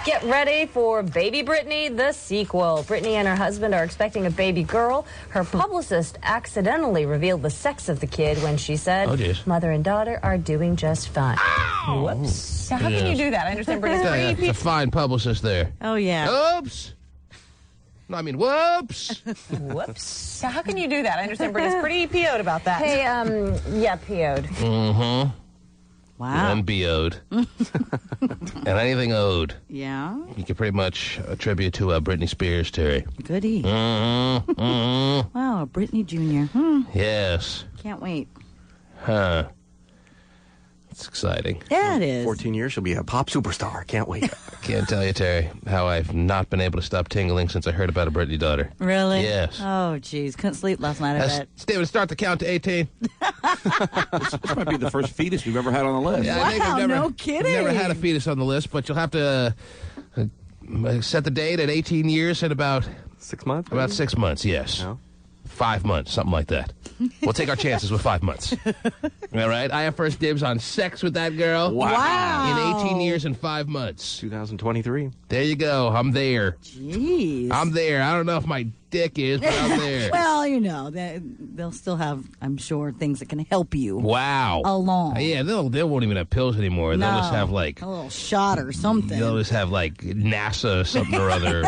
Get ready for Baby Britney, the sequel. Britney and her husband are expecting a baby girl. Her publicist accidentally revealed the sex of the kid when she said, mother and daughter are doing just fine. Ow! Whoops. So how can you do that? I understand Britney's pretty... It's a fine publicist there. Oh, yeah. Oops. No, I mean, whoops. Whoops. So how can you do that? I understand Britney's pretty PO'd about that. Hey, yeah, PO'd. Mm-hmm. Wow. And BO'd. And anything owed. Yeah. You can pretty much attribute to Britney Spears, Terry. Goody. Mm-hmm. Mm-hmm. Wow, Britney Jr. Yes. Can't wait. Huh. It's exciting. Yeah, it is. 14 years, she'll be a pop superstar. Can't wait. Can't tell you, Terry, how I've not been able to stop tingling since I heard about a Britney daughter. Really? Yes. Oh, geez. Couldn't sleep last night, I bet. Steven, start the count to 18. This might be the first fetus we've ever had on the list. Yeah, I think Wow, we've never, no kidding. we've never had a fetus on the list, but you'll have to set the date at 18 years and about 6 months? about 6 months, yes. No. 5 months, something like that. We'll take our chances with 5 months. All right? I have first dibs on sex with that girl. Wow. In 18 years and 5 months. 2023. There you go. I'm there. Jeez. I'm there. I don't know if my dick is, but I'm there. Well, you know, they'll still have, I'm sure, things that can help you Wow. along. Yeah, they won't even have pills anymore. They'll just have, like... a little shot or something. They'll just have, like, NASA something or other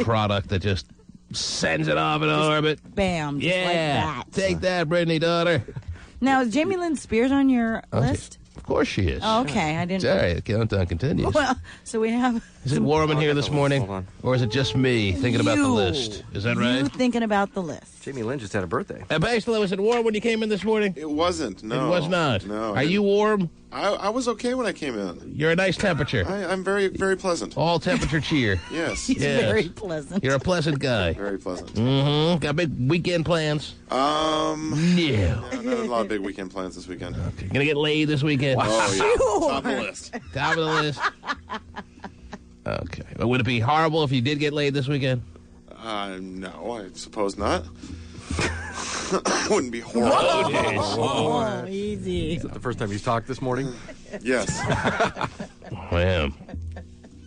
product that just sends it off in orbit. Bam. Just like that. Take that, Britney daughter. Now, is Jamie Lynn Spears on your list? Of course she is. Oh, okay. I didn't. Sorry, the countdown continues. Well, so we have. Is it warm in here this morning? Hold on. Or is it just me thinking about the list? Is that right? You thinking about the list. Jamie Lynn just had a birthday. Basically, was it warm when you came in this morning? It wasn't, no. It was not. No. Are you warm? I was okay when I came in. You're a nice temperature. I'm very, very pleasant. All temperature cheer. Yes. He's Yes. very pleasant. You're a pleasant guy. Very pleasant. Mm-hmm. Got big weekend plans? No. No. Not a lot of big weekend plans this weekend. Gonna get laid this weekend? Oh, yeah. Top of the list. Top of the list. Okay. But would it be horrible if you did get laid this weekend? No, I suppose not. Wouldn't be horrible. Oh, easy. Is that the first time you talked this morning? Yes. Man.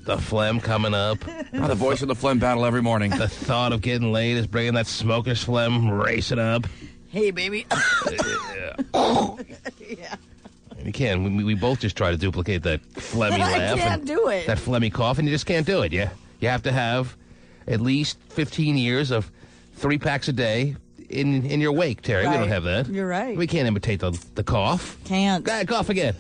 The phlegm coming up. The voice of the phlegm battle every morning. The thought of getting laid is bringing that smoker's phlegm racing up. Hey, baby. Yeah. You can't. We both just try to duplicate that phlegmy laugh. I can't do it. That phlegmy cough, and you just can't do it. You have to have at least 15 years of 3 packs a day in your wake, Terry. We don't have that. You're right. We can't imitate the cough. Can't. Go ahead, cough again.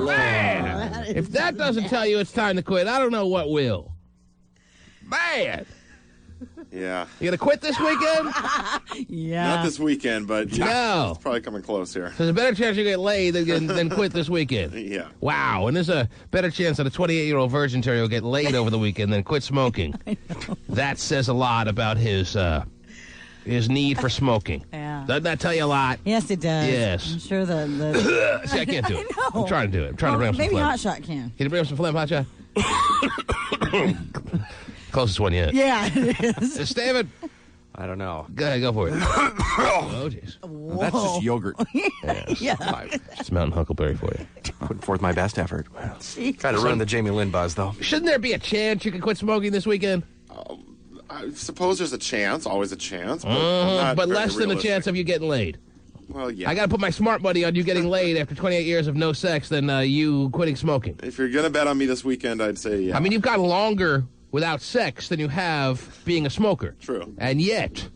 Man. If that doesn't tell you it's time to quit, I don't know what will. Man. Yeah. You gonna quit this weekend? Yeah. Not this weekend, but No. it's probably coming close here. There's a better chance you get laid than quit this weekend. Yeah. Wow, and there's a better chance that a 28-year-old virgin Terry will get laid over the weekend than quit smoking. That says a lot about his need for smoking. Yeah. Doesn't that tell you a lot? Yes, it does. Yes. I'm sure the See, I can't do it. I know. I'm trying to do it. I'm trying to bring up some maybe phlegm. Hot Shot can. Can you bring up some phlegm, Hot Shot? Closest one yet. Yeah, it is. David, I don't know. go ahead, go for it. Oh, jeez. That's just yogurt. Yeah. It's Mountain Huckleberry for you. Putting forth my best effort. Jeez. Trying to ruin the Jamie Lynn buzz, though. Shouldn't there be a chance you can quit smoking this weekend? I suppose there's a chance, always a chance, but, not But very less than a realistic. chance of you getting laid. Well, yeah. I got to put my smart money on you getting laid after 28 years of no sex than you quitting smoking. If you're gonna bet on me this weekend, I'd say yeah. I mean, you've gone longer without sex than you have being a smoker. True. And yet...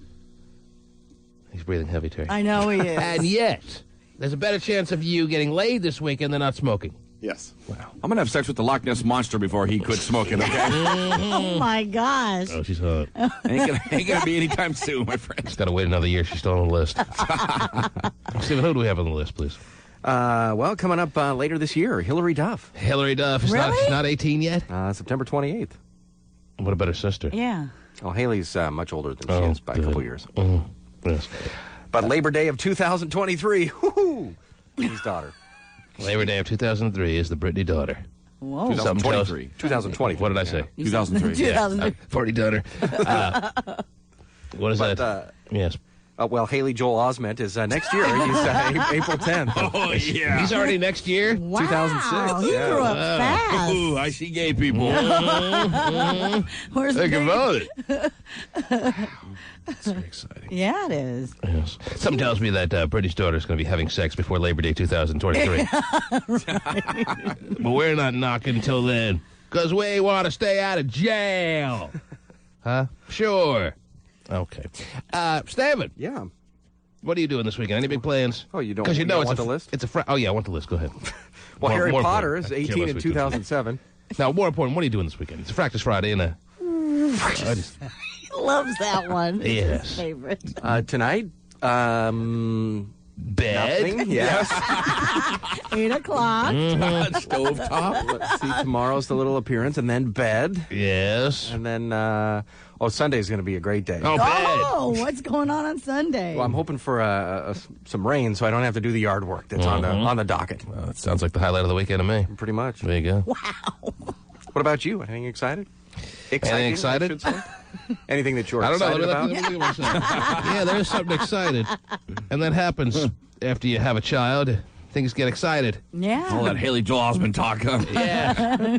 He's breathing heavy, Terry. I know he is. And yet, there's a better chance of you getting laid this weekend than not smoking. Yes. Wow. I'm going to have sex with the Loch Ness Monster before he quits smoking, okay? Oh, my gosh. Oh, she's hot. ain't gonna be anytime soon, my friend. She's got to wait another year. She's still on the list. Stephen, who do we have on the list, please? Well, coming up later this year, Hillary Duff. Hillary Duff. She's Really? not 18 yet? September 28th. What about her sister? Yeah. Oh, Haley's much older than she is by a couple years. Yes. But Labor Day of 2023, whoo-hoo, Britney's daughter. Labor Day of 2003 is the Britney daughter. Whoa. Something tells- 2023. 2020. What did I say? 2003. 2003. I've already done her. What is But, that? Yes. Well, Haley Joel Osment is next year. He's April 10th. Oh, yeah. He's already next year? Wow, 2006. he Yeah. grew up fast. Ooh, I see gay people. Where's the Think baby? about it. That's very exciting. Yeah, it is. Yes. Something tells me that Brittany's daughter is going to be having sex before Labor Day 2023. But we're not knocking until then, because we want to stay out of jail. Huh? Sure. Okay. Steven. Yeah. What are you doing this weekend? Any big plans? Oh, you don't- Because you know don't it's want a, the list? It's a oh, yeah, I want the list. Go ahead. Well, Harry more Potter important. is I care 18 in less what you do. 2007. Now, more important, what are you doing this weekend? It's a Practice Friday and a... He loves that one. It's Yes. his favorite. Tonight, Bed? nothing. Yes. 8 o'clock. Stovetop. Let's see, tomorrow's the little appearance, and then bed. Yes. And then, Sunday's going to be a great day. Oh, bed. Oh, what's going on Sunday? Well, I'm hoping for some rain so I don't have to do the yard work that's on the docket. Well, that sounds like the highlight of the weekend to me. Pretty much. There you go. Wow. What about you? Anything excited? Anything excited? I should say? Anything that you're I don't know. excited Let me about? look at myself. Yeah, there's something excited. And that happens after you have a child. Things get excited. Yeah. All that Haley Joel Osment talk. Huh? Yeah.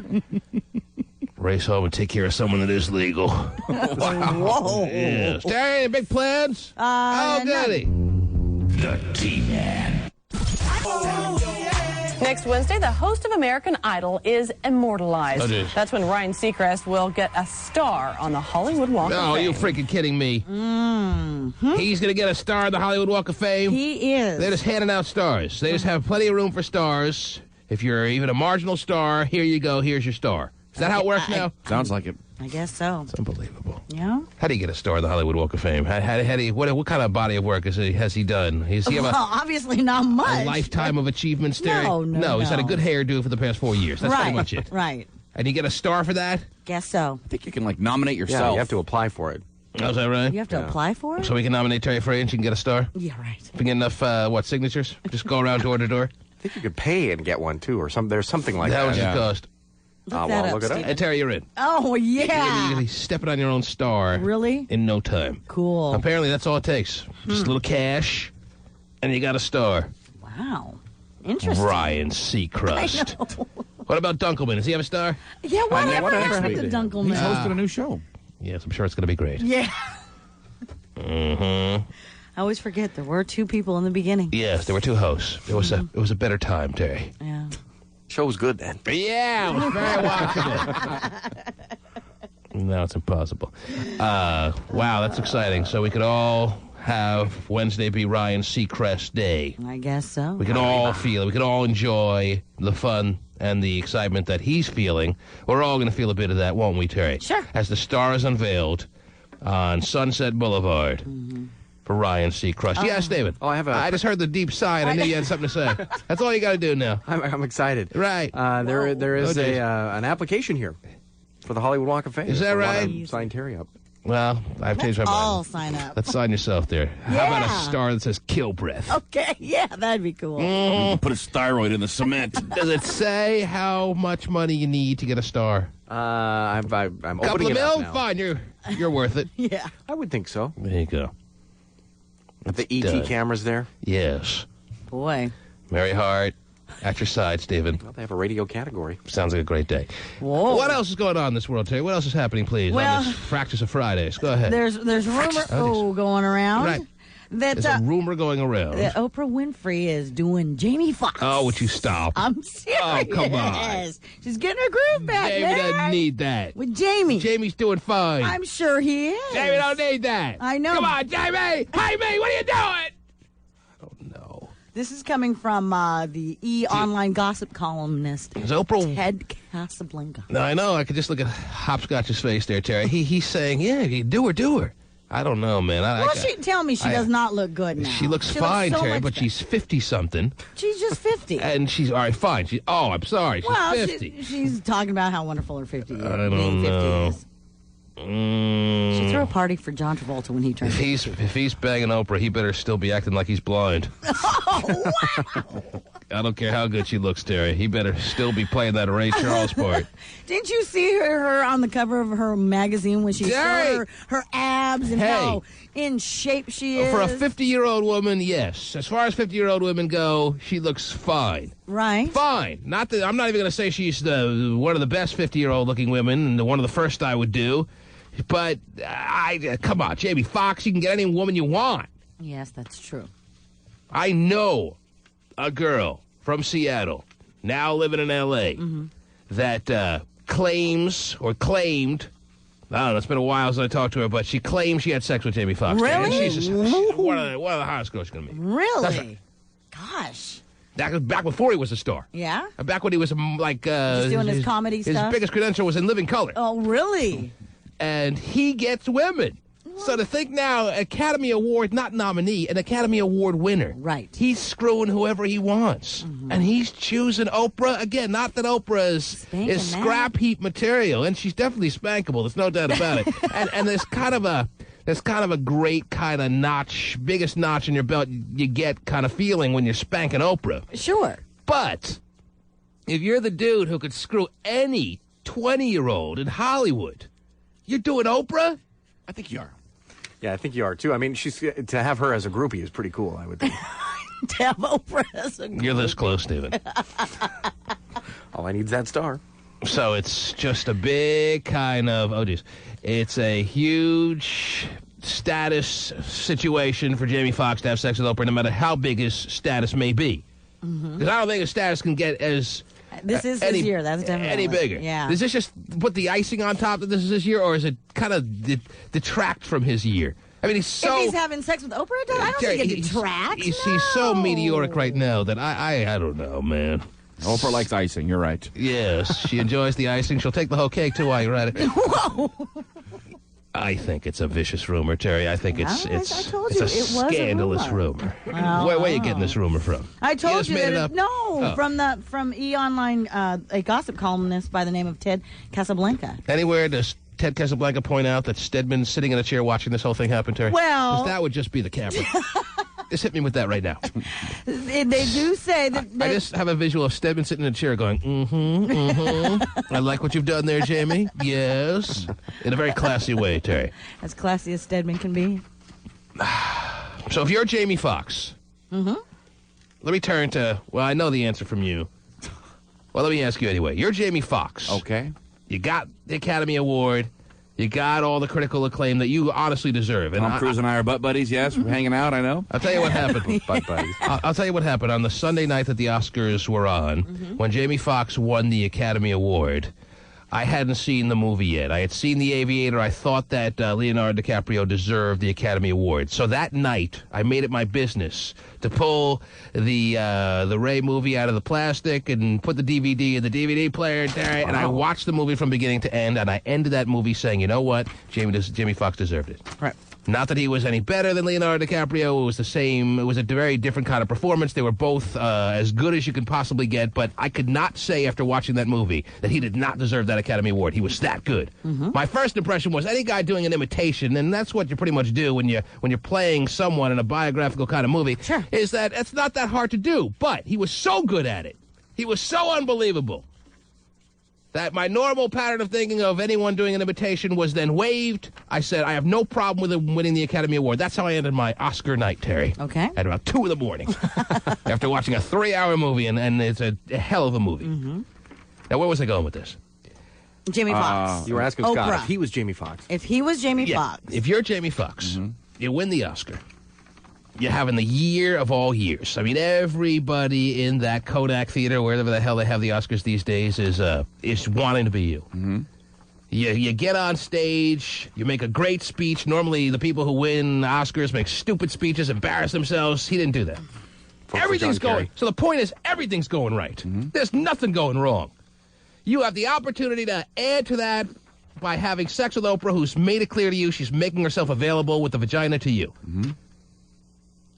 Race home and take care of someone that is legal. Whoa. Yes. Terry, any big plans? Oh, no. goody. The T-Man. Next Wednesday, the host of American Idol is immortalized. Oh, geez. That's when Ryan Seacrest will get a star on the Hollywood Walk of Oh, Fame. you freaking kidding me. He's going to get a star on the Hollywood Walk of Fame. He is. They're just handing out stars. They just have plenty of room for stars. If you're even a marginal star, here you go. Here's your star. Is that how it works now? Sounds like it. I guess so. It's unbelievable. Yeah. How do you get a star on the Hollywood Walk of Fame? What kind of body of work has he done? Does he have Well, obviously not a much. lifetime of achievements, Terry? No, he's had a no. good hairdo for the past 4 years. That's right. pretty much it. Right. And you get a star for that? Guess so. I think you can, nominate Yeah, yourself. you have to apply for it. Oh, is that right? You have to apply for it? So we can nominate Terry Frey and she can get a star? Yeah, right. If we get enough, signatures? Just go around door to door? I think you could pay and get one, too, or there's something like How that. much does it cost? Look that well, up, look it up. Steve. And Terry, you're in. Oh, You're yeah. going to be stepping on your own star. Really? In no time. Cool. Apparently, that's all it takes. Just a little cash, and you got a star. Wow. Interesting. Ryan Seacrest. What about Dunkelman? Does he have a star? Yeah, whatever whatever happened to happened Dunkelman? He's hosting a new show. Yes, I'm sure it's going to be great. Yeah. I always forget there were two people in the beginning. Yes, there were two hosts. It was a better time, Terry. Yeah. Show was good then. Yeah, it was very watchable. Now it's impossible. Wow, that's exciting. So we could all have Wednesday be Ryan Seacrest Day. I guess so. We can all feel it. We can all enjoy the fun and the excitement that he's feeling. We're all going to feel a bit of that, won't we, Terry? Sure. As the star is unveiled on Sunset Boulevard for Ryan Seacrest. Yes, David. Oh, I just heard the deep sigh, and I knew you had something to say. That's all you got to do now. I'm excited. Right. There is Oh, geez. an application here for the Hollywood Walk of Fame. Is that If you right? wanna Sign Terry up. Well, I've changed my All mind. sign up. Let's sign yourself there. How about a Yeah. star that says kill breath? Okay, yeah, that'd be cool. Put a steroid in the cement. Does it say how much money you need to get a star? I'm Couple opening of it up mil? now. Fine, you're worth it. Yeah. I would think so. There you go. The ET done. cameras there. Yes. Boy. Mary Hart, at your side, Stephen. Well, they have a radio category. Sounds like a great day. Whoa. What else is going on in this world, Terry? What else is happening, please, Well, on this Practice of Fridays? Go ahead. There's rumor going around Right. that There's a rumor going around. that Oprah Winfrey is doing Jamie Foxx. Oh, would you stop? I'm serious. Oh, come on. She's getting her groove back, Jamie man. doesn't need that. With Jamie. Jamie's doing fine. I'm sure he is. Jamie don't need that. I know. Come on, Jamie. Hey, me, what are you doing? Oh, no. This is coming from the online gossip columnist, Is Oprah... Ted Casablanca. No, I know. I could just look at Hopscotch's face there, Terry. He's saying, yeah, do her. I don't know, man. Tell me she does not look good now. She looks fine, so Terry, much but better. she's 50-something. She's just 50. And she's, all right, fine. I'm sorry. She's well, 50. she's talking about how wonderful her 50 is. I don't being 50 know. is. She threw a party for John Travolta when he turned 50. If he's banging Oprah, he better still be acting like he's blind. Oh, wow. I don't care how good she looks, Terry. He better still be playing that Ray Charles part. Didn't you see her on the cover of her magazine when she Terry! showed her abs and Hey. how in shape she is. For a 50-year-old woman, yes. As far as 50-year-old women go, she looks fine. Right. Fine. I'm not even going to say she's one of the best 50-year-old looking women and one of the first I would do. But, come on, Jamie Foxx, you can get any woman you want. Yes, that's true. I know a girl from Seattle, now living in L.A., that claimed, I don't know, it's been a while since I talked to her, but she claimed she had sex with Jamie Foxx. Really? And she's one of the hottest girls she's going to meet. Really? That's right. Gosh. That was back before he was a star. Yeah? Back when he was like... Just doing his comedy stuff? His biggest credential was in Living Color. Oh, really? And he gets women. So to think now, Academy Award, not nominee, an Academy Award winner. Right. He's screwing whoever he wants. And he's choosing Oprah. Again, not that Oprah is scrap heap material, and she's definitely spankable. There's no doubt about it. and there's kind of a great kind of notch, biggest notch in your belt you get kind of feeling when you're spanking Oprah. Sure. But if you're the dude who could screw any 20-year-old in Hollywood, you're doing Oprah? I think you are. Yeah, I think you are, too. I mean, to have her as a groupie is pretty cool, I would think. To have Oprah as a groupie. You're this close, Stephen. All I need is that star. So it's just a big kind of, it's a huge status situation for Jamie Foxx to have sex with Oprah, no matter how big his status may be. Because I don't think his status can get as... This is his year. That's definitely any bigger. Yeah. Does this just put the icing on top that this is his year, or is it kind of detract from his year? I mean, if he's having sex with Oprah, I don't think it detracts. He's so meteoric right now that I don't know, man. Oprah likes icing. You're right. Yes, she enjoys the icing. She'll take the whole cake too while you're at it. Whoa. I think it's a vicious rumor, Terry. I think it's I told you, a scandalous rumor. Where are you getting this rumor from? I told you that from E! Online, a gossip columnist by the name of Ted Casablanca. Anywhere does Ted Casablanca point out that Stedman's sitting in a chair watching this whole thing happen, Terry? Well... 'Cause that would just be the camera. Just hit me with that right now. They do say that... I just have a visual of Stedman sitting in a chair going, I like what you've done there, Jamie. Yes. In a very classy way, Terry. As classy as Stedman can be. So if you're Jamie Foxx, let me turn to, well, I know the answer from you. Well, let me ask you anyway. You're Jamie Foxx. Okay. You got the Academy Award. You got all the critical acclaim that you honestly deserve. And Tom Cruise and I are butt buddies, yes. We're hanging out, I know. I'll tell you what happened. Butt buddies. I'll tell you what happened. On the Sunday night that the Oscars were on, when Jamie Foxx won the Academy Award, I hadn't seen the movie yet. I had seen The Aviator. I thought that Leonardo DiCaprio deserved the Academy Award. So that night, I made it my business to pull the Ray movie out of the plastic and put the DVD in the DVD player, and I watched the movie from beginning to end, and I ended that movie saying, you know what? Jamie Foxx deserved it. Right. Not that he was any better than Leonardo DiCaprio. It was the same. It was a very different kind of performance. They were both as good as you could possibly get, but I could not say after watching that movie that he did not deserve that Academy Award. He was that good. My first impression was any guy doing an imitation, and that's what you pretty much do when you're playing someone in a biographical kind of movie, is that it's not that hard to do, but he was so good at it. He was so unbelievable that my normal pattern of thinking of anyone doing an imitation was then waived. I said, I have no problem with him winning the Academy Award. That's how I ended my Oscar night, Terry. Okay. At about 2 in the morning. After watching a 3-hour movie, and it's a hell of a movie. Now, where was I going with this? Jamie Foxx. You were asking Scott Oprah. if he was Jamie Foxx. If he was Jamie Foxx. If you're Jamie Foxx, you win the Oscar. You're having the year of all years. I mean, everybody in that Kodak Theater, wherever the hell they have the Oscars these days, is wanting to be you. You get on stage, you make a great speech. Normally, the people who win Oscars make stupid speeches, embarrass themselves. He didn't do that. Everything's going. So the point is, everything's going right. There's nothing going wrong. You have the opportunity to add to that by having sex with Oprah, who's made it clear to you she's making herself available with the vagina to you.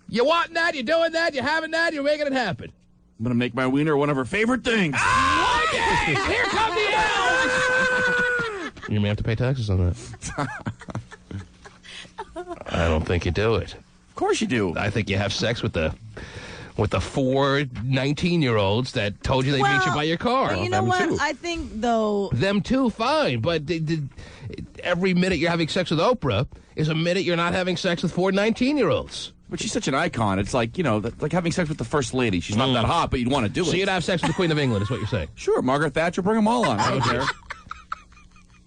You want that, you're doing that, you're having that, you're making it happen. I'm going to make my wiener one of her favorite things. Oh, yes! Here come the elves! You may have to pay taxes on that. I don't think you do it. Of course you do. I think you have sex with the 4 19-year-olds that told you they beat you by your car. You know what? I think, though... Them too, fine. But every minute you're having sex with Oprah is a minute you're not having sex with 4 19-year-olds. But she's such an icon. It's like, like having sex with the First Lady. She's not that hot, but you'd want to do it. So you'd have sex with the Queen of England, is what you're saying? Sure, Margaret Thatcher, bring them all on. I don't care.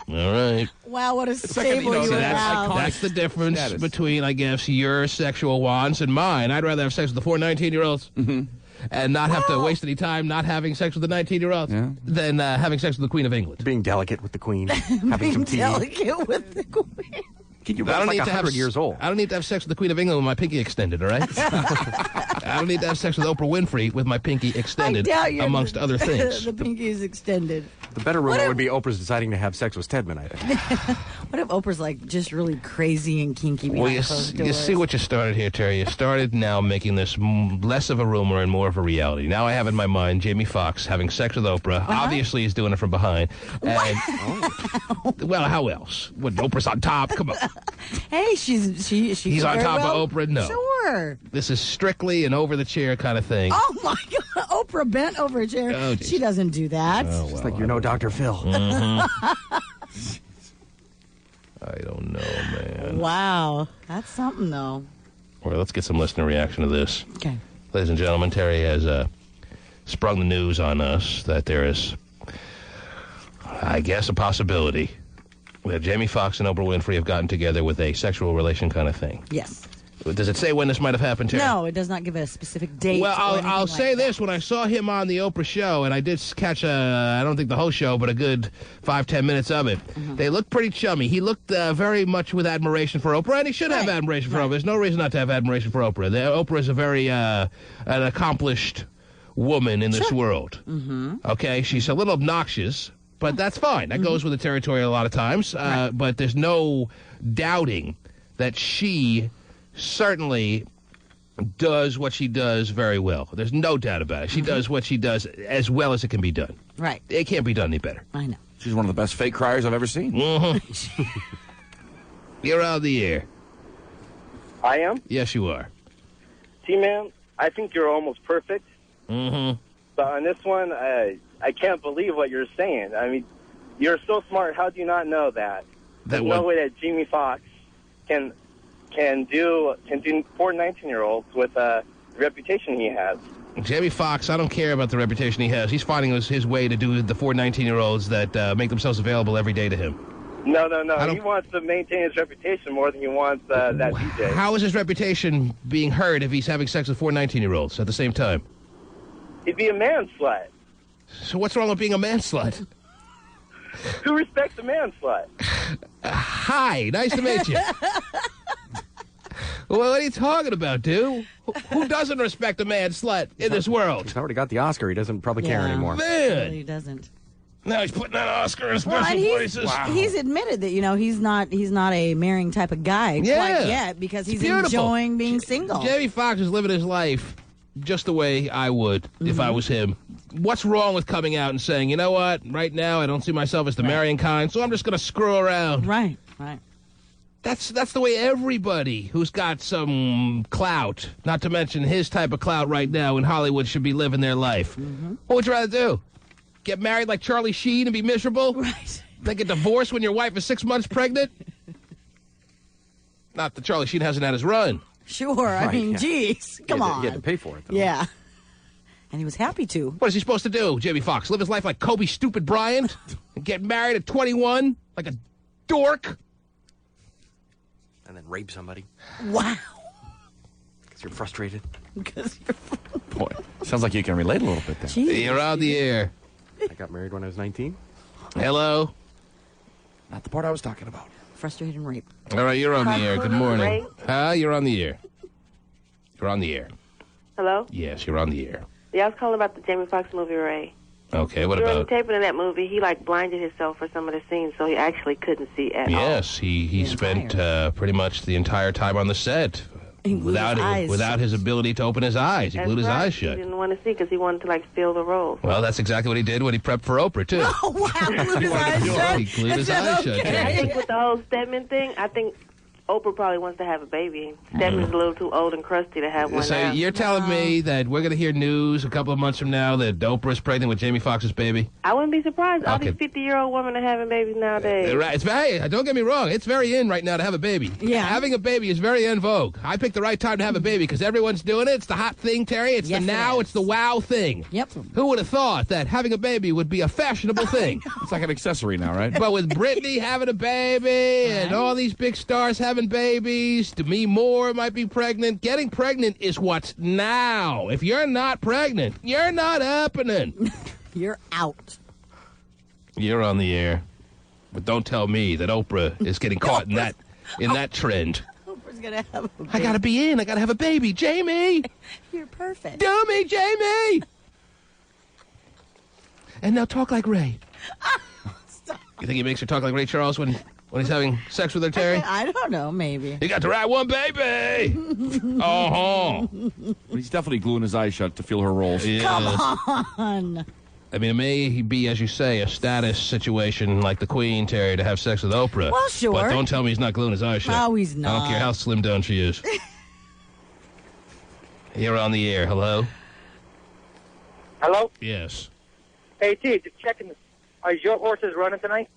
All right. Wow, what a stable like, you that's, have. that's the difference between, I guess, your sexual wants and mine. I'd rather have sex with the 4 19-year-olds and not have to waste any time not having sex with the 19-year-olds than having sex with the Queen of England. Being delicate with the Queen, having some tea. Delicate with the Queen. I don't need to have 100 years old. I don't need to have sex with the Queen of England with my pinky extended, all right? I don't need to have sex with Oprah Winfrey with my pinky extended, amongst other things. The pinky is extended. The better rumor would be Oprah's deciding to have sex with Stedman, I think. What if Oprah's like just really crazy and kinky behind Well, you see what you started here, Terry. You started now making this less of a rumor and more of a reality. Now I have in my mind Jamie Foxx having sex with Oprah. Obviously, he's doing it from behind. And, well, how else? When Oprah's on top, come on. Hey, he's on top of Oprah? No. Sure. This is strictly an over-the-chair kind of thing. Oh, my God. Oprah bent over a chair. Oh, she doesn't do that. Oh, well, It's like you're no Dr. Phil. I don't know, man. Wow. That's something, though. Well, let's get some listener reaction to this. Okay. Ladies and gentlemen, Terry has sprung the news on us that there is, I guess, a possibility that Jamie Foxx and Oprah Winfrey have gotten together with a sexual relation kind of thing. Yes. Does it say when this might have happened, Terry? No, it does not give a specific date. Well, I'll say this. When I saw him on the Oprah show, and I did catch I don't think the whole show, but a good 5-10 minutes of it, they looked pretty chummy. He looked very much with admiration for Oprah, and he should have admiration for Oprah. There's no reason not to have admiration for Oprah. Oprah is a very an accomplished woman in this world. Okay? She's a little obnoxious, but that's fine. That goes with the territory a lot of times. But there's no doubting that she certainly does what she does very well. There's no doubt about it. She does what she does as well as it can be done. Right. It can't be done any better. I know. She's one of the best fake criers I've ever seen. You're on the air. I am? Yes, you are. T-Man, I think you're almost perfect. But on this one, I can't believe what you're saying. I mean, you're so smart. How do you not know that? There's no way that Jamie Foxx can do 4 19-year-olds with the reputation he has. Jamie Foxx, I don't care about the reputation he has. He's finding his way to do the 4 19-year-olds that make themselves available every day to him. No. He wants to maintain his reputation more than he wants that DJ. How is his reputation being hurt if he's having sex with 4 19-year-olds at the same time? He'd be a man slut. So what's wrong with being a man slut? Who respects a man slut? Hi, nice to meet you. Well, what are you talking about, dude? Who doesn't respect a man slut in this world? He's already got the Oscar. He doesn't probably care anymore. Man. He doesn't. Now he's putting that Oscar in special places. He's admitted that, he's not a marrying type of guy quite yet because he's enjoying being single. Jamie Foxx is living his life just the way I would if I was him. What's wrong with coming out and saying, you know what, right now I don't see myself as the marrying kind, so I'm just going to screw around. Right. That's the way everybody who's got some clout, not to mention his type of clout right now in Hollywood, should be living their life. What would you rather do? Get married like Charlie Sheen and be miserable? Right. Then get divorced when your wife is 6 months pregnant? Not that Charlie Sheen hasn't had his run. Sure. I mean, geez. Come on. He had to pay for it, though. Yeah. And he was happy to. What is he supposed to do, Jamie Foxx? Live his life like Kobe Stupid Bryant? And get married at 21? Like a dork? And then rape somebody. Wow. Because you're frustrated. Boy, sounds like you can relate a little bit there. Jeez. You're on the air. I got married when I was 19. Hello? Not the part I was talking about. Frustrated and rape. All right, you're on the air. Good morning. You're on the air. You're on the air. Hello? Yes, you're on the air. Yeah, I was calling about the Jamie Foxx movie, Ray. Okay, what During about? the taping of that movie, he blinded himself for some of the scenes, so he actually couldn't see at all. Yes, he spent pretty much the entire time on the set without his ability to open his eyes. He glued his eyes shut. He didn't want to see because he wanted to feel the role. Well, that's exactly what he did when he prepped for Oprah too. Oh wow! Glued his eyes shut. He glued his eyes shut. And I think with the whole Stedman thing, I think Oprah probably wants to have a baby. Stephanie's a little too old and crusty to have one So now. you're telling me that we're going to hear news a couple of months from now that Oprah's pregnant with Jamie Foxx's baby? I wouldn't be surprised. All Okay. these 50-year-old women are having babies nowadays. Right. It's very, don't get me wrong, it's very in right now to have a baby. Yeah. Having a baby is very in vogue. I picked the right time to have a baby because everyone's doing it. It's the hot thing, Terry. It's Yes, the it now, is. it's the wow thing. Yep. Who would have thought that having a baby would be a fashionable thing? It's like an accessory now, right? But with Britney having a baby and all these big stars having babies, Demi Moore might be pregnant. Getting pregnant is what's now. If you're not pregnant, you're not happening. You're out. You're on the air. But don't tell me that Oprah is getting caught in that trend. Oprah's gonna have a baby. I gotta be in. I gotta have a baby. Jamie! You're perfect. Do me, Jamie! And now talk like Ray. You think he makes her talk like Ray Charles when he's having sex with her, Terry? I don't know, maybe. You got to ride one, baby! Uh-huh. He's definitely gluing his eyes shut to feel her rolls. Yes. Come on. I mean, it may be, as you say, a status situation like the Queen, Terry, to have sex with Oprah. Well, sure. But don't tell me he's not gluing his eyes shut. No, he's I not. don't care how slim down she is. You're on the air. Hello? Hello? Yes. Hey, T, just checking. Is your horses running tonight?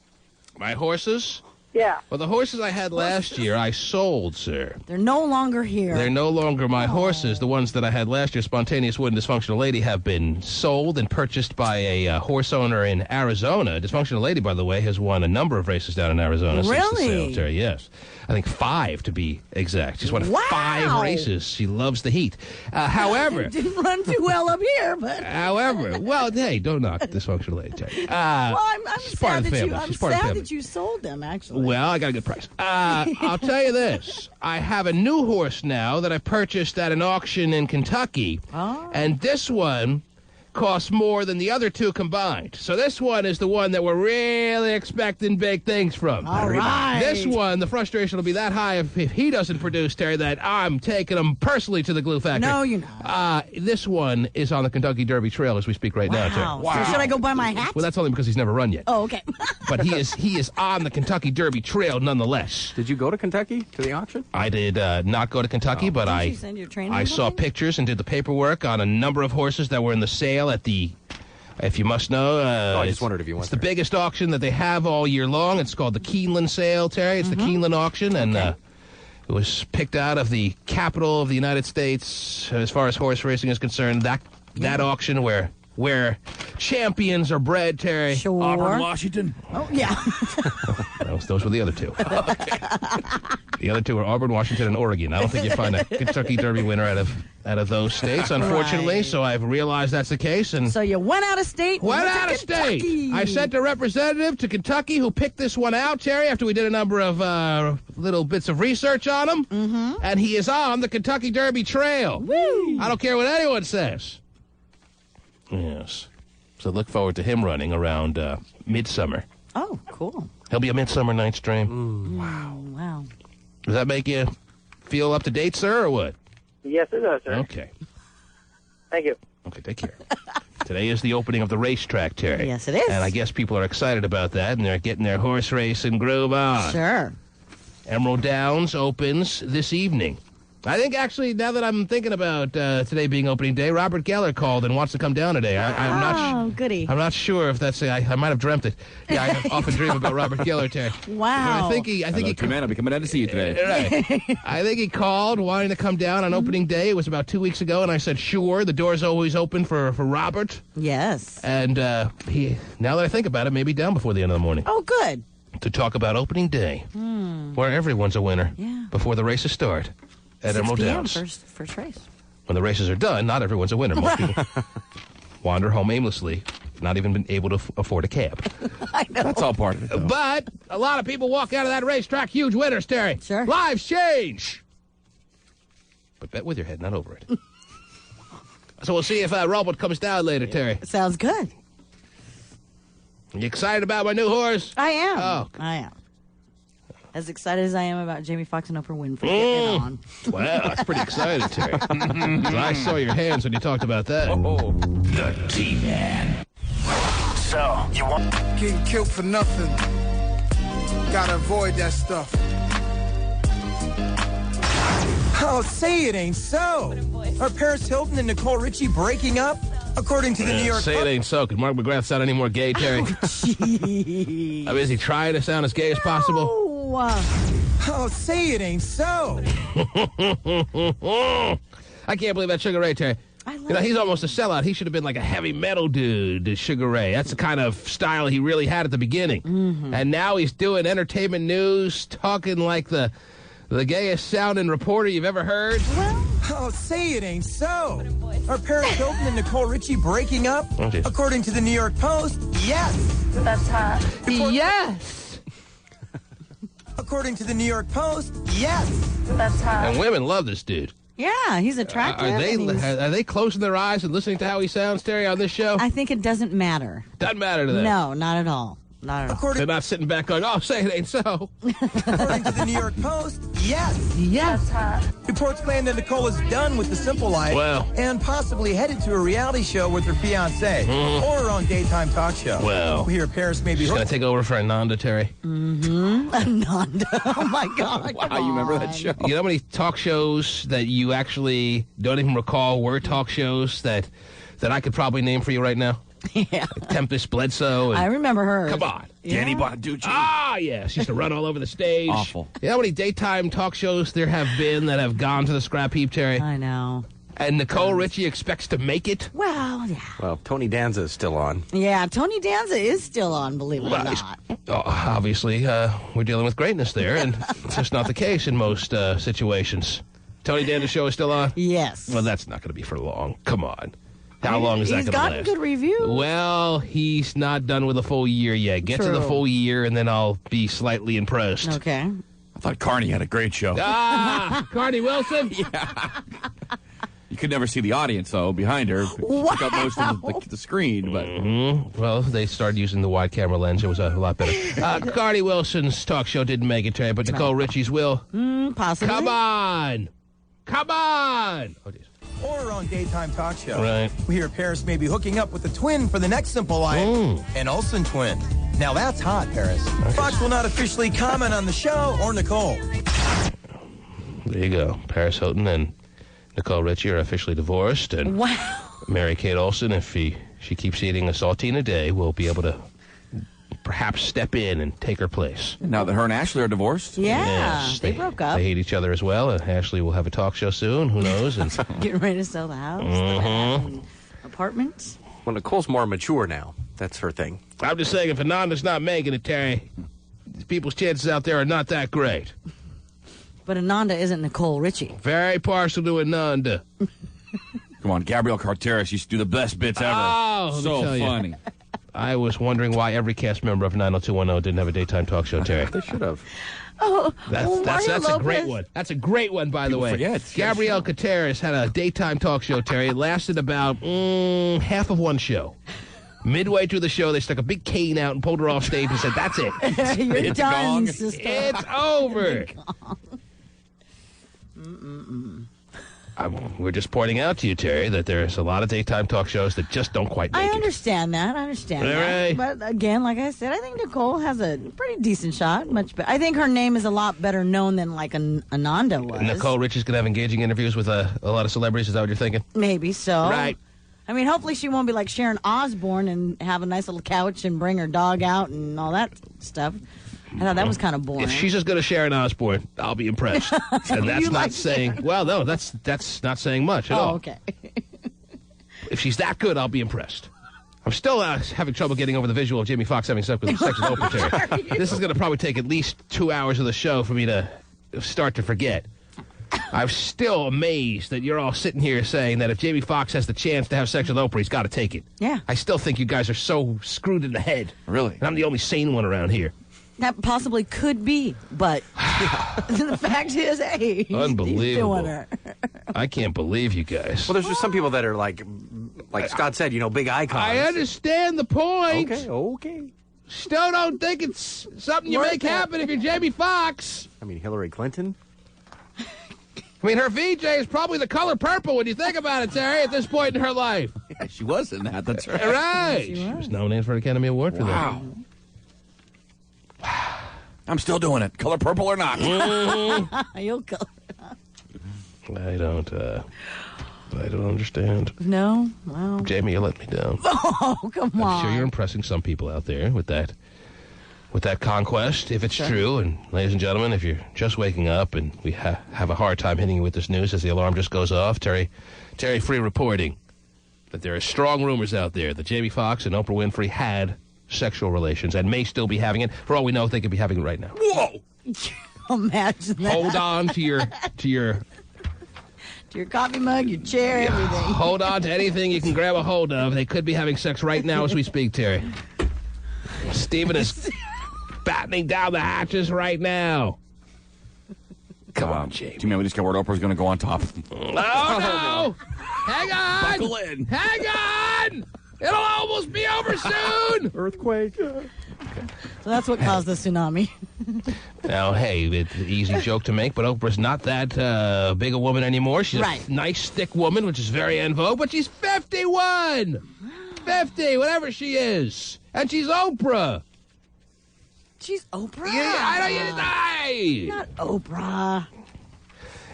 My horses? Yeah. Well, the horses I had last year, I sold, sir. They're no longer here. They're no longer my horses. The ones that I had last year, Spontaneous Wood and Dysfunctional Lady, have been sold and purchased by a horse owner in Arizona. Dysfunctional Lady, by the way, has won a number of races down in Arizona since the sale, Terry. Yes. I think 5 to be exact. She's won 5 races. She loves the heat. However... Didn't run too well up here, but... However, well, hey, don't knock Dysfunctional Lady, Terry. well, I'm she's part sad, of the family. I'm She's part of the sad family. that you sold them, actually. Well, I got a good price. I'll tell you this. I have a new horse now that I purchased at an auction in Kentucky. Oh. And this one costs more than the other 2 combined. So this one is the one that we're really expecting big things from. All right. This one, the frustration will be that high if he doesn't produce, Terry, that I'm taking him personally to the glue factory. No, you're not. This one is on the Kentucky Derby Trail as we speak right now, Terry. Wow. So should I go buy my hat? Well, that's only because he's never run yet. Oh, okay. But he is on the Kentucky Derby Trail nonetheless. Did you go to Kentucky to the auction? I did not go to Kentucky, but Didn't you send your trainer I or saw something? pictures and did the paperwork on a number of horses that were in the sale at the, if you must know. I just wondered if you went It's the there. biggest auction that they have all year long. It's called the Keeneland sale, Terry. It's the Keeneland auction, and it was picked out of the capital of the United States as far as horse racing is concerned. That auction where champions are bred, Terry. Sure. Auburn, Washington. Oh, yeah. Those were the other 2. The other 2 are Auburn, Washington, and Oregon. I don't think you find a Kentucky Derby winner out of those states, unfortunately. Right. So I've realized that's the case, and So you went out of state? went to out of state. Kentucky. I sent a representative to Kentucky who picked this one out, Terry, after we did a number of little bits of research on him, and he is on the Kentucky Derby Trail. Woo. I don't care what anyone says. Yes. So look forward to him running around midsummer. Oh, cool. He'll be a Midsummer Night's Dream. Wow. Does that make you feel up to date, sir, or what? Yes, it does, sir. Okay. Thank you. Okay, take care. Today is the opening of the racetrack, Terry. Yes, it is. And I guess people are excited about that, and they're getting their horse racing groove on. Sure. Emerald Downs opens this evening. I think, actually, now that I'm thinking about today being opening day, Robert Geller called and wants to come down today. I'm not goody. I'm not sure if that's... I might have dreamt it. Yeah, I often dream about Robert Geller, Terry. Wow. But I think he... Man, I'll be coming down to see you today. Right. I think he called wanting to come down on opening day. It was about 2 weeks ago, and I said, sure, the door's always open for Robert. Yes. And now that I think about it, maybe down before the end of the morning Oh, good. to talk about opening day, where everyone's a winner Yeah. before the races start at 6 Emerald p.m. Downs. First race. When the races are done, not everyone's a winner. Most people wander home aimlessly, not even been able to afford a cab. I know. That's all part of it, though. But a lot of people walk out of that racetrack huge winners, Terry. Sure. Lives change. But bet with your head, not over it. So we'll see if Robert comes down later, Terry. Sounds good. You excited about my new horse? I am. Oh. I am. As excited as I am about Jamie Foxx and Oprah Winfrey getting it on. Well, that's pretty exciting, Terry. 'Cause I saw your hands when you talked about that. Oh. The T-Man. So, you want... Getting killed for nothing. Gotta avoid that stuff. Oh, say it ain't so. Are Paris Hilton and Nicole Richie breaking up? According to the New York Say it ain't so. Could Mark McGrath sound any more gay, Terry? Jeez. I mean, is he trying to sound as gay as possible? Oh, say it ain't so. I can't believe that Sugar Ray, Terry. He's almost a sellout. He should have been like a heavy metal dude, Sugar Ray. That's the kind of style he really had at the beginning. Mm-hmm. And now he's doing entertainment news, talking like the gayest sounding reporter you've ever heard. Oh, say it ain't so. Are Paris Hilton and Nicole Richie breaking up? According to the New York Post, yes. That's hot. Yes. According to the New York Post, yes. That's hot. And women love this dude. Yeah, he's attractive. Are they closing their eyes and listening to how he sounds, Terry, on this show? I think it doesn't matter. Doesn't matter to them. No, not at all. Not at all. They're not sitting back going, oh, say it ain't so. According to the New York Post, yes. That's hot. Reports claim that Nicole is done with the simple life and possibly headed to a reality show with her fiancé or her own daytime talk show. Well, we hear Paris maybe she's going to take over for Ananda, Terry. Mm-hmm. Ananda. Oh, my God. Wow, you remember that show? You know how many talk shows that you actually don't even recall were talk shows that I could probably name for you right now? Yeah. Like Tempest Bledsoe. I remember her. Come on. Yeah. Danny Bonaducci. Ah, yeah. She used to run all over the stage. Awful. You know how many daytime talk shows there have been that have gone to the scrap heap, Terry? I know. And Nicole Richie expects to make it? Well, yeah. Well, Tony Danza is still on. Yeah, Tony Danza is still on, believe it or not. Obviously, we're dealing with greatness there, and it's just not the case in most situations. Tony Danza's show is still on? Yes. Well, that's not going to be for long. Come on. How long is that going to last? He's gotten good reviews. Well, he's not done with a full year yet. Get to the full year, and then I'll be slightly impressed. Okay. I thought Carney had a great show. Carney Wilson? Yeah. You could never see the audience, though, behind her. Wow. Took up most of the screen, but... Mm-hmm. Well, they started using the wide camera lens. It was a lot better. Carney Wilson's talk show didn't make it, Terry, but Nicole Richie's will. Possibly. Come on! Come on! Oh, geez. or her own daytime talk show. Right. We hear Paris may be hooking up with a twin for the next Simple Life, an Olsen twin. Now that's hot, Paris. Okay. Fox will not officially comment on the show or Nicole. There you go. Paris Hilton and Nicole Richie are officially divorced, and Mary-Kate Olsen, if she keeps eating a saltine a day, will be able to perhaps step in and take her place. Now that her and Ashley are divorced. Yeah, yes, they broke up. They hate each other as well. Ashley will have a talk show soon. Who knows? And getting ready to sell the house, the apartments. Well, Nicole's more mature now. That's her thing. I'm just saying, if Ananda's not making it, Terry, people's chances out there are not that great. But Ananda isn't Nicole Richie. Very partial to Ananda. Come on, Gabrielle Carteris used to do the best bits ever. Oh, so funny. I was wondering why every cast member of 90210 didn't have a daytime talk show, Terry. They should have. Oh, that's a great one. That's a great one, by the way. Gabrielle Carteris had a daytime talk show, Terry. It lasted about half of one show. Midway through the show, they stuck a big cane out and pulled her off stage and said, "That's it. You're done, sister. It's over." We're just pointing out to you, Terry, that there's a lot of daytime talk shows that just don't quite make it. I understand that. Right. But again, like I said, I think Nicole has a pretty decent shot. Much better. I think her name is a lot better known than like Ananda was. Nicole Richie's going to have engaging interviews with a lot of celebrities. Is that what you're thinking? Maybe so. Right. I mean, hopefully she won't be like Sharon Osbourne and have a nice little couch and bring her dog out and all that stuff. I thought that was kind of boring. If she's as good as Sharon Osbourne, I'll be impressed. And that's not saying... Sharon? Well, no, that's not saying much at all. Oh, okay. If she's that good, I'll be impressed. I'm still having trouble getting over the visual of Jamie Foxx having sex with Oprah, Terry. This is going to probably take at least 2 hours of the show for me to start to forget. I'm still amazed that you're all sitting here saying that if Jamie Foxx has the chance to have sex with Oprah, he's got to take it. Yeah. I still think you guys are so screwed in the head. Really? And I'm the only sane one around here. That possibly could be, but the fact is, hey, unbelievable. He's doing her. I can't believe you guys. Well, there's just some people that are like Scott said, big icons. I understand the point. Okay. Still don't think it's something you make happen if you're Jamie Foxx. I mean, Hillary Clinton. I mean, her VJ is probably the color purple when you think about it, Terry, at this point in her life. Yeah, she was in that. That's right. Right. She was nominated for an Academy Award for that. Wow. I'm still doing it. Color purple or not. You'll color it up. I don't understand. No? Well. Jamie, you let me down. Oh, come on. I'm sure you're impressing some people out there with that conquest, if it's true. And ladies and gentlemen, if you're just waking up and we have a hard time hitting you with this news as the alarm just goes off, Terry Free reporting that there are strong rumors out there that Jamie Foxx and Oprah Winfrey had sexual relations and may still be having it. For all we know, they could be having it right now. Whoa! Imagine that. Hold on to your coffee mug, your chair, everything. Hold on to anything you can grab a hold of. They could be having sex right now as we speak, Terry. Stephen is battening down the hatches right now. Come on, Jamie. Do you mean we just got word Oprah's going to go on top? Oh, no! Hang on! Buckle in. Hang on! It'll almost be over soon! Earthquake. So that's what caused the tsunami. Now, hey, it's an easy joke to make, but Oprah's not that big a woman anymore. She's a nice, thick woman, which is very en vogue, but she's 51! 50, whatever she is. And she's Oprah. She's Oprah? Yeah, Not Oprah.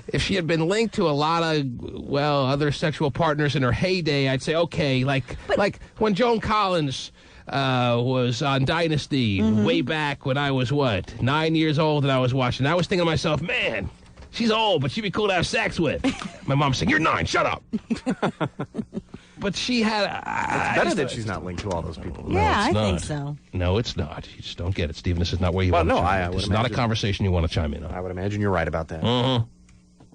If she had been linked to a lot of, other sexual partners in her heyday, I'd say, okay, like when Joan Collins was on Dynasty way back when I was, 9 years old and I was watching. I was thinking to myself, man, she's old, but she'd be cool to have sex with. My mom's saying, you're 9, shut up. But she had... It's better that she's not linked to all those people. Yeah, I think so. No, it's not. You just don't get it, Stephen. This is not where you want to chime in. It's not a conversation you want to chime in on. I would imagine you're right about that. Mm-hmm.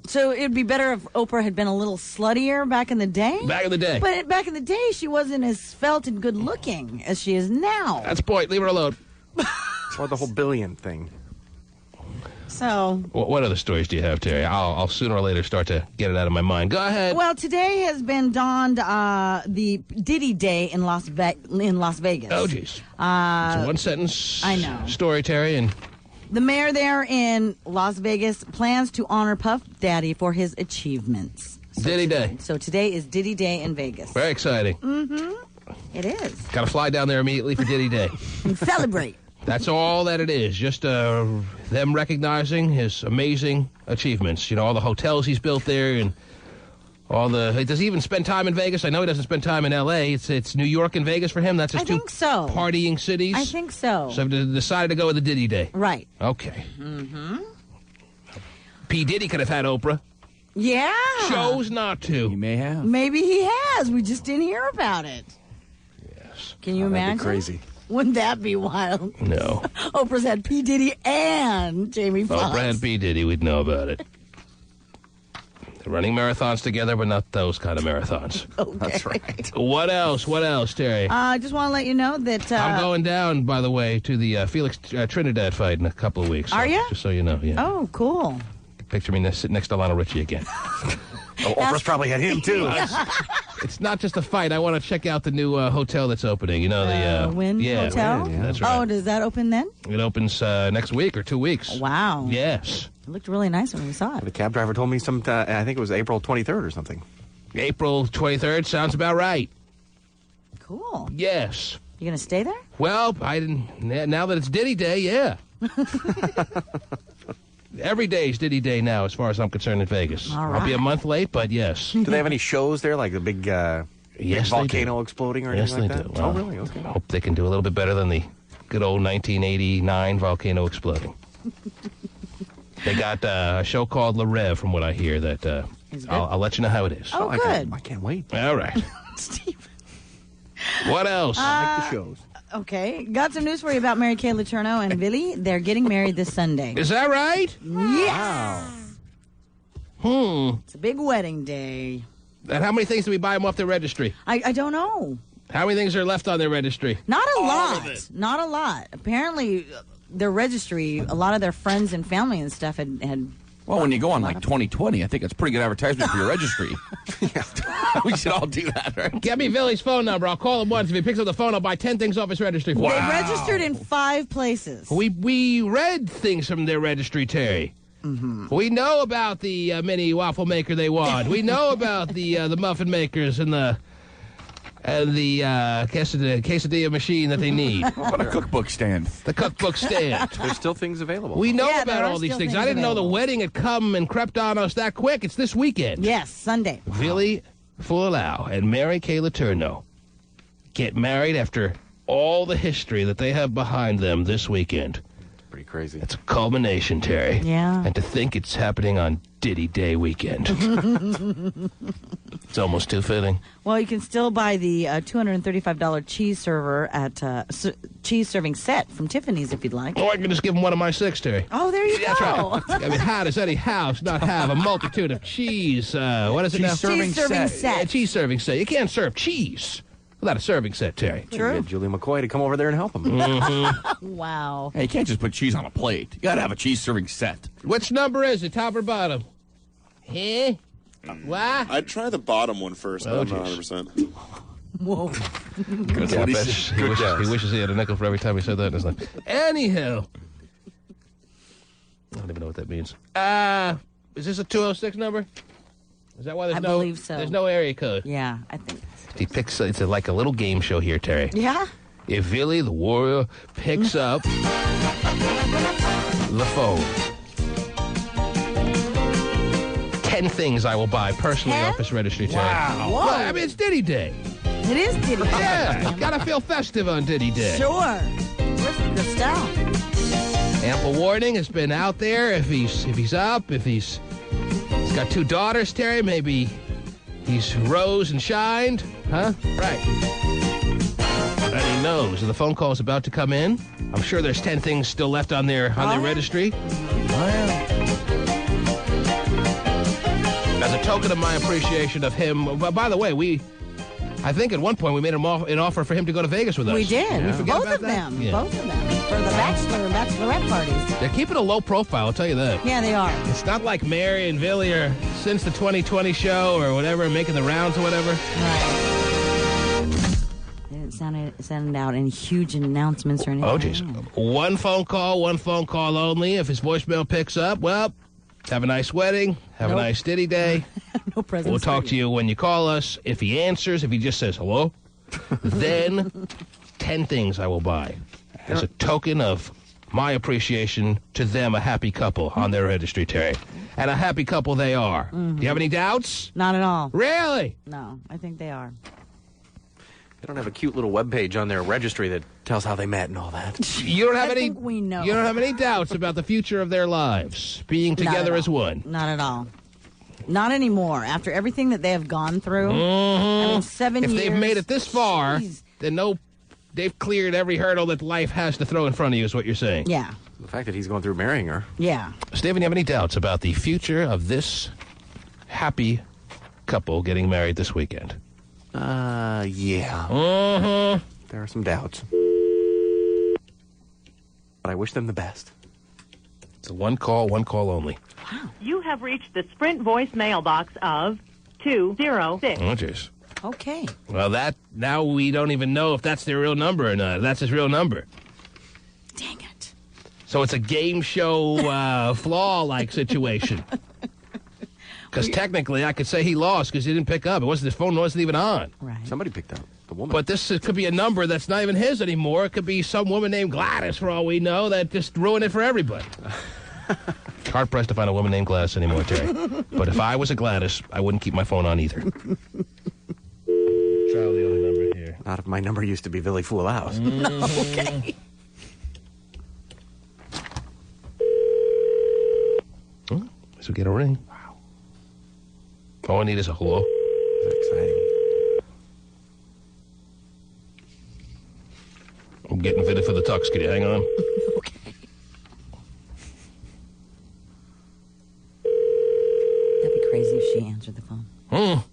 So it'd be better if Oprah had been a little sluttier back in the day? Back in the day. But back in the day, she wasn't as svelte and good looking as she is now. That's the point. Leave her alone. Or the whole billion thing. So... What other stories do you have, Terry? I'll sooner or later start to get it out of my mind. Go ahead. Well, today has been dawned the Diddy Day in Las Vegas. Oh, jeez. It's a one-sentence story, Terry, and... The mayor there in Las Vegas plans to honor Puff Daddy for his achievements. Diddy Day. So today is Diddy Day in Vegas. Very exciting. Mm-hmm. It is. Got to fly down there immediately for Diddy Day. And celebrate. That's all that it is. Just them recognizing his amazing achievements. You know, all the hotels he's built there and does he even spend time in Vegas? I know he doesn't spend time in L.A. It's New York and Vegas for him. That's his two partying cities. I think so. So I've decided to go with the Diddy Day. Right. Okay. Mm-hmm. P. Diddy could have had Oprah. Yeah. Chose not to. He may have. Maybe he has. We just didn't hear about it. Yes. Can you imagine? That'd be crazy. Wouldn't that be wild? No. Oprah's had P. Diddy and Jamie Foxx. Oprah had P. Diddy. We'd know about it. They're running marathons together, but not those kind of marathons. Okay. That's right. What else, Terry? I just want to let you know that... I'm going down, by the way, to the Felix Trinidad fight in a couple of weeks. Are you? Just so you know, yeah. Oh, cool. Picture me sitting next to Lionel Richie again. Oprah's probably had him, too. It's not just a fight. I want to check out the new hotel that's opening. You know, the... Wynn Hotel? Wynn, that's right. Oh, does that open then? It opens next week or 2 weeks. Wow. Yes. It looked really nice when we saw it. The cab driver told me I think it was April 23rd or something. April 23rd sounds about right. Cool. Yes. You going to stay there? Well, now that it's Diddy Day, yeah. Every day is Diddy Day now, as far as I'm concerned, in Vegas. All right. I'll be a month late, but yes. Do they have any shows there, like the big, big volcano exploding or anything like that? Yes, they do. Well, oh, really? Okay. I hope they can do a little bit better than the good old 1989 volcano exploding. They got a show called Le Rev, from what I hear, that I'll let you know how it is. Oh, good. I can't wait. All right. Steve. What else? I like the shows. Okay. Got some news for you about Mary Kay Letourneau and Billy. They're getting married this Sunday. Is that right? Yes. Wow. It's a big wedding day. And how many things do we buy them off their registry? I don't know. How many things are left on their registry? Not a lot. Not a lot. Apparently, their registry, a lot of their friends and family and stuff had well, when you go on like 2020, I think it's pretty good advertisement for your registry. We should all do that, right? Get me Billy's phone number. I'll call him once. If he picks up the phone, I'll buy 10 things off his registry for him. They registered in 5 places. We read things from their registry, Terry. Mm-hmm. We know about the mini waffle maker they want. We know about the muffin makers and the and the quesadilla machine that they need. What about a cookbook stand? The cookbook stand. There's still things available. We know Yeah, about there are all these still things. things I didn't know the available. wedding had come and crept on us that quick. It's this weekend. Yes, Sunday. Billy Fualau and Mary Kay Letourneau get married after all the history that they have behind them this weekend. Pretty crazy. It's a culmination, Terry. Yeah. And to think it's happening on Diddy Day weekend. It's almost too fitting. Well, you can still buy the $235 cheese server at cheese serving set from Tiffany's if you'd like. Or I can just give them one of my 6, Terry. Oh, there you That's go. right. I mean, how does any house not have a multitude of cheese? What is it now? Cheese serving set. Yeah, cheese serving set. You can't serve cheese without a serving set, Terry. True. Get Julie McCoy to come over there and help him. Wow. Hey, you can't just put cheese on a plate. You got to have a cheese serving set. Which number is it, top or bottom? Huh? What? I'd try the bottom one first, but Oh, I'm not geez. 100%. Whoa. That's Yeah, what I he bet said. he wishes he had a nickel for every time he said that in his life. Anyhow. I don't even know what that means. Is this a 206 number? Is that why there's I no believe so. There's no area code? Yeah, I think. He picks it's like a little game show here, Terry. Yeah? If Billy the Warrior picks up the phone. 10 things I will buy personally 10? off this registry, Terry. Wow. Well, I mean, it's Diddy Day. It is Diddy. Yeah, gotta feel festive on Diddy Day. Sure. Good stuff. Ample warning has been out there. If he's up, if he's got 2 daughters, Terry, maybe he's rose and shined, huh? Right. And he knows the phone call is about to come in. I'm sure there's 10 things still left on their registry. As a token of my appreciation of him, by the way, I think at one point we made an offer for him to go to Vegas with us. We did. Did we forget Both about of that? them. Yeah. Both of them. For the bachelor and bachelorette parties. They're keeping a low profile, I'll tell you that. Yeah, they are. It's not like Mary and Billy are, since the 2020 show or whatever, making the rounds or whatever. Right. They didn't send out any huge announcements or anything. Oh, jeez. One phone call only. If his voicemail picks up, well, have a nice wedding. Have a nice Diddy Day. No presents. We'll talk to you when you call us. If he answers, if he just says hello, then 10 things I will buy as a token of my appreciation to them, a happy couple on their registry, Terry. And a happy couple they are. Mm-hmm. Do you have any doubts? Not at all. Really? No, I think they are. They don't have a cute little webpage on their registry that tells how they met and all that. You don't have I any. think we know. You don't have any doubts about the future of their lives being together as one. Not at all. Not anymore. After everything that they have gone through, I mean, 7 If years. they've made it this far, Jeez. then they've cleared every hurdle that life has to throw in front of you, is what you're saying. Yeah. The fact that he's going through marrying her. Yeah. Stephen, you have any doubts about the future of this happy couple getting married this weekend? Yeah. Mm-hmm. There are some doubts. But I wish them the best. It's a one call only. You have reached the Sprint voice mailbox of 206. Oh, jeez. Okay. Well, now we don't even know if that's their real number or not. If that's his real number. Dang it. So it's a game show flaw-like situation. Because technically, I could say he lost because he didn't pick up. His phone wasn't even on. Right. Somebody picked up. The woman. But this could be a number that's not even his anymore. It could be some woman named Gladys, for all we know, that just ruined it for everybody. Hard-pressed to find a woman named Gladys anymore, Terry. But if I was a Gladys, I wouldn't keep my phone on either. Try the other number here. Not if my number used to be Billy Fualau's. Okay. So we get a ring. Wow. All I need is a hello. That's exciting. I'm getting fitted for the tux. Can you hang on? Okay. That'd be crazy if she answered the phone. It'd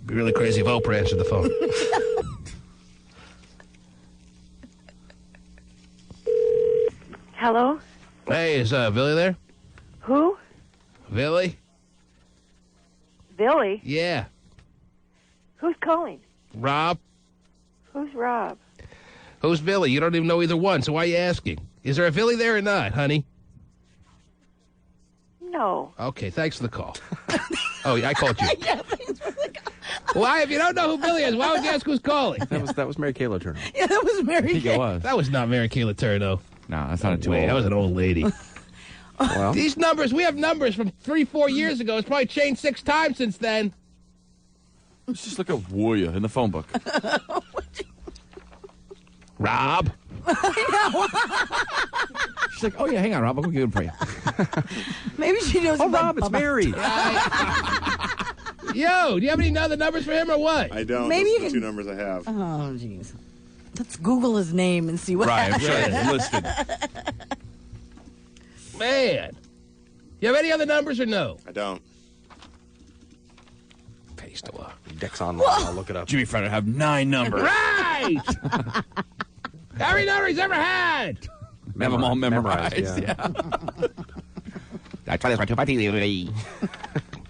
be really crazy if Oprah answered the phone. Hello? Hey, is Billy there? Who? Billy? Billy? Yeah. Who's calling? Rob? Who's Rob? Who's Billy? You don't even know either one, so why are you asking? Is there a Billy there or not, honey? No. Okay, thanks for the call. Oh, yeah, I called you. Yeah, thanks for the call. Why, if you don't know who Billy is, why would you ask who's calling? That was Mary Kay Letourneau. Yeah, that was Mary I think Kay. it was. That was not Mary Kay Letourneau. No, that's not a too Wait, old. that was an old lady. Well, These numbers, we have numbers from 3-4 years ago. It's probably changed 6 times since then. Let's just look at Woya in the phone book. Rob. She's like, oh, yeah, hang on, Rob. I'll go get him for you. Maybe she knows. oh, Rob, it's Mary. Yo, do you have any other numbers for him or what? I don't. Maybe Those you are the can- 2 numbers I have. Oh, jeez. Let's Google his name and see what Right, I'm happens. sure it's listed. Man. You have any other numbers or no? I don't. Paste a lot. Dex online. I'll look it up. Jimmy Fredder have 9 numbers. Right! Every number he's ever had. Have them all memorized. Yeah. I try this right to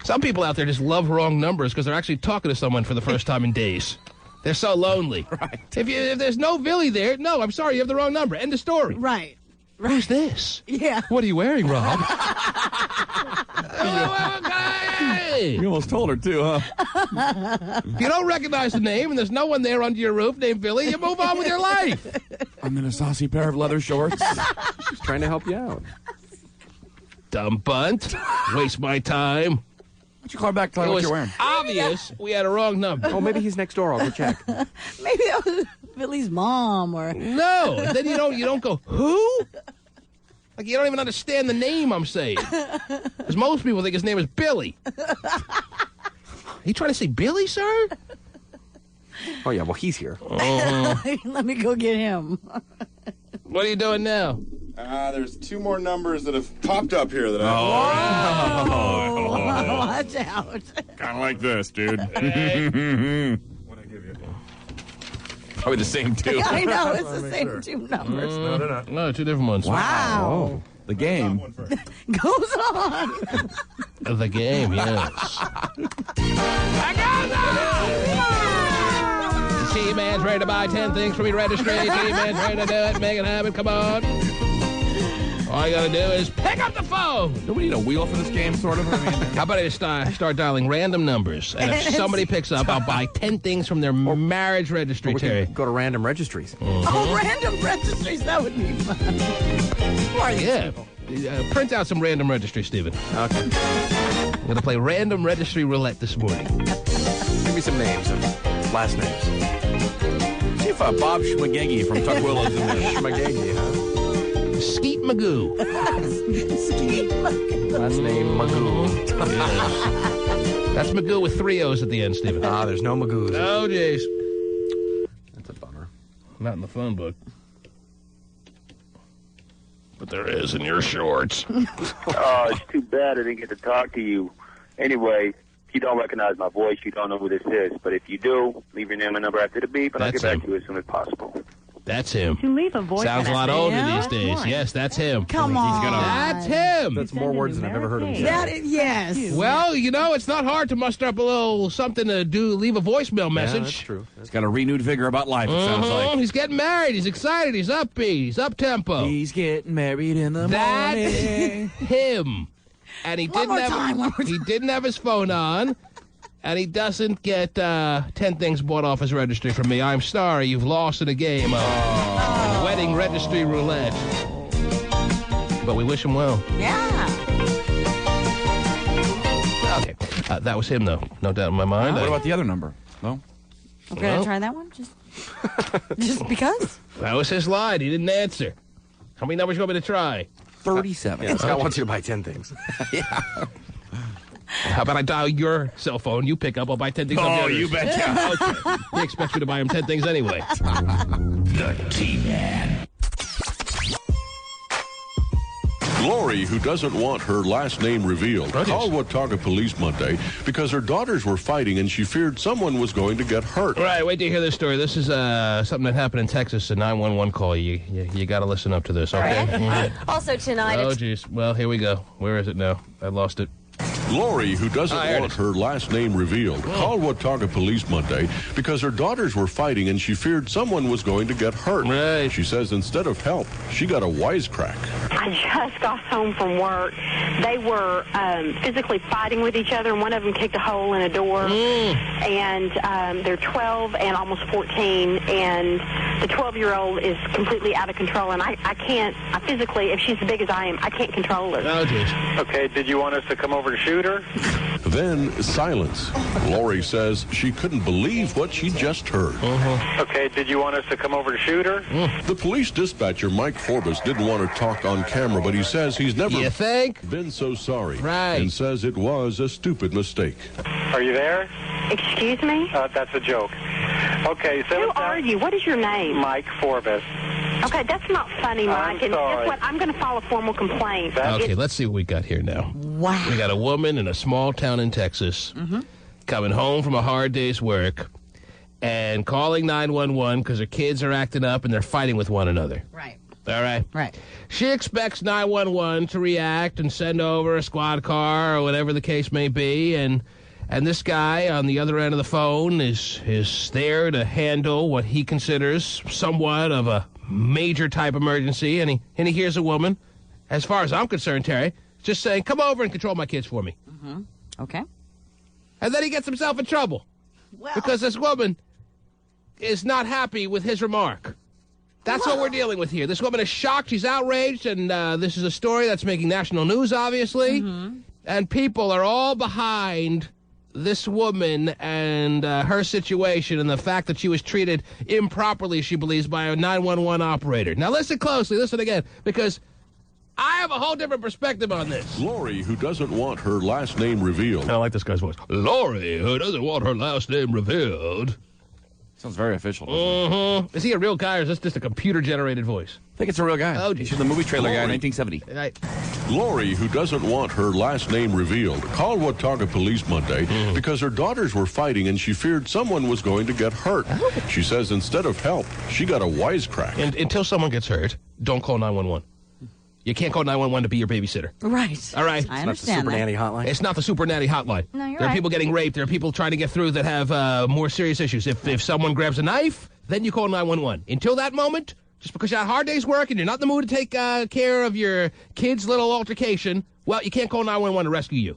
Some people out there just love wrong numbers because they're actually talking to someone for the first time in days. They're so lonely. Right. If there's no Billy there, no, I'm sorry, you have the wrong number. End of story. Right. Who's this? Yeah. What are you wearing, Rob? Okay. You almost told her, too, huh? If you don't recognize the name and there's no one there under your roof named Billy, you move on with your life. I'm in a saucy pair of leather shorts. She's trying to help you out. Dumb bunt. Waste my time. Why don't you call her back, tell her It what was you're wearing? obvious we had a wrong number. Oh, maybe he's next door. I'll go check. Maybe that was Billy's mom or. No. Then you don't go, who? Like, you don't even understand the name I'm saying. Because most people think his name is Billy. You trying to say Billy, sir? Oh, yeah, well, he's here. Let me go get him. What are you doing now? There's 2 more numbers that have popped up here that I. Watch out. Kind of like this, dude. What I give you? Probably the same, too. I know, it's the same 2 numbers. No, they're not. No, 2 different ones. Wow. The game. Goes on. The game, yes. T-Man's ready to buy 10 things from your registry. T-Man's ready to do it. Make it happen. Come on. All you got to do is pick up the phone. Do we need a wheel for this game, sort of? I mean, How about I just start dialing random numbers, and if somebody picks up, I'll buy 10 things from their marriage registry, We Terry. can go to random registries. Oh, random registries. That would be fun. Who are these Yeah. people? Print out some random registry, Stephen. Okay. I'm going to play random registry roulette this morning. Give me some names and last names. see if Bob Schmagegi from Tuck Willows in there. Schmagegi, huh? Skeet Magoo. Last name, Magoo. Yes. That's Magoo with 3 O's at the end, Stephen. There's no Magoos. Oh, jeez. That's a bummer. Not in the phone book. But there is in your shorts. Oh, it's too bad I didn't get to talk to you. Anyway, if you don't recognize my voice, you don't know who this is. But if you do, leave your name and number after the beep, and I'll get back to you as soon as possible. That's him. To leave a voice Sounds a lot message, older press these days. 1. Yes, that's him. Come on. That's him. That's more words than I've ever heard him say. That is, yes. Well, you know, it's not hard to muster up a little something to do, leave a voicemail message. Yeah, that's true. He's got a renewed vigor about life, it sounds like. He's getting married. He's excited. He's upbeat. He's up-tempo. He's getting married in the That's morning. him. And he One more time. he didn't have his phone on. And he doesn't get 10 things bought off his registry from me. I'm sorry, you've lost in a game of wedding registry roulette. But we wish him well. Yeah. Okay, that was him, though. No doubt in my mind. What about the other number? No? Okay, I'll try that one. Just because. That was his line. He didn't answer. How many numbers you want me to try? 37. Yeah, Scott wants you to buy 10 things. How about I dial your cell phone? You pick up. I'll buy 10 things. Oh, you betcha. Okay. He expects me to buy him 10 things anyway. The T-Man. Lori, who doesn't want her last name revealed, called Watauga Police Monday because her daughters were fighting and she feared someone was going to get hurt. Right, wait till you hear this story. This is something that happened in Texas, a 911 call. You got to listen up to this, okay? Mhm. Also tonight, Oh, jeez. Well, here we go. Where is it now? I lost it. Lori, who doesn't want her last name revealed, called Watauga Police Monday because her daughters were fighting and she feared someone was going to get hurt. Right. She says instead of help, she got a wisecrack. I just got home from work. They were physically fighting with each other, and one of them kicked a hole in a door. And they're 12 and almost 14, and the 12-year-old is completely out of control. And I physically, if she's as big as I am, I can't control her. Oh, geez. Okay, did you want us to come over to shoot her? Then silence. Lori says she couldn't believe what she just heard. Okay, did you want us to come over to shoot her? The police dispatcher, Mike Forbes, didn't want to talk on camera, but he says he's never been so sorry. Right. And says it was a stupid mistake. Are you there? Excuse me? That's a joke. Okay, so... Who are you? What is your name? Mike Forbes. Okay, that's not funny, Mike. And sorry. guess what? I'm going to file a formal complaint. Okay, let's see what we got here now. Wow. We got a woman in a small town in Texas coming home from a hard day's work and calling 911 because her kids are acting up and they're fighting with one another. Right. All right? Right. She expects 911 to react and send over a squad car or whatever the case may be, and this guy on the other end of the phone is there to handle what he considers somewhat of a major type emergency, and he hears a woman, as far as I'm concerned, Terry, just saying, come over and control my kids for me. Okay. And then he gets himself in trouble because this woman is not happy with his remark. That's what we're dealing with here. This woman is shocked. She's outraged, and this is a story that's making national news, obviously. And people are all behind this woman and her situation and the fact that she was treated improperly, she believes, by a 911 operator. Now, listen closely. Listen again, because I have a whole different perspective on this. Lori, who doesn't want her last name revealed. I like this guy's voice. Lori, who doesn't want her last name revealed. Sounds very official, doesn't it? Is he a real guy or is this just a computer-generated voice? I think it's a real guy. Oh, he's the movie trailer guy in Lori. 1970. Right. Lori, who doesn't want her last name revealed, called Watauga police Monday because her daughters were fighting and she feared someone was going to get hurt. She says instead of help, she got a wisecrack. And until someone gets hurt, don't call 911. You can't call 911 to be your babysitter. Right. All right? I understand Super that. Nanny hotline. It's not the Super Nanny hotline. No, you're There are right. people getting raped. There are people trying to get through that have more serious issues. If someone grabs a knife, then you call 911. Until that moment, just because you had a hard day's work and you're not in the mood to take care of your kid's little altercation, well, you can't call 911 to rescue you.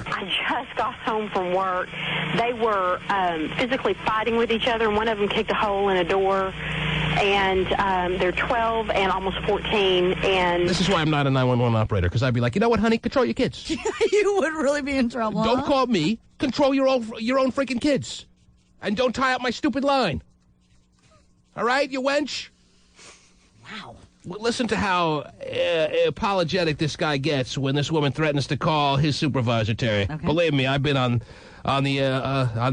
I just got home from work. They were physically fighting with each other, and one of them kicked a hole in a door. And they're 12 and almost 14. And This is why I'm not a 911 operator, because I'd be like, you know what, honey? Control your kids. You would really be in trouble. Don't huh? call me. Control your own freaking kids. And don't tie up my stupid line. All right, you wench? Wow. Listen to how apologetic this guy gets when this woman threatens to call his supervisor, Terry. Okay. Believe me, I've been on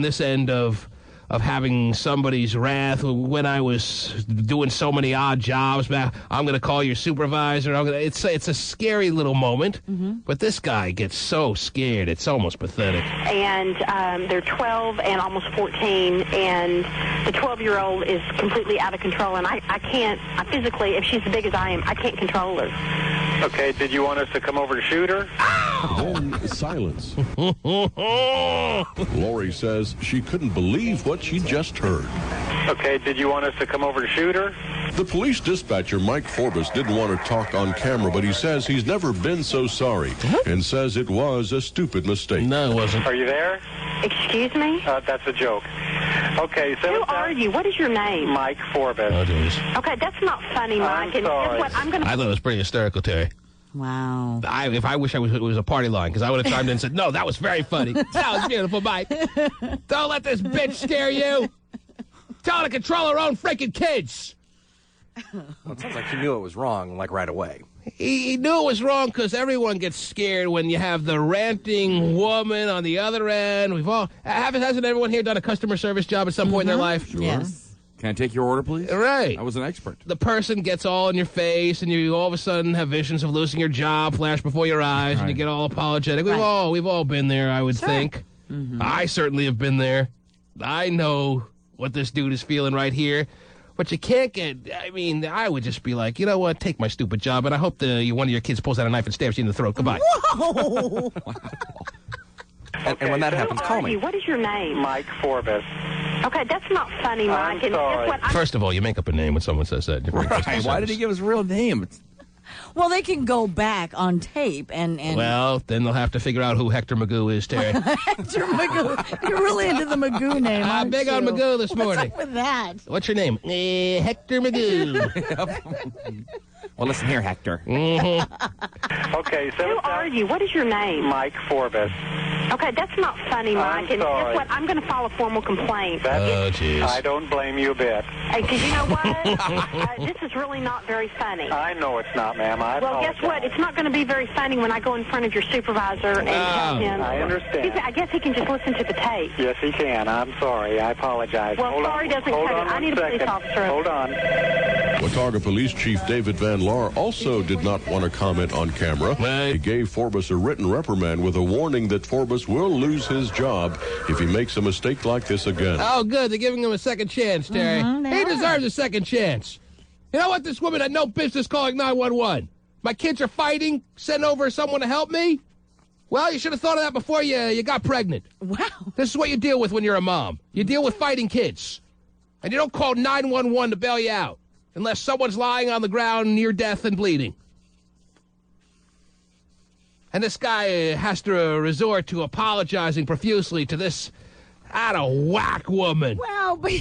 this end of having somebody's wrath when I was doing so many odd jobs. I'm going to call your supervisor. It's a scary little moment, but this guy gets so scared, it's almost pathetic. And they're 12 and almost 14, and the 12-year-old is completely out of control. And I physically, if she's as big as I am, I can't control her. Okay, did you want us to come over to shoot her? Then silence. Lori says she couldn't believe what she just heard. Okay, did you want us to come over to shoot her? The police dispatcher, Mike Forbes, didn't want to talk on camera, but he says he's never been so sorry and says it was a stupid mistake. No, it wasn't. Are you there? Excuse me? That's a joke. Okay, so... Who are you? What is your name? Mike Forbes. Oh, geez. Okay, that's not funny, Mike. And sorry. guess what? I'm going I to... thought it was pretty hysterical, Terry. Wow. If I wish it was a party line, because I would have chimed in and said, no, that was very funny. That was beautiful, Mike. Don't let this bitch scare you. Tell her to control her own freaking kids. Well, it sounds like he knew it was wrong, like, right away. He knew it was wrong because everyone gets scared when you have the ranting woman on the other end. Hasn't everyone here done a customer service job at some point in their life? Sure. Yes. Can I take your order, please? Right. I was an expert. The person gets all in your face, and you all of a sudden have visions of losing your job flash before your eyes, and you get all apologetic. We've all been there, I would think. I certainly have been there. I know what this dude is feeling right here. But you can't get, I would just be like, you know what, take my stupid job, and I hope one of your kids pulls out a knife and stabs you in the throat. Goodbye. Whoa! And when that happens, call me. What is your name? Mike Forbes. Okay, that's not funny, Mike. And guess what? First of all, you make up a name when someone says that. Right. Why did he give his real name? Well, they can go back on tape and... Well, then they'll have to figure out who Hector Magoo is, Terry. Hector Magoo. You're really into the Magoo name, I'm big on Magoo this morning. What's up with that? What's your name? Hector Magoo. Well, listen here, Hector. Mm-hmm. Okay, so who are you? What is your name? Mike Forbes. Okay, this is not funny, Mike. And guess what? I'm going to file a formal complaint. Oh, jeez. I don't blame you a bit. Because you know what? This is really not very funny. I know it's not, ma'am. Well, guess what? It's not going to be very funny when I go in front of your supervisor and tell him. I understand. I guess he can just listen to the tape. Yes, he can. I'm sorry. I apologize. Well, sorry doesn't cut it. I need a police officer. Hold on. Watauga Police Chief David Van Laar also did not want to comment on camera. He gave Forbes a written reprimand with a warning that Forbes will lose his job if he makes a mistake like this again. Oh, good. They're giving him a second chance, Terry. He deserves a second chance. You know what? This woman had no business calling 911. My kids are fighting. Send over someone to help me. Well, you should have thought of that before you got pregnant. Wow. This is what you deal with when you're a mom. You deal with fighting kids. And you don't call 911 to bail you out unless someone's lying on the ground near death and bleeding. And this guy has to resort to apologizing profusely to this out-of-whack woman. Well, but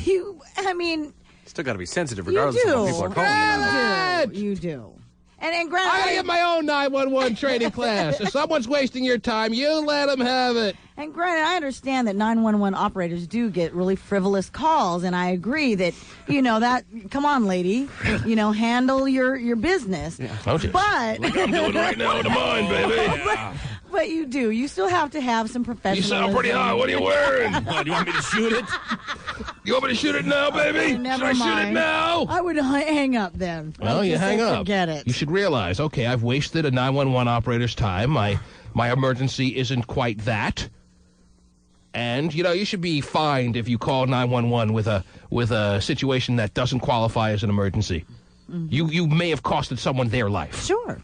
still got to be sensitive regardless of what people are calling you do. And granted, I gotta get my own 911 training class. If someone's wasting your time, you let them have it. And granted, I understand that 911 operators do get really frivolous calls, and I agree that, that, come on, lady, handle your business. Yeah. Oh, but... Like I'm doing right now in the mine, baby. But you do. You still have to have some professionalism. You sound pretty hot. What are you wearing? Do you want me to shoot it? You want me to shoot it now, baby? Never Should mind. I shoot it now? I would hang up then. Well, you hang up. Forget it. You should realize, okay, I've wasted a 911 operator's time. My emergency isn't quite that. And, you should be fined if you call 911 with a situation that doesn't qualify as an emergency. Mm-hmm. You may have costed someone their life. Sure.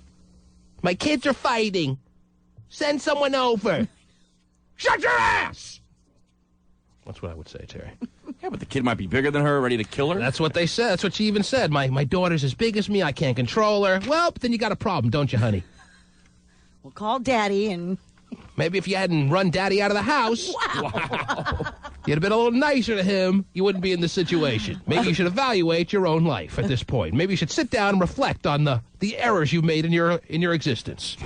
My kids are fighting. Send someone over. Shut your ass! That's what I would say, Terry. Yeah, but the kid might be bigger than her, ready to kill her. That's what they said. That's what she even said. My daughter's as big as me. I can't control her. Well, but then you got a problem, don't you, honey? Well, call Daddy and... Maybe if you hadn't run Daddy out of the house, you'd have been a little nicer to him, you wouldn't be in this situation. Maybe you should evaluate your own life at this point. Maybe you should sit down and reflect on the errors you made in your existence.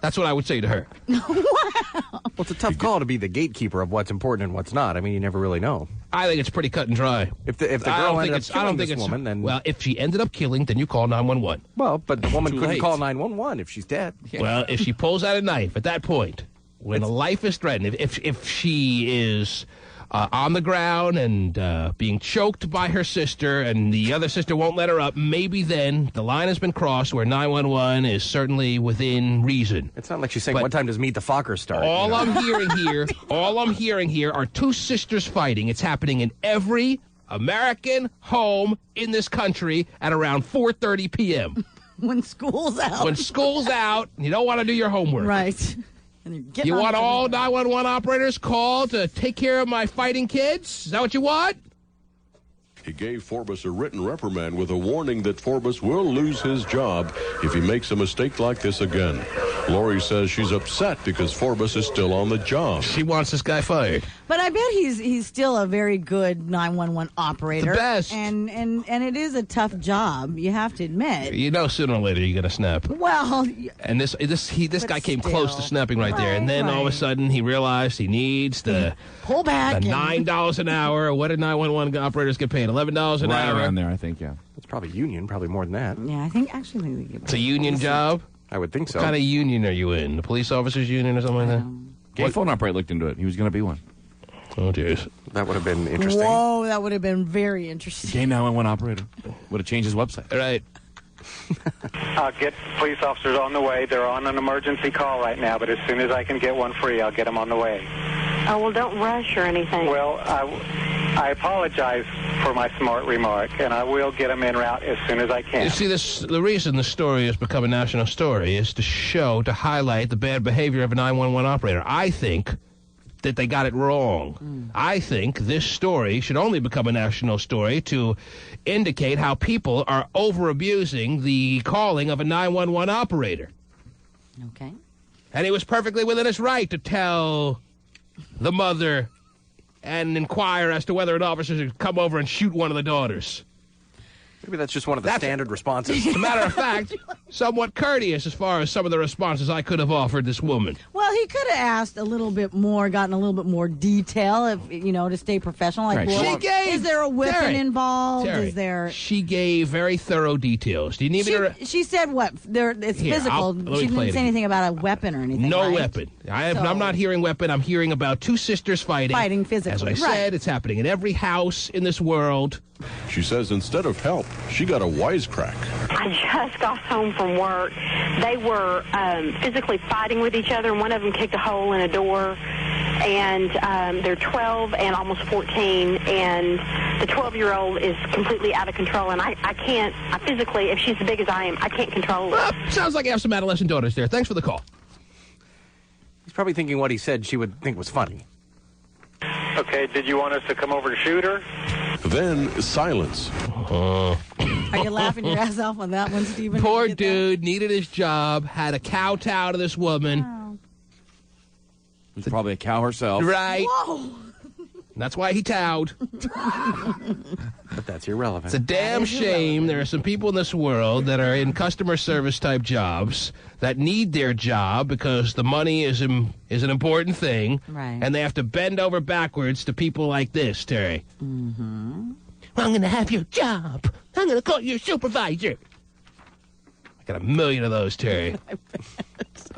That's what I would say to her. Wow. Well, it's a tough call to be the gatekeeper of what's important and what's not. I mean, you never really know. I think it's pretty cut and dry. If the girl ended up killing this woman, then... Well, if she ended up killing, then you call 911. Well, but the woman couldn't call 911 if she's dead. Yeah. Well, if she pulls out a knife at that point, when a life is threatened, if she is on the ground and being choked by her sister and the other sister won't let her up, maybe then the line has been crossed where 911 is certainly within reason. It's not like she's saying, what time does Meet the Fockers start? All I'm hearing here are two sisters fighting. It's happening in every American home in this country at around 4:30 p.m. When school's out. When school's out, you don't want to do your homework. Right. You want all 911 operators called to take care of my fighting kids? Is that what you want? He gave Forbes a written reprimand with a warning that Forbes will lose his job if he makes a mistake like this again. Lori says she's upset because Forbes is still on the job. She wants this guy fired. But I bet he's still a very good 911 operator. The best. And it is a tough job, you have to admit. You know sooner or later you're going to snap. Well... And this guy came close to snapping right there. And then all of a sudden he realized he needs the... Pull back. The $9 an hour. What did 911 operators get paid? $11 an hour? Right around there, I think, yeah. It's probably union, probably more than that. Yeah, I think actually they get It's a union job? I would think so. What kind of union are you in? The police officers union or something like that? Gay phone operator looked into it. He was going to be one. Oh, jeez. That would have been interesting. Whoa, that would have been very interesting. Gay 911 operator. Would have changed his website. All right. I'll get police officers on the way. They're on an emergency call right now, but as soon as I can get one free, I'll get them on the way. Oh, well, don't rush or anything. Well, I apologize for my smart remark, and I will get them en route as soon as I can. You see, the reason the story has become a national story is to highlight the bad behavior of a 911 operator. I think that they got it wrong. I think this story should only become a national story to indicate how people are over-abusing the calling of a 911 operator. Okay. And he was perfectly within his right to tell the mother and inquire as to whether an officer should come over and shoot one of the daughters. Maybe that's just one of the standard responses. As a matter of fact, somewhat courteous as far as some of the responses I could have offered this woman. Well, he could have asked a little bit more, gotten a little bit more detail, if to stay professional. Like, Right. is there a weapon Terry, involved? Terry, Is there? She gave very thorough details. Do you need me to? She said what? It's Here, physical. let me She play didn't it say anything about a weapon or anything. No right? weapon. I'm not hearing weapon. I'm hearing about two sisters fighting. Fighting physically. As I said, it's happening in every house in this world. She says instead of help, she got a wisecrack. I just got home from work. They were physically fighting with each other, and one of them kicked a hole in a door. And they're 12 and almost 14, and the 12-year-old is completely out of control. And I physically, if she's as big as I am, I can't control her. Well, sounds like you have some adolescent daughters there. Thanks for the call. He's probably thinking what he said she would think was funny. Okay, did you want us to come over to shoot her? Then silence. Are you laughing your ass off on that one, Stephen? Poor dude needed his job, had to kowtow to this woman. Oh. Who's probably a cow herself. Right. Whoa. That's why he towed. But that's irrelevant. It's a damn shame there are some people in this world that are in customer service type jobs that need their job because the money is an important thing. Right. And they have to bend over backwards to people like this, Terry. Mm-hmm. I'm going to have your job. I'm going to call your supervisor. I got a million of those, Terry.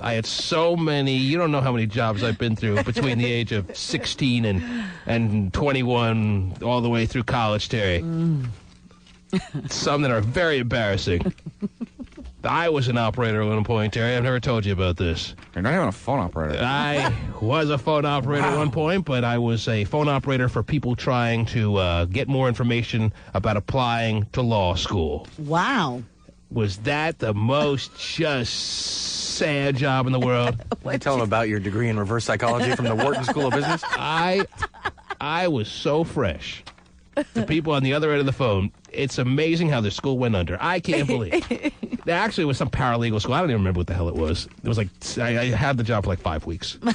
I had so many. You don't know how many jobs I've been through between the age of 16 and 21 all the way through college, Terry. Some that are very embarrassing. I was an operator at one point, Terry. I've never told you about this. You're not even a phone operator. I was a phone operator at one point, but I was a phone operator for people trying to get more information about applying to law school. Wow. Was that the most just sad job in the world? You tell him about your degree in reverse psychology from the Wharton School of Business? I was so fresh. The people on the other end of the phone, it's amazing how the school went under. I can't believe. Actually, it was some paralegal school. I don't even remember what the hell it was. It was like, I had the job for like 5 weeks. And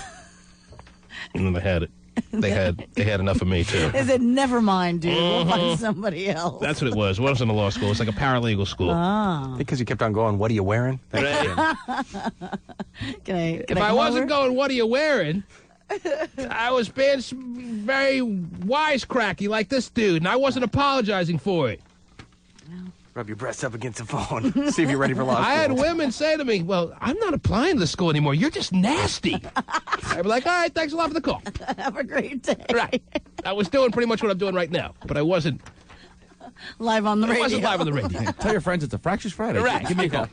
then they had it. They had enough of me, too. They said, never mind, dude. We'll find somebody else. That's what it was. It wasn't a law school. It was like a paralegal school. Ah. Because you kept on going, what are you wearing? Can if I wasn't going, what are you wearing? I was being very wisecracky like this dude, and I wasn't apologizing for it. Rub your breast up against the phone. See if you're ready for law school. I had women say to me, well, I'm not applying to the school anymore. You're just nasty. I'd be like, all right, thanks a lot for the call. Have a great day. Right. I was doing pretty much what I'm doing right now, but I wasn't live on the radio. I wasn't live on the radio. Tell your friends it's a Fractures Friday. Right. Give me a call.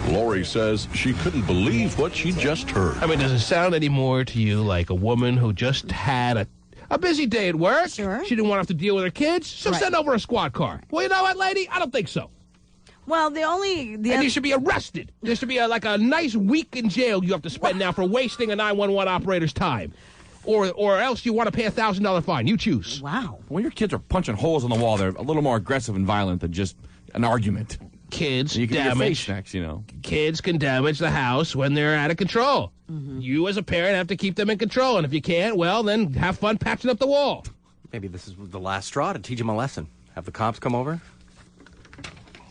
Lori says she couldn't believe what she just heard. I mean, does it sound any more to you like a woman who just had a busy day at work? Sure. She didn't want to have to deal with her kids, so send over a squad car. Well, you know what, lady? I don't think so. Well, and you should be arrested. There should be like a nice week in jail you have to spend now for wasting a 911 operator's time. Or else you want to pay a $1,000 fine. You choose. Wow. When your kids are punching holes in the wall, they're a little more aggressive and violent than just an argument. Kids you can damage. Get your face next, you know. Kids can damage the house when they're out of control. Mm-hmm. You, as a parent, have to keep them in control. And if you can't, well, then have fun patching up the wall. Maybe this is the last straw to teach them a lesson. Have the cops come over.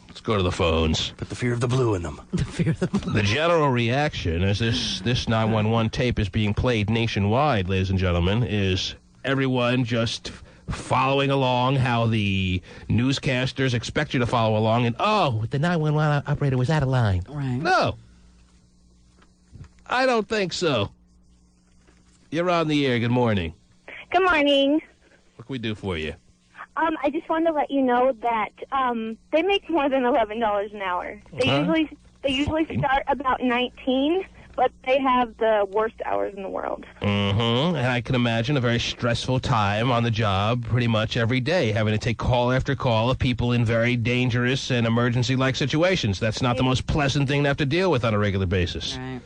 Let's go to the phones. Put the fear of the blue in them. The fear of the blue. The general reaction as this 911 tape is being played nationwide, ladies and gentlemen, is everyone just following along how the newscasters expect you to follow along, and the 911 operator was out of line. Right. No. I don't think so. You're on the air. Good morning. Good morning. What can we do for you? I just wanted to let you know that they make more than $11 an hour. They usually start about 19, but they have the worst hours in the world. Mm-hmm. And I can imagine a very stressful time on the job pretty much every day, having to take call after call of people in very dangerous and emergency-like situations. That's not the most pleasant thing to have to deal with on a regular basis. Right.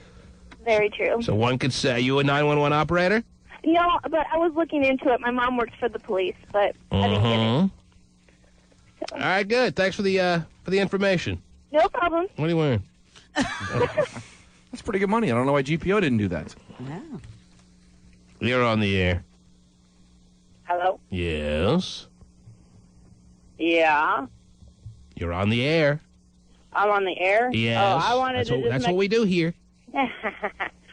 Very true. So one could say, are you a 911 operator? No, but I was looking into it. My mom works for the police, but I didn't get it. So. All right, good. Thanks for the information. No problem. What are you wearing? That's pretty good money. I don't know why GPO didn't do that. Yeah. You're on the air. Hello? Yes. Yeah. You're on the air. I'm on the air? Yes. Oh, I wanted to that's what we do here.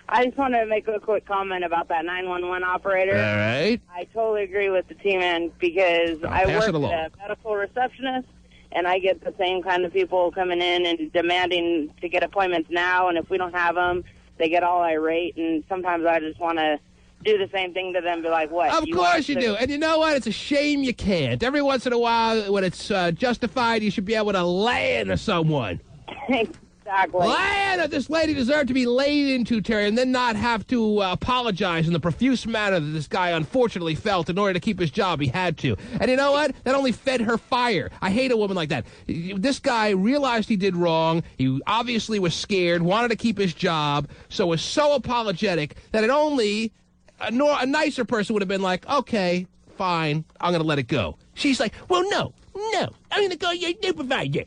I just wanted to make a quick comment about that 911 operator. All right. I totally agree with the T-Man because I work as a medical receptionist, and I get the same kind of people coming in and demanding to get appointments now, and if we don't have them, they get all irate, and sometimes I just want to do the same thing to them, be like, what? Of course you do. And you know what? It's a shame you can't. Every once in a while, when it's justified, you should be able to lay into someone. Exactly. This lady deserved to be laid into, Terry, and then not have to apologize in the profuse manner that this guy unfortunately felt in order to keep his job. He had to. And you know what? That only fed her fire. I hate a woman like that. This guy realized he did wrong. He obviously was scared, wanted to keep his job, so was so apologetic that it only... A nicer person would have been like, okay, fine, I'm going to let it go. She's like, well, no, I'm going to call your supervisor.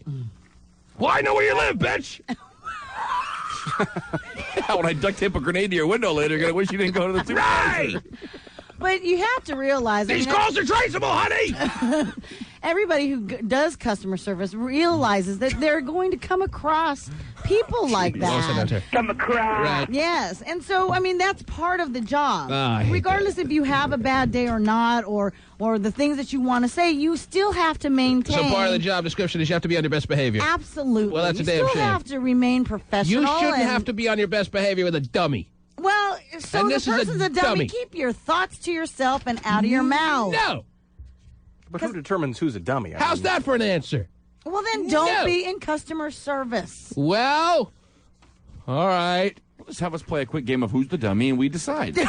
Well, I know where you live, bitch. When I duct tape a grenade to your window later, you're going to wish you didn't go to the supervisor. Right! But you have to realize... These calls are traceable, honey! Everybody who does customer service realizes that they're going to come across people like that. Come across. Right. Yes. And so, I mean, that's part of the job. I hate Regardless if you have a bad day or not, or the things that you want to say, you still have to maintain... So part of the job description is you have to be on your best behavior. Absolutely. Well, that's a damn shame. You shame. still have to remain professional. You shouldn't have to be on your best behavior with a dummy. Well, so And the this is a person's a dummy. Keep your thoughts to yourself and out of your mouth. No. But who determines who's a dummy? How's that for an answer? Well, then don't be in customer service. Well, all right. Let's have us play a quick game of Who's the Dummy, and we decide.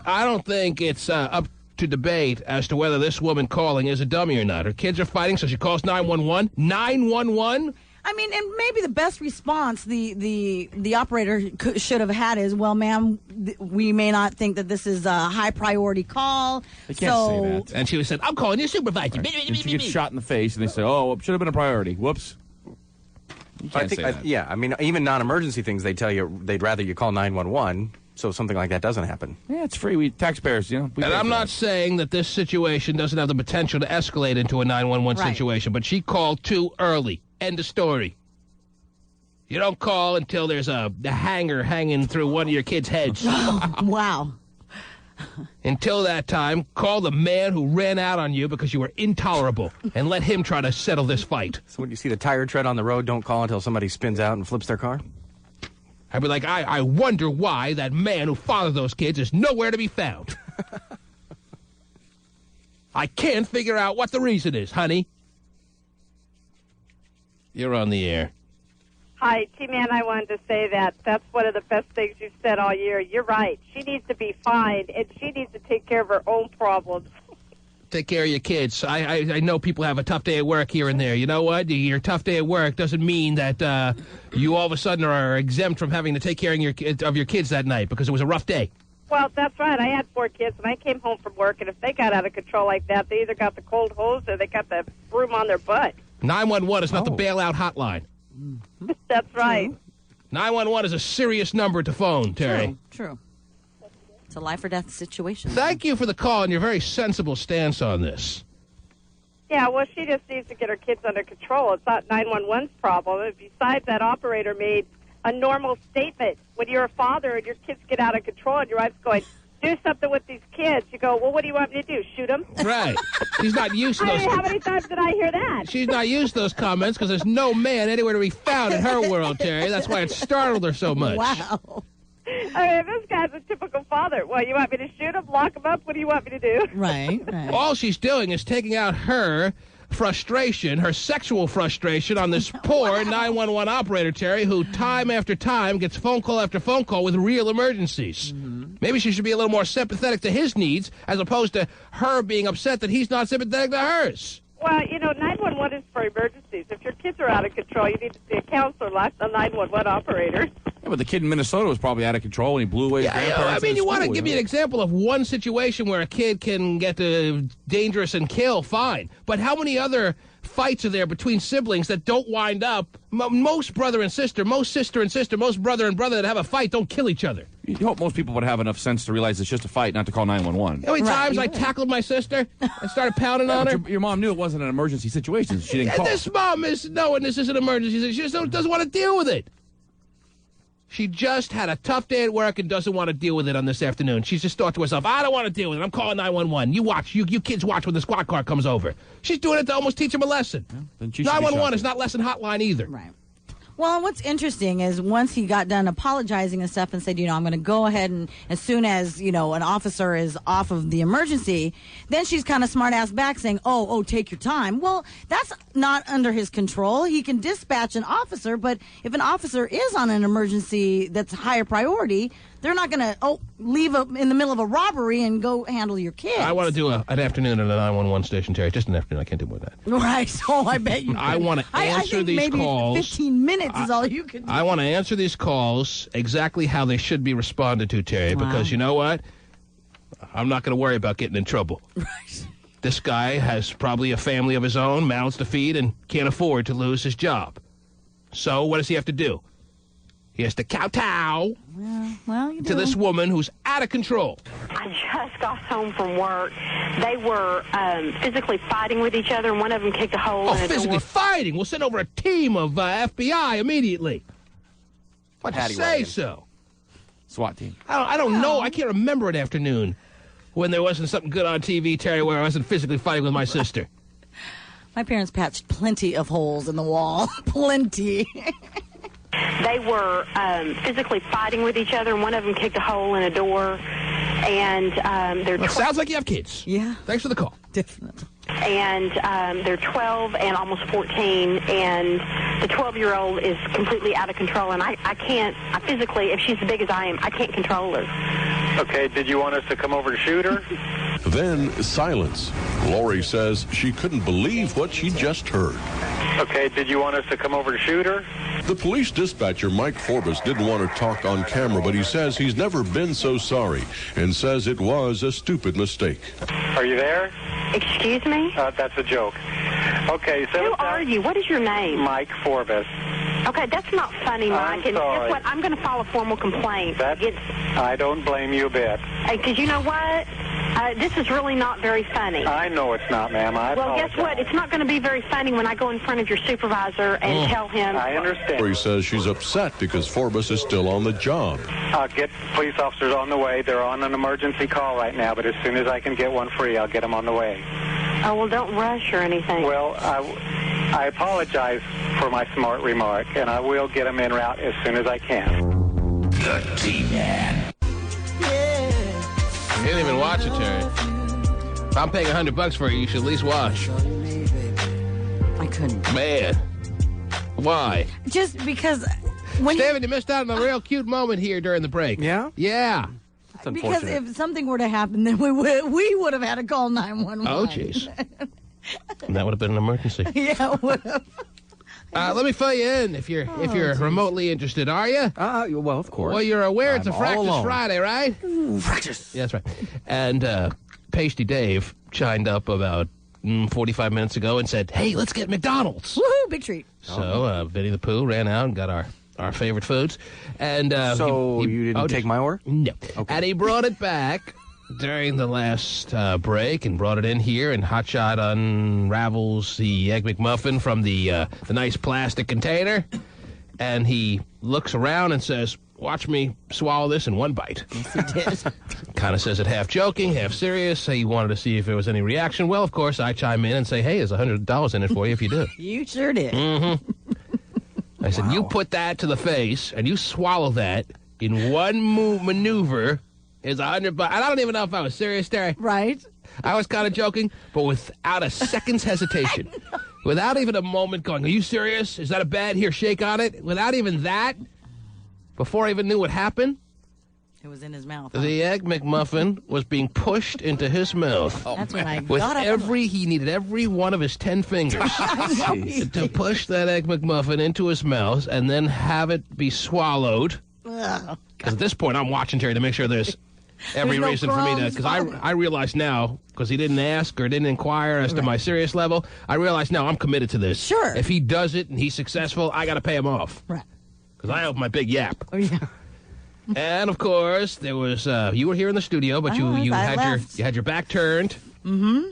I don't think it's up to debate as to whether this woman calling is a dummy or not. Her kids are fighting, so she calls 911. 911? I mean, and maybe the best response the operator should have had is, well, ma'am, we may not think that this is a high priority call. They can't say that. And she would have said, I'm calling your supervisor. Right. And she gets shot in the face, and they say, oh, it should have been a priority. Whoops. I mean, even non-emergency things, they tell you they'd rather you call 911, so something like that doesn't happen. Yeah, it's free. We taxpayers, And I'm not saying that this situation doesn't have the potential to escalate into a 911 situation, but she called too early. End of story. You don't call until there's a hanger hanging through one of your kids' heads. Wow. Until that time, call the man who ran out on you because you were intolerable and let him try to settle this fight. So when you see the tire tread on the road, don't call until somebody spins out and flips their car? I'd be like, I wonder why that man who fathered those kids is nowhere to be found. I can't figure out what the reason is, honey. You're on the air. Hi, T-Man, I wanted to say that's one of the best things you've said all year. You're right. She needs to be fined, and she needs to take care of her own problems. Take care of your kids. I know people have a tough day at work here and there. You know what? Your tough day at work doesn't mean that you all of a sudden are exempt from having to take care of your kids that night because it was a rough day. Well, that's right. I had 4 kids, and I came home from work, and if they got out of control like that, they either got the cold hose or they got the broom on their butt. 911 is not the bailout hotline. That's right. 911 is a serious number to phone, Terry. True. It's a life or death situation. Thank you for the call and your very sensible stance on this. Yeah, well, she just needs to get her kids under control. It's not 911's problem. And besides, that operator made a normal statement. When you're a father and your kids get out of control and your wife's going, do something with these kids, you go, well, what do you want me to do, shoot them? Right. She's not used to those. How many times did I hear that? She's not used to those comments because there's no man anywhere to be found in her world, Terry. That's why it startled her so much. Wow. I mean, this guy's a typical father. Well, you want me to shoot him, lock him up? What do you want me to do? Right. All she's doing is taking out her frustration, her sexual frustration on this poor 911 operator, Terry, who time after time gets phone call after phone call with real emergencies. Mm-hmm. Maybe she should be a little more sympathetic to his needs as opposed to her being upset that he's not sympathetic to hers. Well, 911 is for emergencies. If your kids are out of control, you need to see a counselor, not a 911 operator. But but the kid in Minnesota was probably out of control, and he blew away his grandparents. I mean, you want to give me an example of one situation where a kid can get dangerous and kill, fine. But how many other fights are there between siblings that don't wind up? Most brother and sister, most sister and sister, most brother and brother that have a fight don't kill each other. You hope most people would have enough sense to realize it's just a fight, not to call 911. How many times I tackled my sister and started pounding on her? Your mom knew it wasn't an emergency situation. So she didn't call. This mom is knowing this is an emergency. She just doesn't want to deal with it. She just had a tough day at work and doesn't want to deal with it on this afternoon. She's just thought to herself, I don't want to deal with it. I'm calling 911. You watch. You kids watch when the squad car comes over. She's doing it to almost teach them a lesson. Yeah, 911 is not lesson hotline either. Right. Well, what's interesting is once he got done apologizing and stuff and said, I'm going to go ahead and as soon as, an officer is off of the emergency, then she's kind of smart-ass back saying, oh, take your time. Well, that's not under his control. He can dispatch an officer, but if an officer is on an emergency that's higher priority, they're not going to leave in the middle of a robbery and go handle your kids. I want to do an afternoon at a 911 station, Terry. Just an afternoon. I can't do more than that. Right. So I bet you. I want to answer these maybe calls. 15 minutes is all you can do. I want to answer these calls exactly how they should be responded to, Terry. Wow. Because you know what? I'm not going to worry about getting in trouble. Right. This guy has probably a family of his own, mouths to feed, and can't afford to lose his job. So what does he have to do? He has to kowtow to this woman who's out of control. I just got home from work. They were physically fighting with each other, and one of them kicked a hole in a door. Physically fighting? We'll send over a team of FBI immediately. Why'd you say so? SWAT team. I don't know. I can't remember an afternoon when there wasn't something good on TV, Terry, where I wasn't physically fighting with my sister. My parents patched plenty of holes in the wall. Plenty. They were physically fighting with each other, and one of them kicked a hole in a door. And they're sounds like you have kids. Yeah. Thanks for the call. Definitely. And they're 12 and almost 14, and the 12-year-old is completely out of control. And I can't, physically, if she's as big as I am, I can't control her. Okay, did you want us to come over to shoot her? Then silence. Lori says she couldn't believe what she just heard. Okay, did you want us to come over to shoot her? The police dispatcher, Mike Forbes, didn't want to talk on camera, but he says he's never been so sorry and says it was a stupid mistake. Are you there? Excuse me? That's a joke. Okay, so who are you? What is your name? Mike Forbes. Okay, that's not funny, Mike. I'm sorry. Guess what? I'm going to file a formal complaint. I don't blame you a bit. Because you know what? This is really not very funny. I know it's not, ma'am. I apologize. Guess what? It's not going to be very funny when I go in front of your supervisor and tell him. I understand. Lori says she's upset because Forbes is still on the job. I'll get police officers on the way. They're on an emergency call right now, but as soon as I can get one free, I'll get them on the way. Oh, well, don't rush or anything. Well, I apologize for my smart remark, and I will get them en route as soon as I can. The T-Man. You didn't even watch it, Terry. If I'm paying $100 for it, you should at least watch. I couldn't. Man. Why? Just because... David, you missed out on a real cute moment here during the break. Yeah? Yeah. Because if something were to happen, then we would have had to call 911. Oh, jeez. And that would have been an emergency. Yeah, it would have. Let me fill you in if you're remotely interested, are you? Well, of course. Well, you're aware it's a Fractus Friday, right? Fractus. Yeah, that's right. And Pasty Dave chimed up about 45 minutes ago and said, hey, let's get McDonald's. Woohoo, big treat. So Vinny the Pooh ran out and got our favorite foods. And so you didn't take my order? No. Okay. And he brought it back during the last break and brought it in here, and Hotshot unravels the Egg McMuffin from the nice plastic container, and he looks around and says, watch me swallow this in one bite. Yes, he did. Kind of says it half joking, half serious. He wanted to see if there was any reaction. Well, of course, I chime in and say, hey, there's $100 in it for you if you do. You sure did. Mm-hmm. I said, you put that to the face, and you swallow that in one maneuver, is $100. I don't even know if I was serious, Terry. Right. I was kind of joking, but without a second's hesitation. Without even a moment going, are you serious? Is that a bad? Here, shake on it. Without even that, before I even knew what happened, it was in his mouth. The Egg McMuffin was being pushed into his mouth. That's when I with got up. he needed every one of his 10 fingers to push that Egg McMuffin into his mouth and then have it be swallowed. Because at this point, I'm watching Terry to make sure there's every reason for me to, because I realize now, because he didn't ask or didn't inquire as to my serious level, I realize now I'm committed to this. Sure. If he does it and he's successful, I got to pay him off. Right. Because I have my big yap. Oh, yeah. And, of course, there was, you were here in the studio, but you had your back turned. Mm-hmm.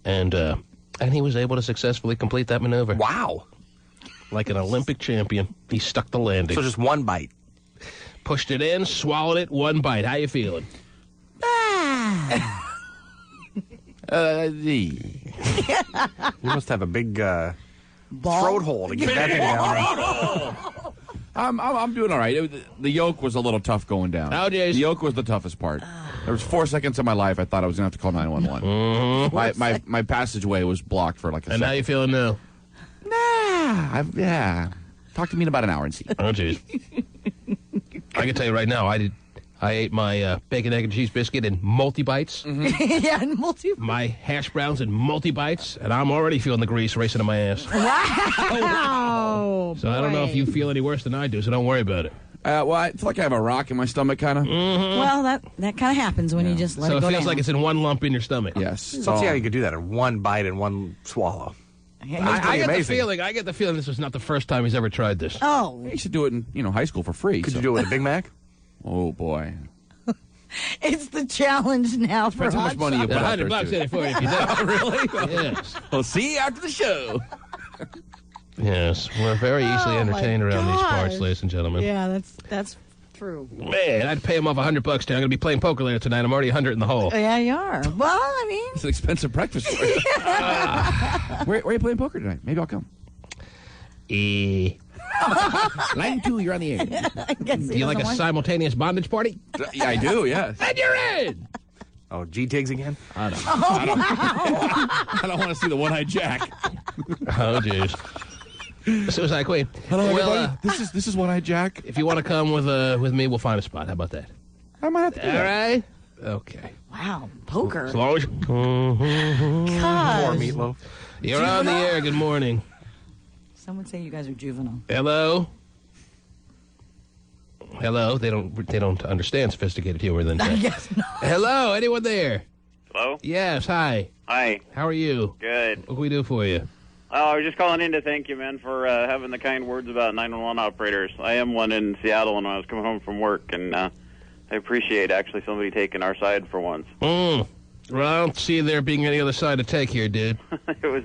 And he was able to successfully complete that maneuver. Wow. Like an Olympic champion. He stuck the landing. So just one bite. Pushed it in, swallowed it, one bite. How you feeling? You must have a big throat hole to get that thing down. I'm doing all right. The yoke was a little tough going down. Oh, geez. The yoke was the toughest part. There was 4 seconds of my life I thought I was going to have to call 911. Mm-hmm. My passageway was blocked for like a second. And how you feeling now? Yeah. Talk to me in about an hour and see. Oh, jeez. I can tell you right now, I ate my bacon, egg, and cheese biscuit in multi-bites. Mm-hmm. Yeah, in multi-bites. My hash browns in multi-bites, and I'm already feeling the grease racing in my ass. Wow! So I don't know if you feel any worse than I do, so don't worry about it. Well, I feel like I have a rock in my stomach, kind of. Mm-hmm. Well, that kind of happens when you just let it go So it feels down. like it's in one lump in your stomach. Yes. So let's see how you could do that in one bite and one swallow. I get the feeling this was not the first time he's ever tried this. Oh. You should do it in high school for free. Could you do it with a Big Mac? Oh, boy. It's the challenge now for Depends how much money you put out there, $100 in it for you if you do. Really? Yes. We'll see you after the show. Yes, we're very easily entertained around these parts, ladies and gentlemen. Yeah, that's true. Man, I'd pay him off $100 today. I'm going to be playing poker later tonight. I'm already 100 in the hole. Yeah, you are. Well, I mean, it's an expensive breakfast for you. Where are you playing poker tonight? Maybe I'll come. Line 2, you're on the air. Do you like a simultaneous bondage party? Yeah, I do, yes. And you're in! Oh, G-Tigs again? I don't want to see the one-eyed Jack. Oh, jeez. Suicide Queen. Hello, everybody. This is One-Eyed Jack. If you want to come with me, we'll find a spot. How about that? I might have to do that. All right? Okay. Wow, poker. As long as Gosh. More meatloaf. You're on the air. Good morning. Someone say you guys are juvenile. Hello? Hello? They don't understand sophisticated humor then. I guess not. Hello? Anyone there? Hello? Yes, hi. Hi. How are you? Good. What can we do for you? I was just calling in to thank you, man, for having the kind words about 911 operators. I am one in Seattle when I was coming home from work, and I appreciate actually somebody taking our side for once. Well, I don't see there being any other side to take here, dude.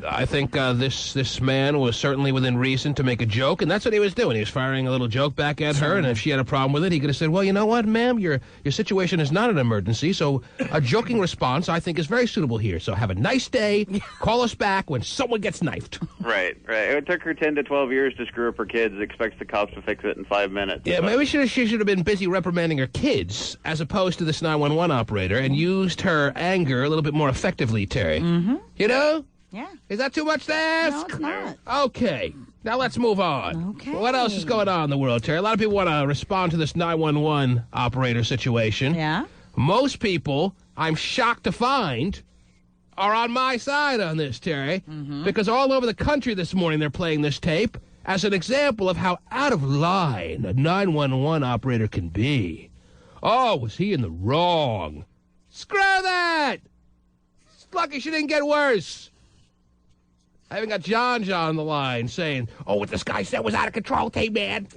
I think this man was certainly within reason to make a joke, and that's what he was doing. He was firing a little joke back at her, and if she had a problem with it, he could have said, well, you know what, ma'am, your situation is not an emergency, so a joking response, I think, is very suitable here. So have a nice day. Call us back when someone gets knifed. Right. It took her 10 to 12 years to screw up her kids. Expects the cops to fix it in 5 minutes. Yeah, maybe she should have been busy reprimanding her kids as opposed to this 911 operator and used her anger a little bit more effectively, Terry. Mm-hmm. You know? Yeah. Is that too much to ask? No, it's not. Okay. Now let's move on. Okay. What else is going on in the world, Terry? A lot of people want to respond to this 911 operator situation. Yeah. Most people, I'm shocked to find, are on my side on this, Terry. Mm-hmm. Because all over the country this morning they're playing this tape as an example of how out of line a 911 operator can be. Oh, was he in the wrong? Screw that! It's lucky she didn't get worse. I even got John on the line saying, oh, what this guy said was out of control, man.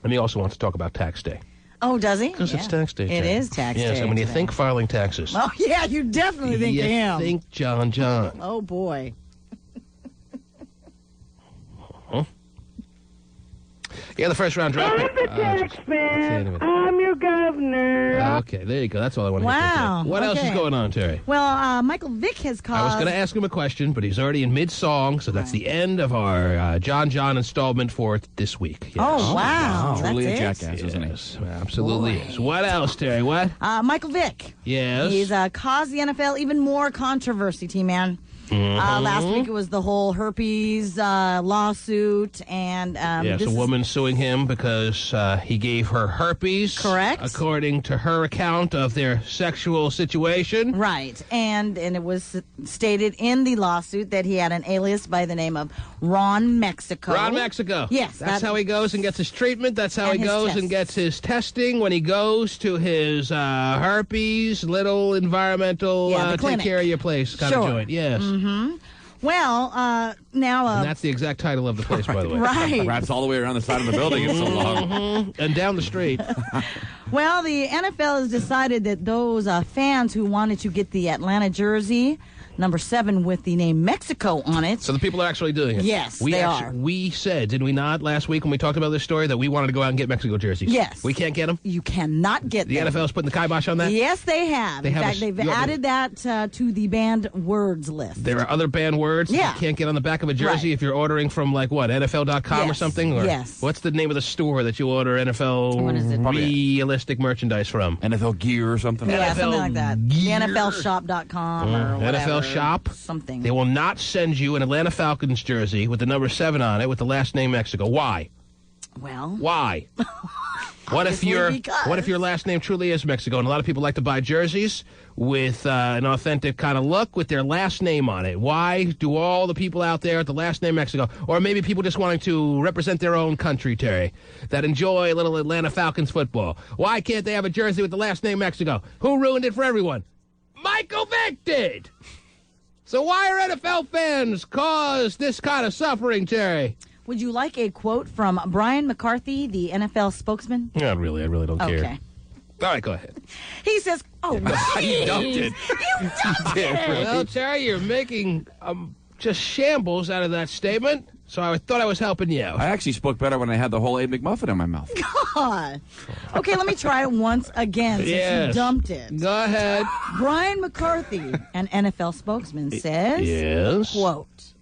And he also wants to talk about tax day. Oh, does he? Because it's tax day. It is tax day. Yes, and when you think filing taxes. Oh, yeah, you definitely think you of him. think John. Oh, boy. Huh? Yeah, the first round draft. I'm the tax man. I'm your governor. Okay, there you go. That's all I want to hear. Wow. What else is going on, Terry? Well, Michael Vick has called. I was going to ask him a question, but he's already in mid-song, so that's the end of our John installment for this week. Yes. Oh, wow. Truly a That's jackass, isn't he? Absolutely is. What else, Terry? What? Michael Vick. Yes. He's caused the NFL even more controversy, T-Man. Last week it was the whole herpes lawsuit, and yes, a woman suing him because he gave her herpes. Correct. According to her account of their sexual situation. Right, and it was stated in the lawsuit that he had an alias by the name of Ron Mexico. Ron Mexico. Yes. That's how he goes and gets his treatment. That's how he goes and gets his testing when he goes to his herpes, little environmental, take care of your place kind of joint. Yes. Mm-hmm. Well, now... and that's the exact title of the place, by the way. Right. Wraps all the way around the side of the building. It's so long. And down the street. Well, the NFL has decided that those fans who wanted to get the Atlanta jersey, number 7 with the name Mexico on it. So the people are actually doing it. Yes, they are. We said, did we not, last week when we talked about this story, that we wanted to go out and get Mexico jerseys? Yes. We can't get them? You cannot get them. The NFL's putting the kibosh on that? Yes, they have. In fact, they've added that to the banned words list. There are other banned words that you can't get on the back of a jersey if you're ordering from, like, what, NFL.com or something? Or yes. What's the name of the store that you order NFL realistic merchandise from? NFL Gear or something? Yeah, something like that. Gear. The NFLshop.com or whatever. NFL Shop? Something. They will not send you an Atlanta Falcons jersey with the number 7 on it with the last name Mexico. Why? Well. Why? What if your last name truly is Mexico? And a lot of people like to buy jerseys with an authentic kind of look with their last name on it. Why do all the people out there with the last name Mexico, or maybe people just wanting to represent their own country, Terry, that enjoy a little Atlanta Falcons football, why can't they have a jersey with the last name Mexico? Who ruined it for everyone? Michael Vick did! So why are NFL fans cause this kind of suffering, Terry? Would you like a quote from Brian McCarthy, the NFL spokesman? Not really. I really don't care. Okay. All right, go ahead. He says, you dumped it. You dumped it. Well, Terry, you're making just shambles out of that statement, so I thought I was helping you out. I actually spoke better when I had the whole Abe McMuffin in my mouth. God. Okay, let me try it once again since you dumped it. Go ahead. Brian McCarthy, an NFL spokesman, says, quote,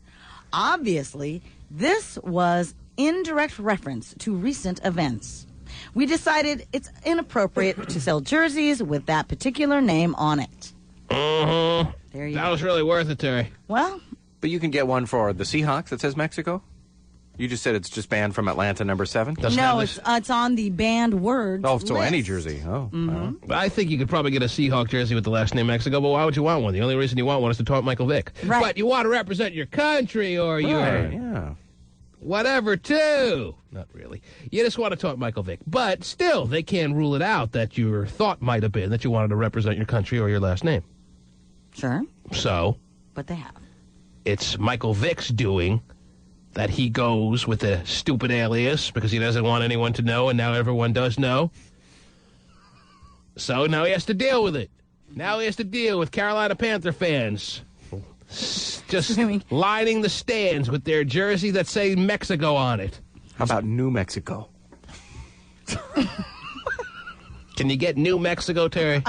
obviously, this was indirect reference to recent events. We decided it's inappropriate to sell jerseys with that particular name on it. Mm-hmm. There you go. That was really worth it, Terry. Well... But you can get one for the Seahawks that says Mexico? You just said it's just banned from Atlanta number 7? No, it's on the banned words so list. Any jersey. Oh. Mm-hmm. I think you could probably get a Seahawk jersey with the last name Mexico, but why would you want one? The only reason you want one is to taunt Michael Vick. Right. But you want to represent your country or your... whatever, too. Not really. You just want to taunt Michael Vick. But still, they can rule it out that your thought might have been that you wanted to represent your country or your last name. Sure. So... But they have. It's Michael Vick's doing that he goes with a stupid alias because he doesn't want anyone to know, and now everyone does know. So now he has to deal with it. Now he has to deal with Carolina Panther fans just lining the stands with their jersey that say Mexico on it. How about New Mexico? Can you get New Mexico, Terry?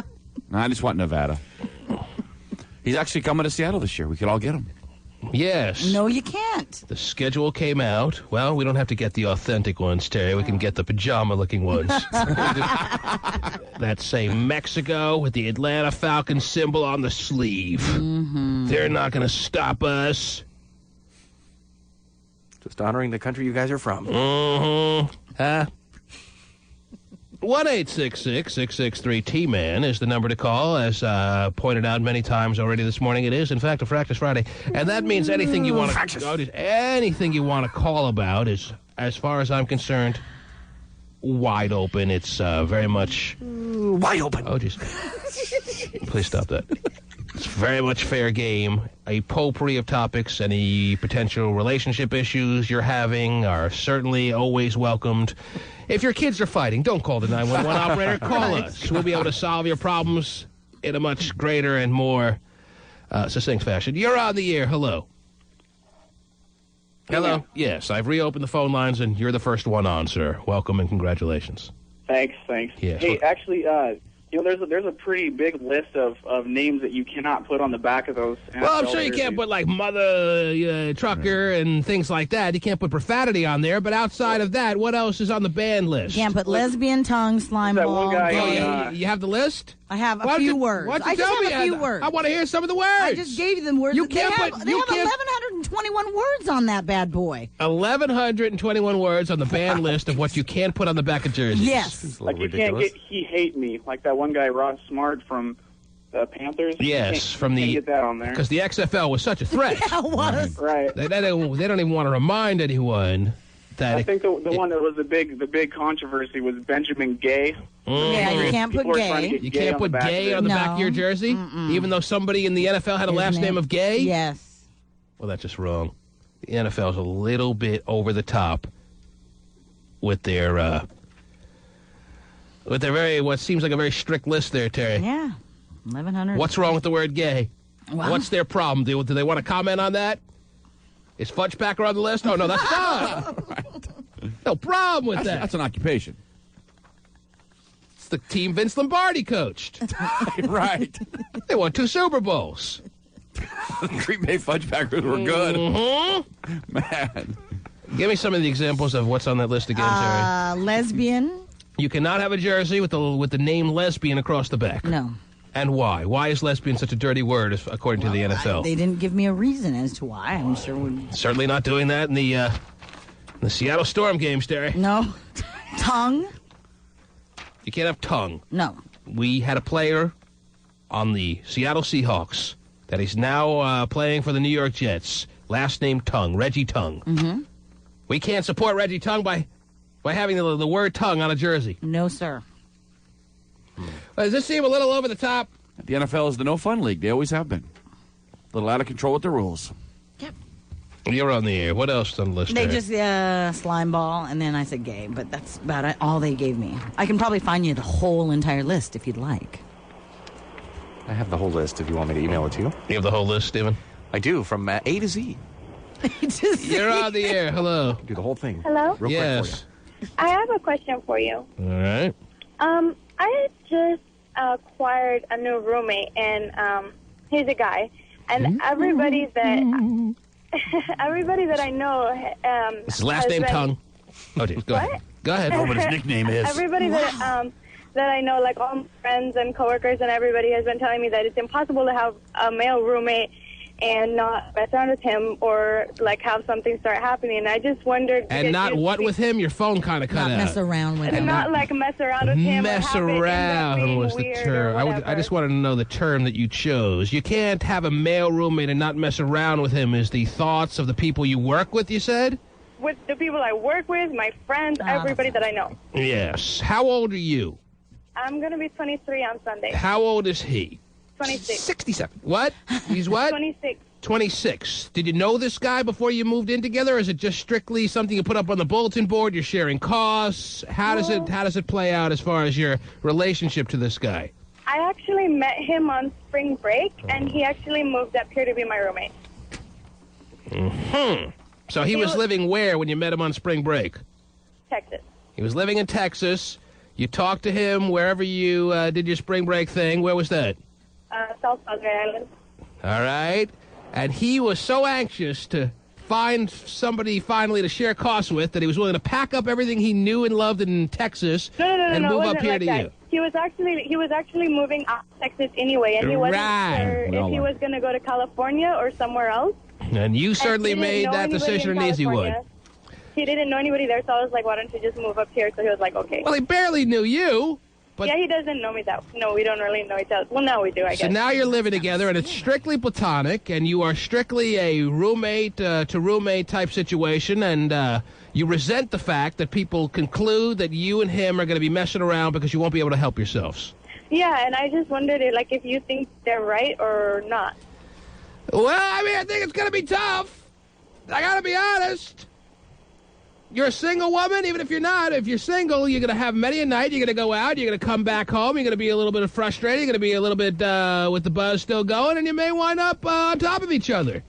No, I just want Nevada. He's actually coming to Seattle this year. We could all get him. Yes. No, you can't. The schedule came out. Well, we don't have to get the authentic ones, Terry. We can get the pajama-looking ones. That say Mexico with the Atlanta Falcons symbol on the sleeve. Mm-hmm. They're not going to stop us. Just honoring the country you guys are from. Mm-hmm. Huh? 1-866-663-T-MAN is the number to call. As pointed out many times already this morning, it is, in fact, a Fractus Friday. And that means anything you want to call about is, as far as I'm concerned, wide open. It's very much... wide open. Oh, jeez. Please stop that. It's very much fair game. A potpourri of topics. Any potential relationship issues you're having are certainly always welcomed. If your kids are fighting, don't call the 911 operator. Call us. We'll be able to solve your problems in a much greater and more succinct fashion. You're on the air. Hello. Hello. Yes, I've reopened the phone lines, and you're the first one on, sir. Welcome and congratulations. Thanks. Yes. Hey, actually, there's a pretty big list of names that you cannot put on the back of those. Well, I'm sure you can't put like mother trucker and things like that. You can't put profanity on there. But outside of that, what else is on the ban list? You can't put lesbian, tongue, slime ball. You have the list? I have a few words. I just have a few words. I want to hear some of the words. I just gave you them words. They have 1,121 words on that bad boy. 1,121 words on the ban list of what you can't put on the back of jerseys. Yes. Like you can't get "he hate me" like that one guy Ross Smart from the Panthers. Yes, from you can't get that on there because the XFL was such a threat. Yeah, it was. Right. They don't even want to remind anyone. I think the one that was the big controversy was Benjamin Gay. Yeah, you can't put gay. You can't put gay on the back of your jersey, even though somebody in the NFL had a last name of Gay. Yes. Well, that's just wrong. The NFL's a little bit over the top with their what seems like a very strict list there, Terry. Yeah, 1,100. What's wrong with the word gay? Well, what's their problem? Do they want to comment on that? Is Fudgepacker on the list? Oh, no, that's not. Right. No problem with that. That's an occupation. It's the team Vince Lombardi coached. Right. They won 2 Super Bowls. Green Bay Fudgepackers were good. Mm-hmm. Man. Give me some of the examples of what's on that list again, Terry. Lesbian. You cannot have a jersey with the name lesbian across the back. No. And why? Why is lesbian such a dirty word, according to the NFL? They didn't give me a reason as to why. I'm sure we... Certainly not doing that in the Seattle Storm games, Terry. No. Tongue? You can't have tongue. No. We had a player on the Seattle Seahawks that is now playing for the New York Jets. Last name Tongue, Reggie Tongue. Mm-hmm. We can't support Reggie Tongue by having the word tongue on a jersey. No, sir. Does this seem a little over the top? The NFL is the no-fun league. They always have been. A little out of control with the rules. Yep. You're on the air. What else is on the list They there? just, slime ball, and then I said gay, but that's about all they gave me. I can probably find you the whole entire list if you'd like. I have the whole list if you want me to email it to you. You have the whole list, Stephen? I do, from A to Z. You're on the air. Hello. Do the whole thing. Hello? Real quick for you. I have a question for you. All right. I just acquired a new roommate, and he's a guy, and everybody that I know, his last name Tongue. Oh, dear. Go ahead. Go ahead. Oh, what his nickname is. Everybody that I know, like all my friends and coworkers and everybody, has been telling me that it's impossible to have a male roommate and not mess around with him or like have something start happening. And I just wondered. And not what with him? Your phone kind of cut out. Not mess around with him. Not like mess around with him. Mess around was the term. I just wanted to know the term that you chose. You can't have a male roommate and not mess around with him. Is the thoughts of the people you work with, you said? With the people I work with, my friends, everybody that I know. Yes. How old are you? I'm going to be 23 on Sunday. How old is he? 26. 67. What? He's what? 26. 26. Did you know this guy before you moved in together, or is it just strictly something you put up on the bulletin board? You're sharing costs. How does it play out as far as your relationship to this guy? I actually met him on spring break, and he actually moved up here to be my roommate. Mm-hmm. So he was living where when you met him on spring break? Texas. He was living in Texas. You talked to him wherever you did your spring break thing. Where was that? South Padre Island. All right. And he was so anxious to find somebody finally to share costs with that he was willing to pack up everything he knew and loved in Texas and move up here to you. He was actually moving out of Texas anyway, and he wasn't sure if he was going to go to California or somewhere else. And you certainly made that decision an easy one. He didn't know anybody there, so I was like, why don't you just move up here? So he was like, okay. Well, he barely knew you. But yeah, he doesn't know me No, we don't really know each other. Well, now we do, I guess. So now you're living together, and it's strictly platonic, and you are strictly a roommate-to-roommate type situation, and you resent the fact that people conclude that you and him are going to be messing around because you won't be able to help yourselves. Yeah, and I just wondered, if you think they're right or not. Well, I mean, I think it's going to be tough. I got to be honest. You're a single woman, even if you're not. If you're single, you're going to have many a night. You're going to go out. You're going to come back home. You're going to be a little bit frustrated. You're going to be a little bit with the buzz still going, and you may wind up on top of each other.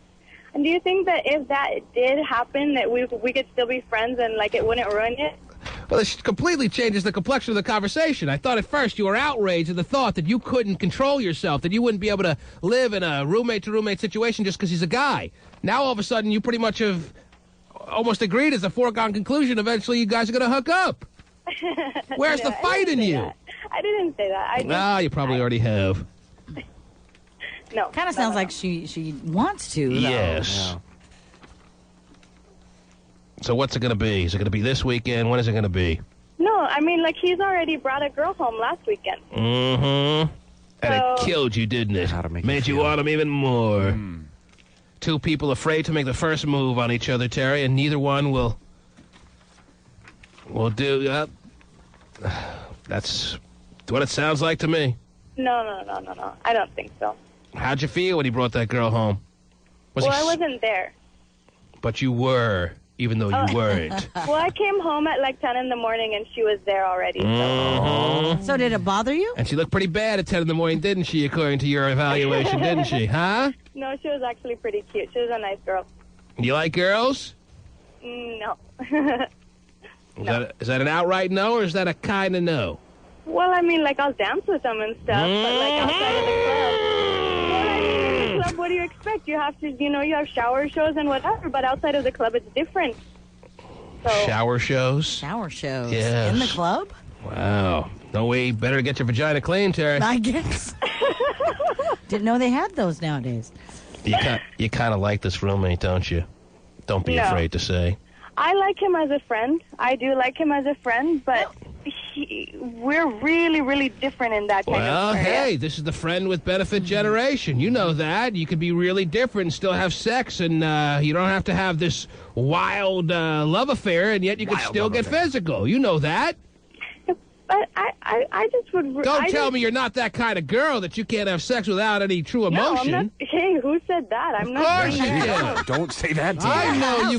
And do you think that if that did happen, that we could still be friends and, it wouldn't ruin it? Well, this completely changes the complexion of the conversation. I thought at first you were outraged at the thought that you couldn't control yourself, that you wouldn't be able to live in a roommate-to-roommate situation just because he's a guy. Now, all of a sudden, you pretty much have almost agreed as a foregone conclusion eventually you guys are going to hook up. Where's the fight in you? I didn't say that. You probably already have. No. Kind of sounds like she wants to, though. Yes. Yeah. So what's it going to be? Is it going to be this weekend? When is it going to be? No, I mean, like, he's already brought a girl home last weekend. Mm-hmm. And it killed you, didn't it? Made you want him even more. Two people afraid to make the first move on each other, Terry, and neither one will do. That's what it sounds like to me. No. I don't think so. How'd you feel when he brought that girl home? I wasn't there. But you were, even though you weren't. Well, I came home at like 10 in the morning, and she was there already. So did it bother you? And she looked pretty bad at 10 in the morning, didn't she, according to your evaluation, didn't she? Huh? No, she was actually pretty cute. She was a nice girl. You like girls? No. Is that an outright no, or is that a kind of no? Well, I mean, like, I'll dance with them and stuff, but, like, outside of the club. Well, I mean, in the club, what do you expect? You have to, you have shower shows and whatever, but outside of the club, it's different. So. Shower shows? Shower shows. Yes. In the club? Wow. No way better to get your vagina clean, Terry. I guess. Didn't know they had those nowadays. You kind of like this roommate, don't you? Don't be afraid to say. I like him as a friend. I do like him as a friend, but we're really, really different in that kind of area. Well, hey, this is the friend with benefit generation. You know that. You could be really different and still have sex, and you don't have to have this wild love affair, and yet you can still get physical. You know that. But I just would... Don't tell me you're not that kind of girl that you can't have sex without any true emotion. No, I'm not... Hey, who said that? I'm not... Of course you did. Don't say that to me. I know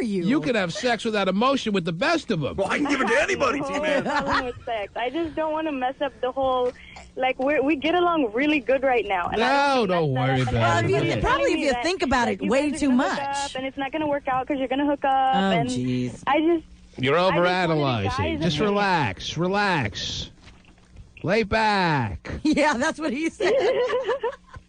you can have sex without emotion with the best of them. Well, I can give it to anybody, T-Man. With sex. I just don't want to mess up the whole... Like, we get along really good right now. And don't worry about it. Probably if you think about it way too much. And it's not going to work out because you're going to hook up. Oh, jeez. You're overanalyzing. Just relax. Lay back. Yeah, that's what he said.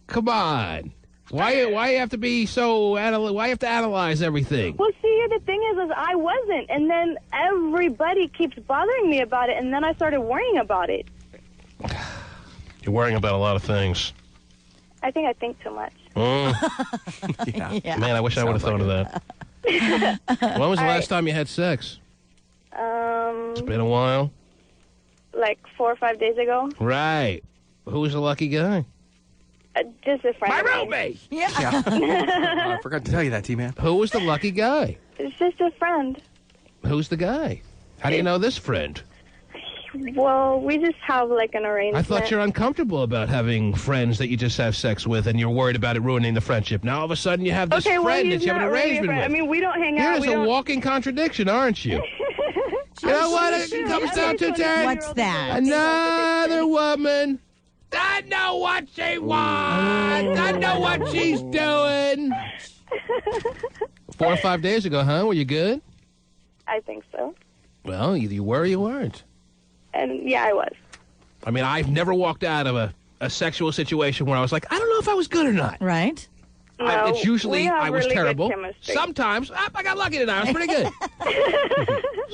Come on. Why you have to be so... Why you have to analyze everything? Well, see, the thing is I wasn't. And then everybody keeps bothering me about it. And then I started worrying about it. You're worrying about a lot of things. I think too much. Yeah. Man, I wish I would have thought of that. When was the last time you had sex? It's been a while. Like 4 or 5 days ago. Right. Who was the lucky guy? Just a friend. My roommate! Yeah. I forgot to tell you that, T-Man. Who was the lucky guy? It's just a friend. Who's the guy? How do you know this friend? Well, we just have like an arrangement. I thought you're uncomfortable about having friends that you just have sex with, and you're worried about it ruining the friendship. Now all of a sudden you have this friend that you have an arrangement with. I mean, we don't hang out. You're just a walking contradiction, aren't you? You know what it comes down to, Terry? What's that? Another woman. I know what she wants. I know what she's doing. 4 or 5 days ago, huh? Were you good? I think so. Well, either you were or you weren't. And yeah, I was. I mean, I've never walked out of a sexual situation where I was like, I don't know if I was good or not. Right. No, it's usually I was really terrible. Sometimes I got lucky tonight. I was pretty good.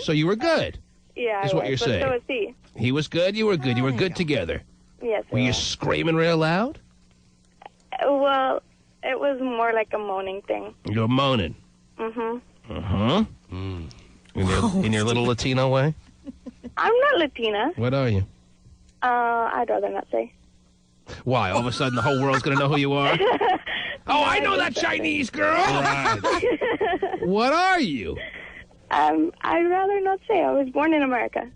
So you were good. Yeah, is what you're saying. So was he. He was good. You were good. You were good together. Yes. Were you screaming real loud? Well, it was more like a moaning thing. You were moaning. In your little Latino way. I'm not Latina. What are you? I'd rather not say. Why? All of a sudden the whole world's going to know who you are? Oh, I know that Chinese girl. Right. What are you? I'd rather not say. I was born in America.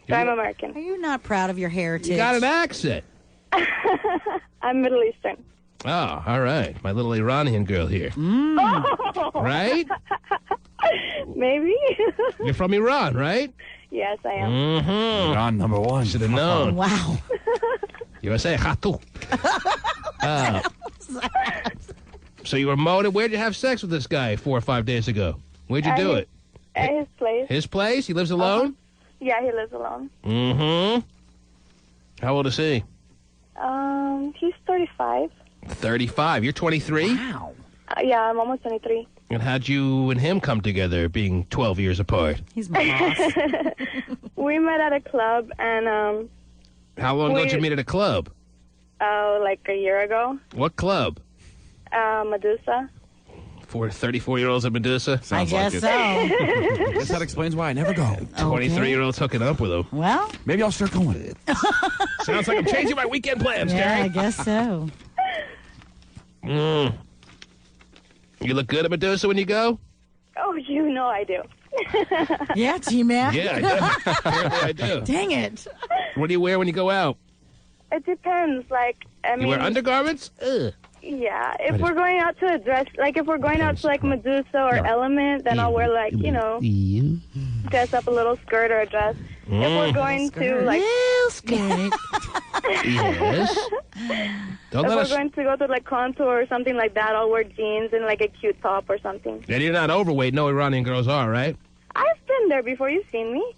So I'm American. Are you not proud of your heritage? You got an accent. I'm Middle Eastern. Oh, all right. My little Iranian girl here. Oh. Right? Maybe. You're from Iran, right? Yes, I am. Mm-hmm. Iran #1. Should have known. Wow. USA, Khatu. So you were moaning. Where'd you have sex with this guy 4 or 5 days ago? Where'd you do it? At his place. His place? He lives alone? Yeah, he lives alone. Mm-hmm. How old is he? He's 35. 35. You're 23? Wow. Yeah, I'm almost 23. And how'd you and him come together, being 12 years apart? He's my boss. We met at a club, and How long ago did you meet at a club? Like a year ago. What club? Medusa. For 34-year-olds at Medusa? I guess so. I guess that explains why I never go. 23-year-olds hooking up with him. Well, maybe I'll start going. Sounds like I'm changing my weekend plans, yeah, Terry. I guess so. You look good at Medusa when you go? Oh, you know I do. Yeah, T-Man. Yeah, I do. Apparently I do. Dang it. What do you wear when you go out? It depends. Like, I mean, You wear undergarments? Ugh. Yeah, if we're going out to a dress, like if we're going out to like Medusa or Element, then I'll wear like, you know, dress up a little skirt or a dress. If we're going to like... Little skirt. Yes. If we're going to go to like Contour or something like that, I'll wear jeans and like a cute top or something. And you're not overweight. No Iranian girls are, right? I've been there before. You've seen me.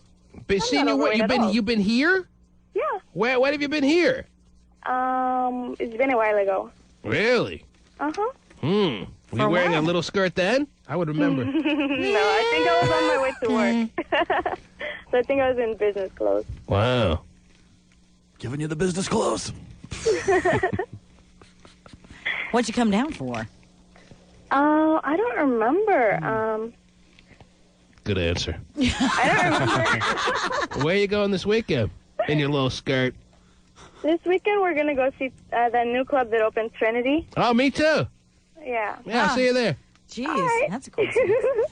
But seen you where? You've been here? Yeah. Where? When have you been here? It's been a while ago. Really? Uh-huh. Were you wearing a little skirt then? I would remember. No, I think I was on my way to work. So I think I was in business clothes. Wow. Giving you the business clothes. What'd you come down for? I don't remember. Good answer. I don't remember. Where are you going this weekend? In your little skirt. This weekend we're going to go see the new club that opened, Trinity. Oh, me too. Yeah. Yeah, I'll see you there. Jeez, right. that's a cool.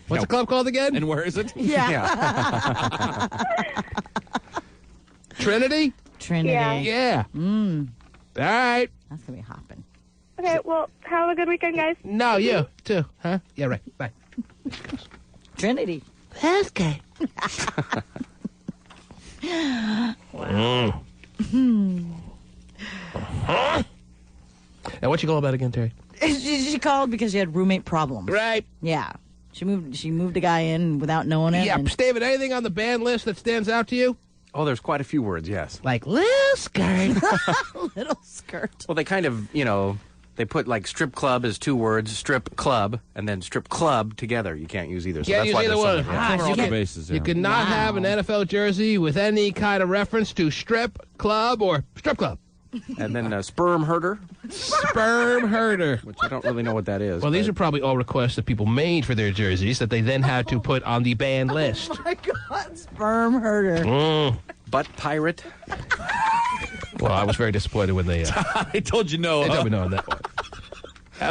What's the club called again? And where is it? Yeah. Trinity? Trinity. Yeah. All right. That's going to be hopping. Okay, well, have a good weekend, guys. No, you too. Huh? Yeah, right. Bye. Trinity. Okay. Wow. Now, what you call about again, Terry? She called because she had roommate problems. Right. Yeah. She moved a guy in without knowing it. Yeah, and... David, anything on the band list that stands out to you? Oh, there's quite a few words, yes. Like little skirt. Little skirt. Well, they kind of, they put like strip club as two words, strip club, and then strip club together. You can't use either. So Can't that's use why either there's one. so many. Cover all the bases. You could not have an NFL jersey with any kind of reference to strip club or strip club. And then sperm herder. Sperm herder. Which I don't really know what that is. Well, these are probably all requests that people made for their jerseys that they then had to put on the band list. Oh, my God. Sperm herder. Butt pirate. Well, I was very disappointed when they... I told you no. They told me no on that one.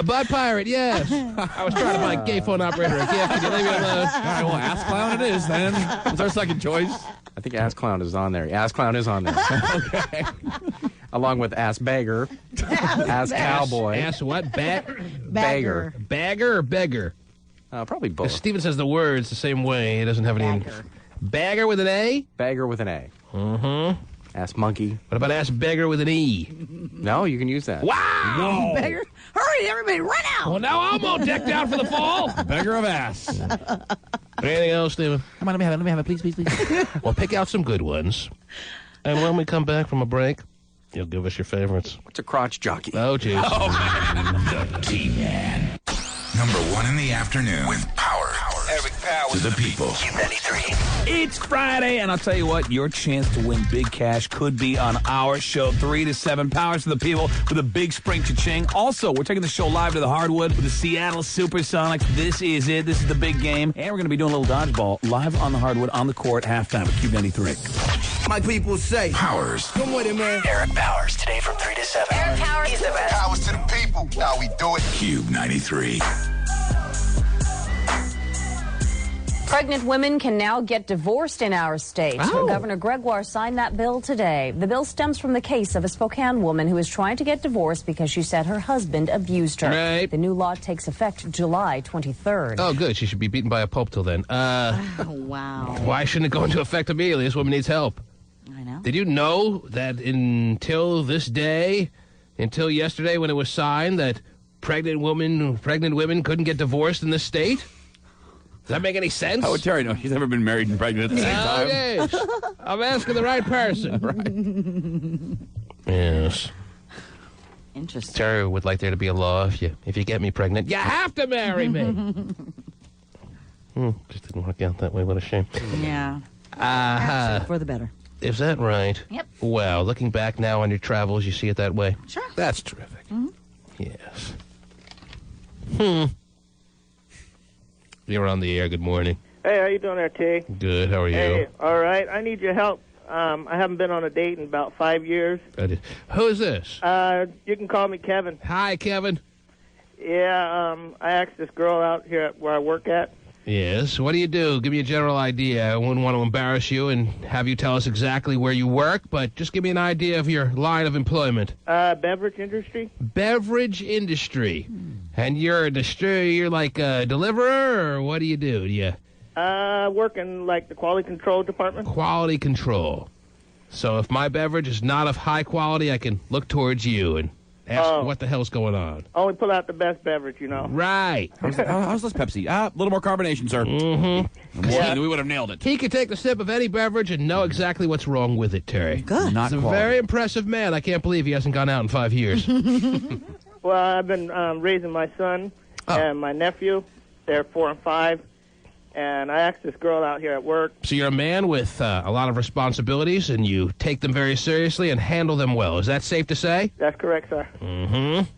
Butt pirate, yes. I was trying to buy a gay phone operator a gift. Can you leave me alone? All right, well, Ass Clown it is, then. It's our second choice. I think Ass Clown is on there. Ass Clown is on there. Okay. Along with Ass Bagger. Ass Cowboy. Ass what? Bagger. Bagger or beggar? Probably both. Steven says the words the same way. He doesn't have any... Bagger. Bagger with an A? Bagger with an A. Mm-hmm. Ass Monkey. What about ass beggar with an E? No, you can use that. Wow! Beggar. Hurry, everybody, run out. Well, now I'm all decked out for the fall. Beggar of ass. Anything else, Steven? Come on, let me have it, please. Well, pick out some good ones. And when we come back from a break, you'll give us your favorites. What's a crotch jockey? Oh, jeez. The T-Man. Number one in the afternoon with power. Eric Powers. To the people. Q93. It's Friday, and I'll tell you what, your chance to win big cash could be on our show. 3 to 7, Powers to the people with a big spring cha-ching. Also, we're taking the show live to the hardwood with the Seattle Supersonics. This is it. This is the big game. And we're going to be doing a little dodgeball live on the hardwood on the court halftime at Q93. My people say Powers. Come with it, man. Eric Powers, today from 3 to 7. Eric Powers is the best. Powers to the people. How we do it. Q93. Pregnant women can now get divorced in our state. Oh. Governor Gregoire signed that bill today. The bill stems from the case of a Spokane woman who is trying to get divorced because she said her husband abused her. Right. The new law takes effect July 23rd. Oh, good. She should be beaten by a pope till then. Wow. Why shouldn't it go into effect immediately? This woman needs help. I know. Did you know that until this day, until yesterday when it was signed, that pregnant women couldn't get divorced in this state? Does that make any sense? How would Terry know? She's never been married and pregnant at the same time. Yes. I'm asking the right person. Right. Yes. Interesting. Terry would like there to be a law if you get me pregnant, you have to marry me. Just didn't work out that way. What a shame. Yeah. Actually, for the better. Is that right? Yep. Well, looking back now on your travels, you see it that way? Sure. That's terrific. Mm-hmm. Yes. You're on the air. Good morning. Hey, how you doing there, T? Good. How are you? Hey, all right. I need your help. I haven't been on a date in about 5 years. Who's this? You can call me Kevin. Hi, Kevin. Yeah, I asked this girl out here where I work at. Yes. What do you do? Give me a general idea. I wouldn't want to embarrass you and have you tell us exactly where you work, but just give me an idea of your line of employment. Beverage industry. Beverage industry. And you're like a deliverer, or what do you do? Do you... work in, like, the quality control department. Quality control. So if my beverage is not of high quality, I can look towards you and ask what the hell's going on. Only pull out the best beverage, you know. Right. How's this Pepsi? A little more carbonation, sir. Mm-hmm. Yeah. We would have nailed it. He could take the sip of any beverage and know exactly what's wrong with it, Terry. Good. Not He's a quality. very impressive man. I can't believe he hasn't gone out in 5 years. Well, I've been raising my son and my nephew. They're 4 and 5. And I asked this girl out here at work. So you're a man with a lot of responsibilities, and you take them very seriously and handle them well. Is that safe to say? That's correct, sir. Mm-hmm.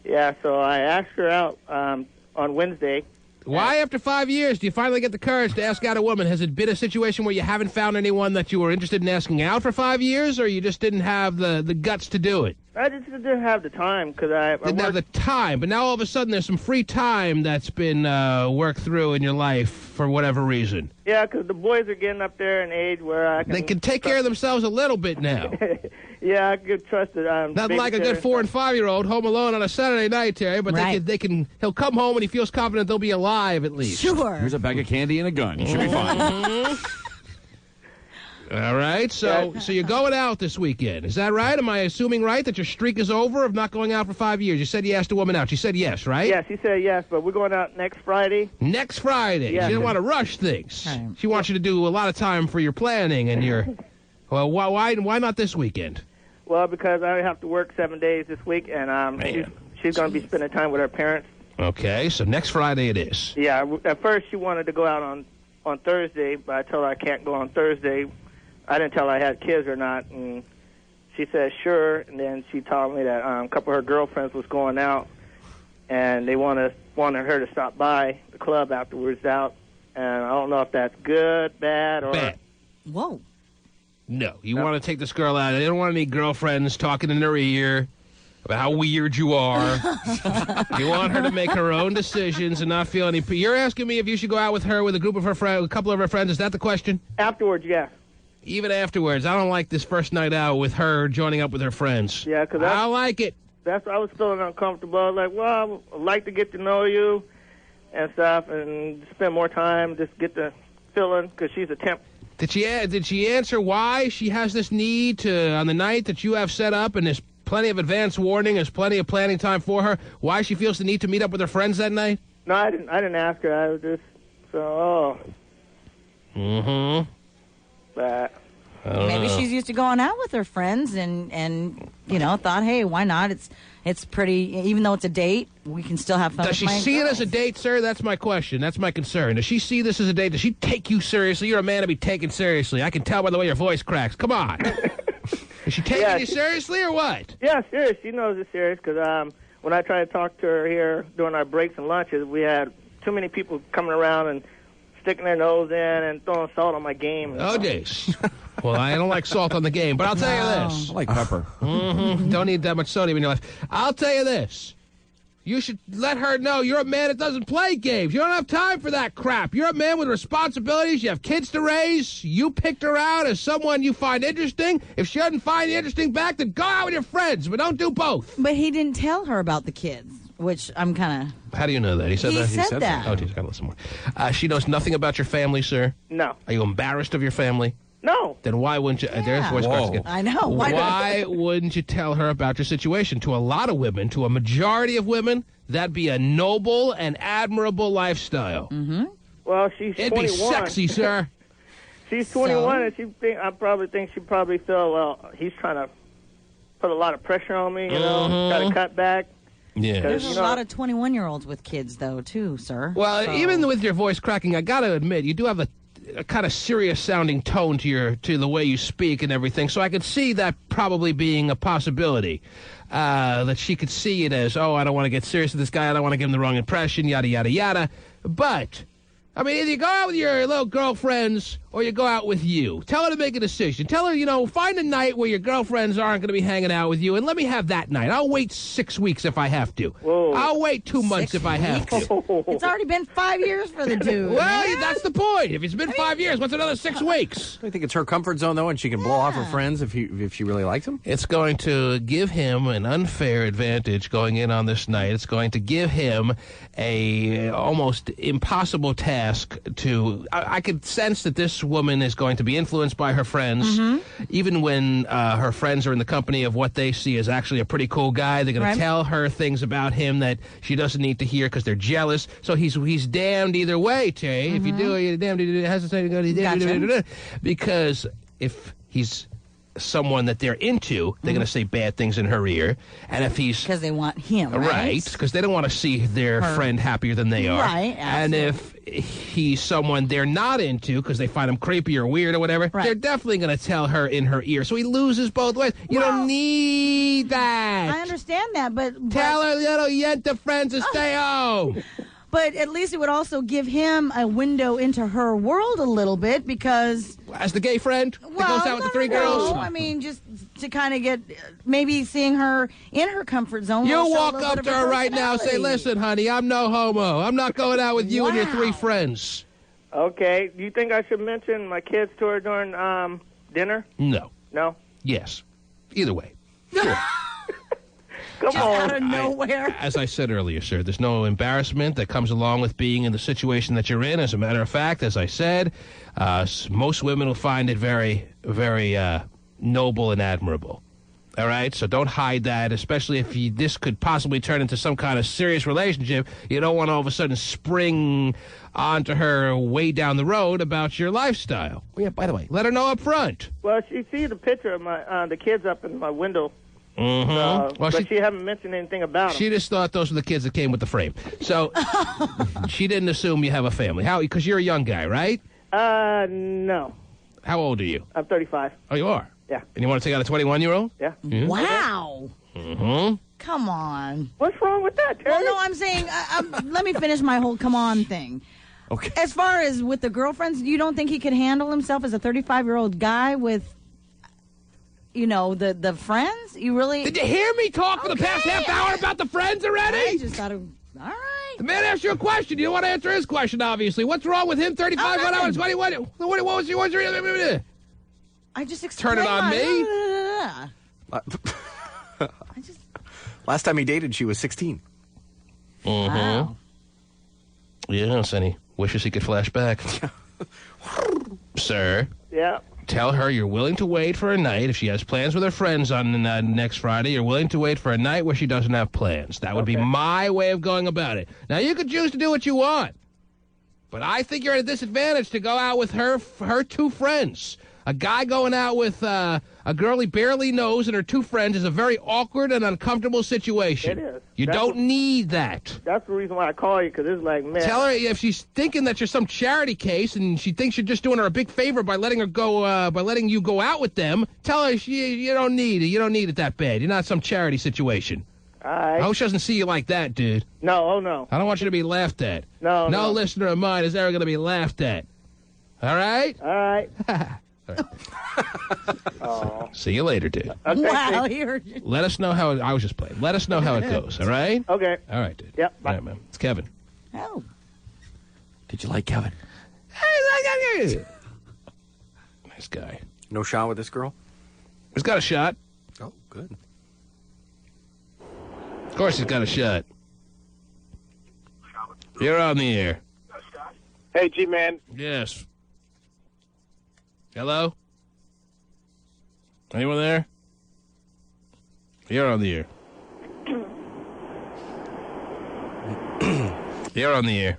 Yeah, so I asked her out on Wednesday. Why, after 5 years, do you finally get the courage to ask out a woman? Has it been a situation where you haven't found anyone that you were interested in asking out for 5 years, or you just didn't have the guts to do it? I just didn't have the time because I didn't have the time, but now all of a sudden there's some free time that's been worked through in your life for whatever reason. Yeah, because the boys are getting up there in age where I can... They can take care of themselves a little bit now. Yeah, I could trust it. Not like a good 4 and 5-year-old home alone on a Saturday night, Terry, but they can. He'll come home and he feels confident they'll be alive at least. Sure. Here's a bag of candy and a gun. You should be fine. All right, so you're going out this weekend. Is that right? Am I assuming right that your streak is over of not going out for 5 years? You said you asked a woman out. She said yes, right? Yes, she said yes, but we're going out next Friday. Next Friday? Yeah. She didn't want to rush things. Right. She wants you to do a lot of time for your planning and your... Well, why not this weekend? Well, because I have to work 7 days this week, and she's going to be spending time with her parents. Okay, so next Friday it is. Yeah, at first she wanted to go out on Thursday, but I told her I can't go on Thursday. I didn't tell her I had kids or not, and she said sure, and then she told me that a couple of her girlfriends was going out, and they wanted her to stop by the club afterwards out, and I don't know if that's good, bad, or... Bad. Whoa. No, you want to take this girl out. They don't want any girlfriends talking in her ear about how weird you are. You want her to make her own decisions and not feel any... You're asking me if you should go out with her with a group of her friends, a couple of her friends. Is that the question? Afterwards, yeah. Even afterwards. I don't like this first night out with her joining up with her friends. Yeah, because I don't like it. That's I was feeling uncomfortable. I was like, well, I'd like to get to know you and stuff and spend more time, just get the feeling, because she's a temp. Did she answer why she has this need to, on the night that you have set up, and there's plenty of advance warning, there's plenty of planning time for her, why she feels the need to meet up with her friends that night? No, I didn't ask her. I was just, Mm-hmm. But maybe she's used to going out with her friends and thought, hey, why not? It's pretty, even though it's a date, we can still have fun. Does she see it as a date, sir? That's my question. That's my concern. Does she see this as a date? Does she take you seriously? You're a man to be taken seriously. I can tell by the way your voice cracks. Come on. Is she taking you seriously or what? Yeah, serious. She knows it's serious because when I try to talk to her here during our breaks and lunches, we had too many people coming around and sticking their nose in and throwing salt on my game. Oh, jeez. Well, I don't like salt on the game, but I'll tell you this. I like pepper. Mm-hmm. Don't need that much sodium in your life. I'll tell you this. You should let her know you're a man that doesn't play games. You don't have time for that crap. You're a man with responsibilities. You have kids to raise. You picked her out as someone you find interesting. If she doesn't find you interesting back, then go out with your friends, but don't do both. But he didn't tell her about the kids, which I'm kind of... How do you know that? He said that? He said that. Oh, geez, gotta listen more. She knows nothing about your family, sir? No. Are you embarrassed of your family? No. Then why wouldn't you... There's voice cracks again. I know. Why wouldn't you tell her about your situation? To a lot of women, to a majority of women, that'd be a noble and admirable lifestyle. Mm-hmm. Well, she's 21. It'd be sexy, sir. She's 21, and I probably think she probably felt, well, he's trying to put a lot of pressure on me, you know, try to cut back. Yeah. There's a lot of 21-year-olds with kids, though, too, sir. Well, even with your voice cracking, I got to admit, you do have a kind of serious-sounding tone to the way you speak and everything, so I could see that probably being a possibility. That she could see it as, oh, I don't want to get serious with this guy, I don't want to give him the wrong impression, yada, yada, yada. But, I mean, either you go out with your little girlfriends or you go out with you. Tell her to make a decision. Tell her, you know, find a night where your girlfriends aren't going to be hanging out with you, and let me have that night. I'll wait 6 weeks if I have to. Whoa. I'll wait 2 months if I have to. It's already been 5 years for the dude. Well, that's the point. If it's been 5 years, what's another 6 weeks? I think it's her comfort zone, though, and she can blow off her friends if she really likes him. It's going to give him an unfair advantage going in on this night. It's going to give him a almost impossible task to... I could sense that this woman is going to be influenced by her friends, even when her friends are in the company of what they see as actually a pretty cool guy. They're going to tell her things about him that she doesn't need to hear because they're jealous. So he's damned either way, Tay. If you do, you're damned. It has to say gotcha. Because if he's someone that they're into, they're going to say bad things in her ear. And if he's... Because they want him, right? Because they don't want to see their friend happier than they are. Right, and if he's someone they're not into because they find him creepy or weird or whatever, they're definitely going to tell her in her ear. So he loses both ways. You don't need that. I understand that, but... Tell her little yenta friends to stay home. But at least it would also give him a window into her world a little bit because... As the gay friend that goes out with the three girls? I mean, just to kind of get maybe seeing her in her comfort zone. You walk up to her right now and say, listen, honey, I'm no homo. I'm not going out with you and your three friends. Okay. Do you think I should mention my kids to her during dinner? No. No? Yes. Either way. Come on. Out of nowhere. As I said earlier, sir, there's no embarrassment that comes along with being in the situation that you're in. As a matter of fact, as I said, most women will find it very, very noble and admirable. All right? So don't hide that, especially if this could possibly turn into some kind of serious relationship. You don't want to all of a sudden spring onto her way down the road about your lifestyle. Yeah, by the way, let her know up front. Well, she sees the picture of my the kids up in my window. Well, but she haven't mentioned anything about them. She just thought those were the kids that came with the frame. So she didn't assume you have a family. How? Because you're a young guy, right? No. How old are you? I'm 35. Oh, you are? Yeah. And you want to take out a 21-year-old? Yeah. Wow. Mm-hmm. Come on. What's wrong with that, Terry? Well, no, I'm saying, let me finish my whole come on thing. Okay. As far as with the girlfriends, you don't think he could handle himself as a 35-year-old guy with... You know, the friends? You really... Did you hear me talk for the past half hour about the friends already? I just thought of... All right. The man asked you a question. You don't want to answer his question, obviously. What's wrong with him, 35, 1 hour, 21? What was your... I just Turn explained it on me? Last time he dated, she was 16. Wow. Yes, and he wishes he could flash back. Sir? Yeah? Tell her you're willing to wait for a night. If she has plans with her friends on next Friday, you're willing to wait for a night where she doesn't have plans. That would be my way of going about it. Now, you could choose to do what you want. But I think you're at a disadvantage to go out with her two friends. A guy going out with a girl he barely knows and her two friends is a very awkward and uncomfortable situation. It is. You don't need that. That's the reason why I call you, because it's like, man. Tell her if she's thinking that you're some charity case and she thinks you're just doing her a big favor by letting her go, by letting you go out with them. Tell her you don't need it. You don't need it that bad. You're not some charity situation. All right. I hope she doesn't see you like that, dude. No, oh no. I don't want you to be laughed at. No. No listener of mine is ever going to be laughed at. All right? All right. Oh. See you later, dude. Okay, wow, let us know how I was just playing. Let us know how it goes, all right? Okay. All right, dude. Yep. Bye. All right, man. It's Kevin. Oh. Did you like Kevin? Nice guy. No shot with this girl? He's got a shot. Oh, good. Of course he's got a shot. You're on the air. Hey, G-Man. Yes. Hello? Anyone there? You're on the air. You're on the air.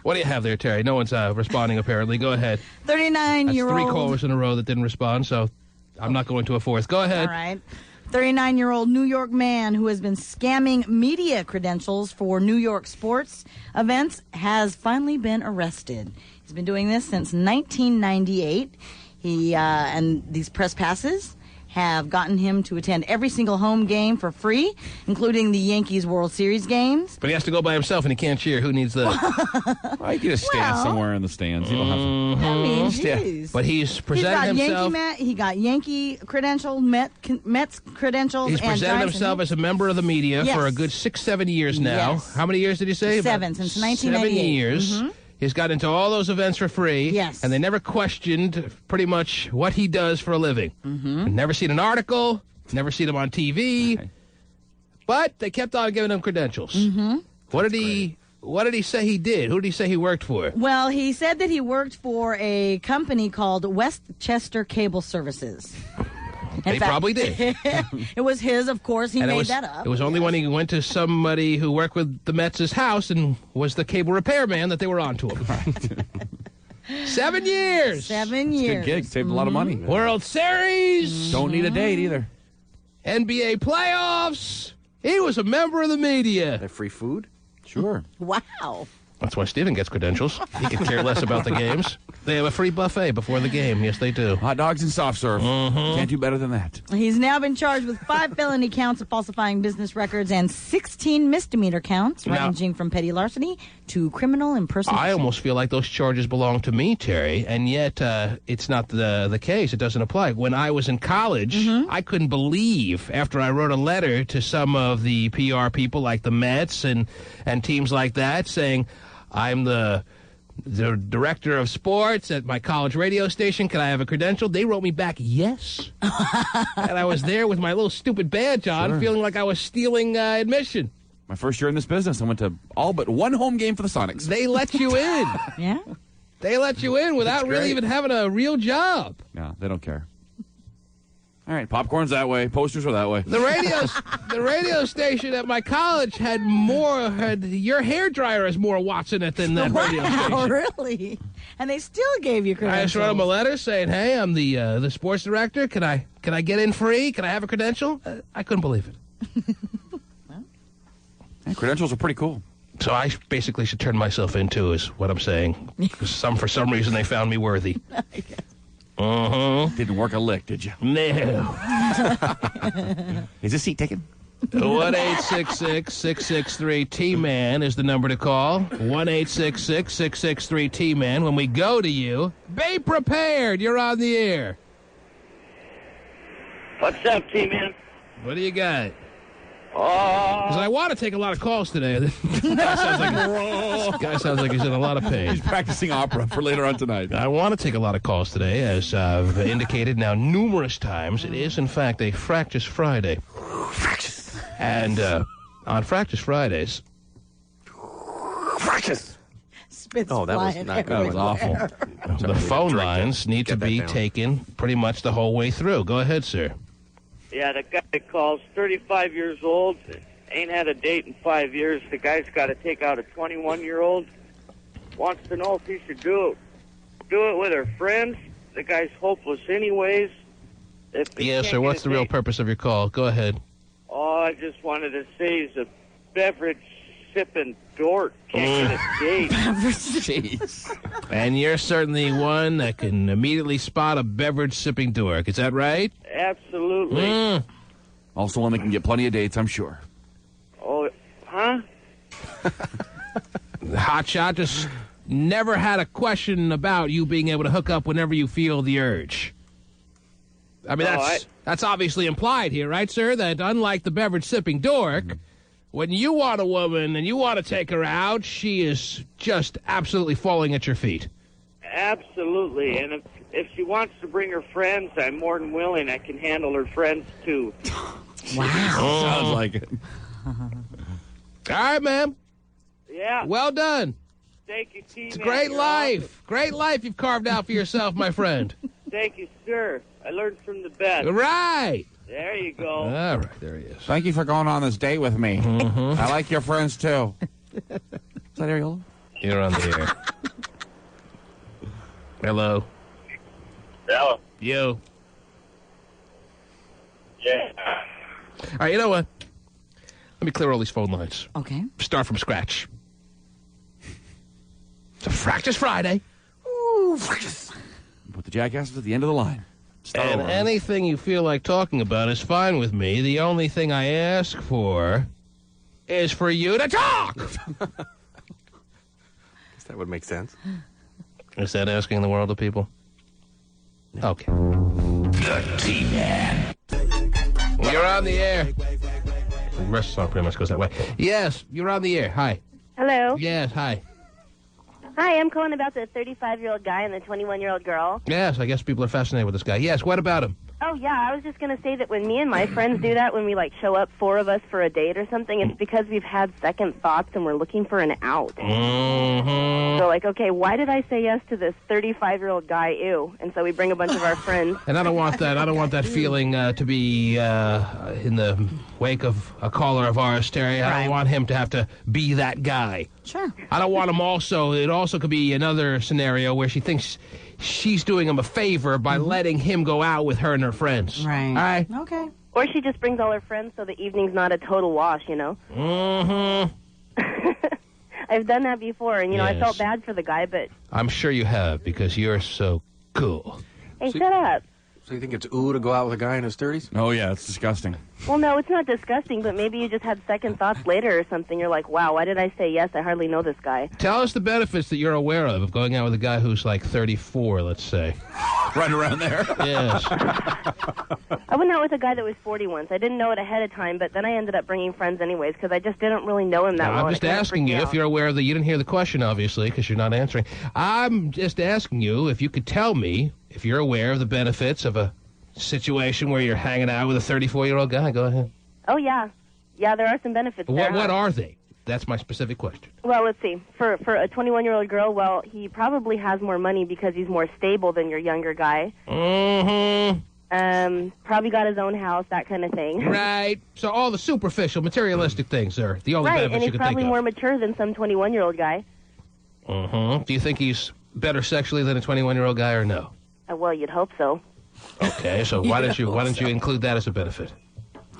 What do you have there, Terry? No one's responding, apparently. Go ahead. 39-year-old. That's 3 callers in a row that didn't respond, so I'm not going to a 4th. Go ahead. All right. 39-year-old New York man who has been scamming media credentials for New York sports events has finally been arrested. He's been doing this since 1998. And these press passes have gotten him to attend every single home game for free, including the Yankees World Series games. But he has to go by himself and he can't cheer. Who needs that? Well, you can just stand somewhere in the stands. You don't have to. I mean, geez. But he's presented himself. He got Yankee credentials, Mets credentials. He's presented himself as a member of the media for a good 6-7 years now. Yes. How many years did he say? 7, since 1998. 7 years. Mm-hmm. He's got into all those events for free. Yes. And they never questioned pretty much what he does for a living. Mm-hmm. Never seen an article. Never seen him on TV. Okay. But they kept on giving him credentials. Mm-hmm. What did he say he did? Who did he say he worked for? Well, he said that he worked for a company called Westchester Cable Services. They probably did. It was his, of course. He made that up. It was only when he went to somebody who worked with the Mets' house and was the cable repairman that they were on to him. Right. 7 years. 7 years. Good gig. Saved a lot of money. World Series. Don't need a date either. NBA playoffs. He was a member of the media. They have free food? Sure. Wow. That's why Steven gets credentials. He could care less about the games. They have a free buffet before the game. Yes, they do. Hot dogs and soft serve. Mm-hmm. Can't do better than that. He's now been charged with 5 felony counts of falsifying business records and 16 misdemeanor counts, ranging from petty larceny to criminal impersonation. I almost feel like those charges belong to me, Terry, and yet it's not the case. It doesn't apply. When I was in college, I couldn't believe, after I wrote a letter to some of the PR people like the Mets and teams like that, saying, I'm the director of sports at my college radio station. Can I have a credential? They wrote me back, yes. And I was there with my little stupid badge on, feeling like I was stealing admission. My first year in this business, I went to all but one home game for the Sonics. They let you in. Yeah? They let you in without really even having a real job. No, they don't care. All right, popcorn's that way, posters are that way. The radio station at my college had your hairdryer has more watts in it than that radio station. Wow, really? And they still gave you credentials. I just wrote them a letter saying, "Hey, I'm the sports director. Can I get in free? Can I have a credential?" I couldn't believe it. Hey, credentials are pretty cool. So I basically should turn myself in too, is what I'm saying. Because for some reason they found me worthy. I guess. Didn't work a lick, did you? No. Is this seat taken? 1-866-663-T-MAN is the number to call. 1-866-663-T-MAN. When we go to you, be prepared. You're on the air. What's up, T-Man? What do you got? Because I want to take a lot of calls today. This guy sounds like he's in a lot of pain. He's practicing opera for later on tonight. I want to take a lot of calls today, as I've indicated now numerous times. It is, in fact, a Fractious Friday. And on Fractious Fridays... Fractious! Spits that was not good. That was awful. The phone lines need to be taken pretty much the whole way through. Go ahead, sir. Yeah, the guy calls, 35 years old, ain't had a date in 5 years. The guy's got to take out a 21-year-old. Wants to know if he should do it with her friends. The guy's hopeless anyways. Yes, sir. What's the real purpose of your call? Go ahead. Oh, I just wanted to say he's a beverage-sipping dork. Can't get a date. Jeez. And you're certainly one that can immediately spot a beverage-sipping dork. Is that right? Absolutely. Also one that can get plenty of dates, I'm sure. Oh, huh? Hotshot just never had a question about you being able to hook up whenever you feel the urge. I mean, that's obviously implied here, right, sir? That unlike the beverage-sipping dork, when you want a woman and you want to take her out, she is just absolutely falling at your feet. Absolutely. And if she wants to bring her friends, I'm more than willing. I can handle her friends, too. Wow. Sounds like it. All right, ma'am. Yeah. Well done. Thank you, T-Man. It's a great life. Awesome. Great life you've carved out for yourself, my friend. Thank you, sir. I learned from the best. Right. There you go. All right, there he is. Thank you for going on this date with me. I like your friends, too. Is that Ariel? You're on the air. Hello. Hello. You. Yeah. All right, you know what? Let me clear all these phone lines. Okay. Start from scratch. It's a Fractious Friday. Ooh, fractious. Put the jackasses at the end of the line. Start And over. anything you feel like talking about is fine with me. The only thing I ask for is for you to talk. Guess that would make sense. Is that asking the world of people? Okay. The T-Man. You're on the air. The rest of the song pretty much goes that way. Yes, you're on the air. Hi. Hello. Yes, hi. Hi, I'm calling about the 35-year-old guy and the 21-year-old girl. Yes, I guess people are fascinated with this guy. Yes, what about him? Oh, yeah, I was just going to say that when me and my friends do that, when we, like, show up, 4 of us, for a date or something, it's because we've had second thoughts and we're looking for an out. Mm-hmm. So, like, okay, why did I say yes to this 35-year-old guy? Ew. And so we bring a bunch of our friends. And I don't want that. I don't want that feeling to be in the wake of a caller of ours, Terry. I don't want him to have to be that guy. Sure. I don't want him also. It also could be another scenario where she thinks she's doing him a favor by letting him go out with her and her friends. Right. All right? Okay. Or she just brings all her friends so the evening's not a total wash, you know? Mm-hmm. I've done that before, and, you know, I felt bad for the guy, but... I'm sure you have, because you're so cool. Hey, shut up. So you think it's to go out with a guy in his 30s? Oh, yeah, it's disgusting. Well, no, it's not disgusting, but maybe you just had second thoughts later or something. You're like, wow, why did I say yes? I hardly know this guy. Tell us the benefits that you're aware of going out with a guy who's like 34, let's say. Right around there? Yes. I went out with a guy that was 40 once. I didn't know it ahead of time, but then I ended up bringing friends anyways because I just didn't really know him that well. I'm just asking you if you're aware of the... You didn't hear the question, obviously, because you're not answering. I'm just asking you if you could tell me if you're aware of the benefits of a situation where you're hanging out with a 34-year-old guy. Go ahead. Oh, yeah. Yeah, there are some benefits there. What are they? That's my specific question. Well, let's see. For a 21-year-old girl, well, he probably has more money because he's more stable than your younger guy. Mm-hmm. Probably got his own house, that kind of thing. Right. So all the superficial, materialistic things are the only benefits you can think of. Right, and he's probably more mature than some 21-year-old guy. Mm-hmm. Do you think he's better sexually than a 21-year-old guy or no? Well, you'd hope so. Okay, so why don't you include that as a benefit?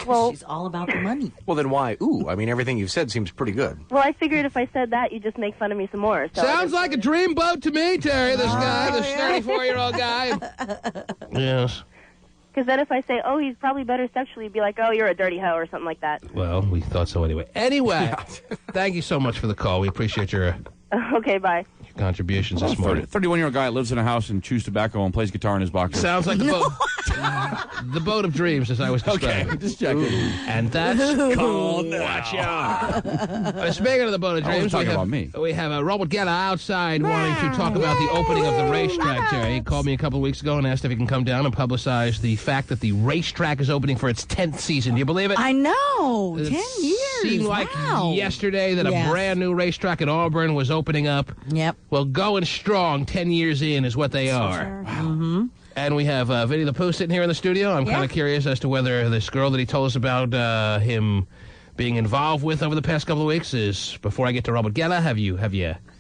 Well, she's all about the money. Well, then why? Ooh, I mean, everything you've said seems pretty good. Well, I figured if I said that, you'd just make fun of me some more. So sounds like a dreamboat to me, Terry, this guy, this 34-year-old guy. Yes. Because then if I say, oh, he's probably better sexually, you'd be like, oh, you're a dirty hoe or something like that. Well, we thought so anyway. Anyway, thank you so much for the call. We appreciate your okay, bye. Contributions this morning. 31-year-old guy lives in a house and chews tobacco and plays guitar in his boxers. Sounds like the boat. The boat of dreams, as I was describing. Okay, just checking. And that's called Watch Out. Speaking of the boat of dreams, we have Robert Geller outside wanting to talk about the opening of the racetrack, Terry. He called me a couple of weeks ago and asked if he can come down and publicize the fact that the racetrack is opening for its 10th season. Do you believe it? I know. 10 years. Seemed like yesterday that a brand new racetrack at Auburn was opening up. Yep. Well, going strong 10 years in is what they are. Sure. Wow. Mm-hmm. And we have Vinny the Pooh sitting here in the studio. I'm kind of curious as to whether this girl that he told us about him being involved with over the past couple of weeks is, before I get to Robert Geller, have you,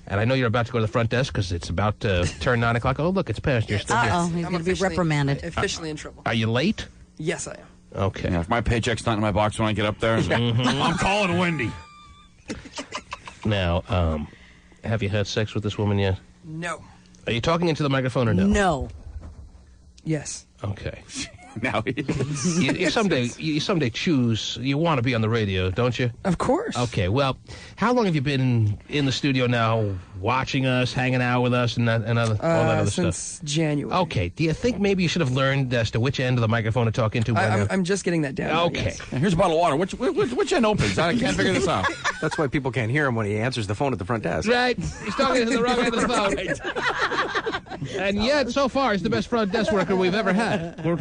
and I know you're about to go to the front desk because it's about to turn 9 o'clock. Oh, look, it's past. You're still here. Uh-oh, he's going to be reprimanded. Officially in trouble. Are you late? Yes, I am. Okay. Yeah, if my paycheck's not in my box when I get up there, I'm calling Wendy. Now, have you had sex with this woman yet? No. Are you talking into the microphone or no? No. Yes. Okay. Now you someday choose. You want to be on the radio, don't you? Of course. Okay. Well, how long have you been in the studio now, watching us, hanging out with us, and all that other stuff? Since January. Okay. Do you think maybe you should have learned as to which end of the microphone to talk into? I'm just getting that down. Okay. Here's a bottle of water. Which end opens? I can't figure this out. That's why people can't hear him when he answers the phone at the front desk. Right. He's talking to the wrong end of the phone. And yet, so far, he's the best front desk worker we've ever had. You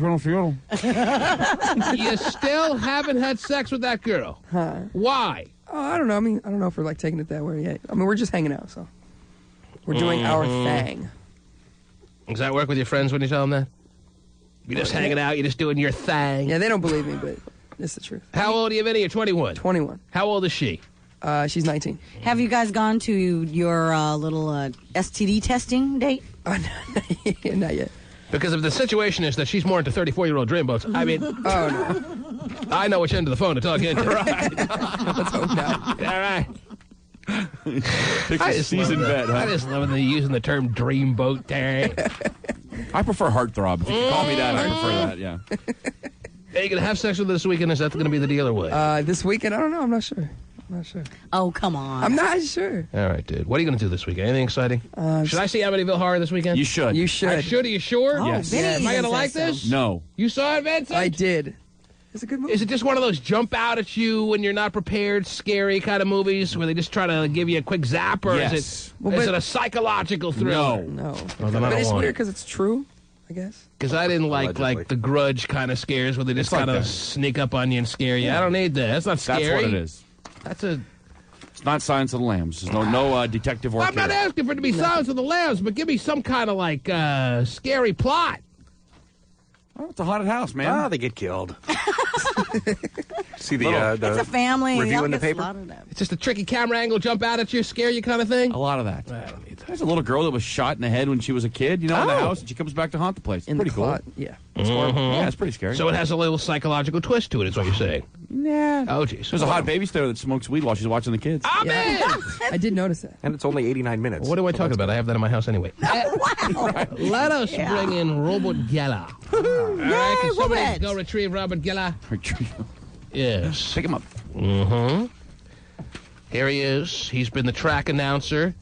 still haven't had sex with that girl. Huh. Why? Oh, I don't know. I mean, I don't know if we're taking it that way yet. I mean, we're just hanging out, so we're doing our thing. Does that work with your friends when you tell them that? You're just hanging out. You're just doing your thing. Yeah, they don't believe me, but it's the truth. How old are you, Vinny? You're 21. 21. How old is she? She's 19. Have you guys gone to your little STD testing date? Not yet. Because if the situation is that she's more into 34-year-old dreamboats, I mean, I know which end of the phone to talk into. Right. Let's hope not. All right. I just love the using the term dreamboat, Terry. I prefer heartthrob. If you can call me that, I prefer that, yeah. Are you going to have sex with her this weekend? Is that going to be the deal or what? This weekend? I don't know. I'm not sure. Oh, come on. I'm not sure. All right, dude. What are you going to do this weekend? Anything exciting? Should I see Amityville Horror this weekend? You should. You should. I should? Are you sure? Oh, Yes. Vinny Am I going to even like says this? No. You saw it, Vincent? I did. It's a good movie. Is it just one of those jump out at you when you're not prepared, scary kind of movies where they just try to give you a quick zap? Or Yes. is it a psychological thriller? No. Well, then I But don't it's want weird it. because it's true, I guess. Because I didn't like Allegedly. the Grudge kind of scares where they just It's like kind of that. sneak up on you and scare you. I don't need that. That's not scary. That's what it is. That's a... It's not Silence of the Lambs. There's no detective work I'm not here. asking for it to be Silence of the Lambs, but give me some kind of like scary plot. Oh, it's a haunted house, man. They get killed. See the It's a family. review Y'all in the get paper? slaughtered up. It's just a tricky camera angle, jump out at you, scare you kind of thing. A lot of that. I don't need that. There's a little girl that was shot in the head when she was a kid, in the house, and she comes back to haunt the place. In Pretty the cool. closet. Yeah. It's horrible. Yeah, it's pretty scary. So it has a little psychological twist to it, is what you're saying. yeah. Oh, jeez. There's a hot babysitter that smokes weed while she's watching the kids. I'm in! I did notice that. And it's only 89 minutes. What am I talking about? I have that in my house anyway. Let us bring in Robert Geller. All right, can somebody Robert. go retrieve Robert Geller? Yes. Pick him up. Mm-hmm. Here he is. He's been the track announcer.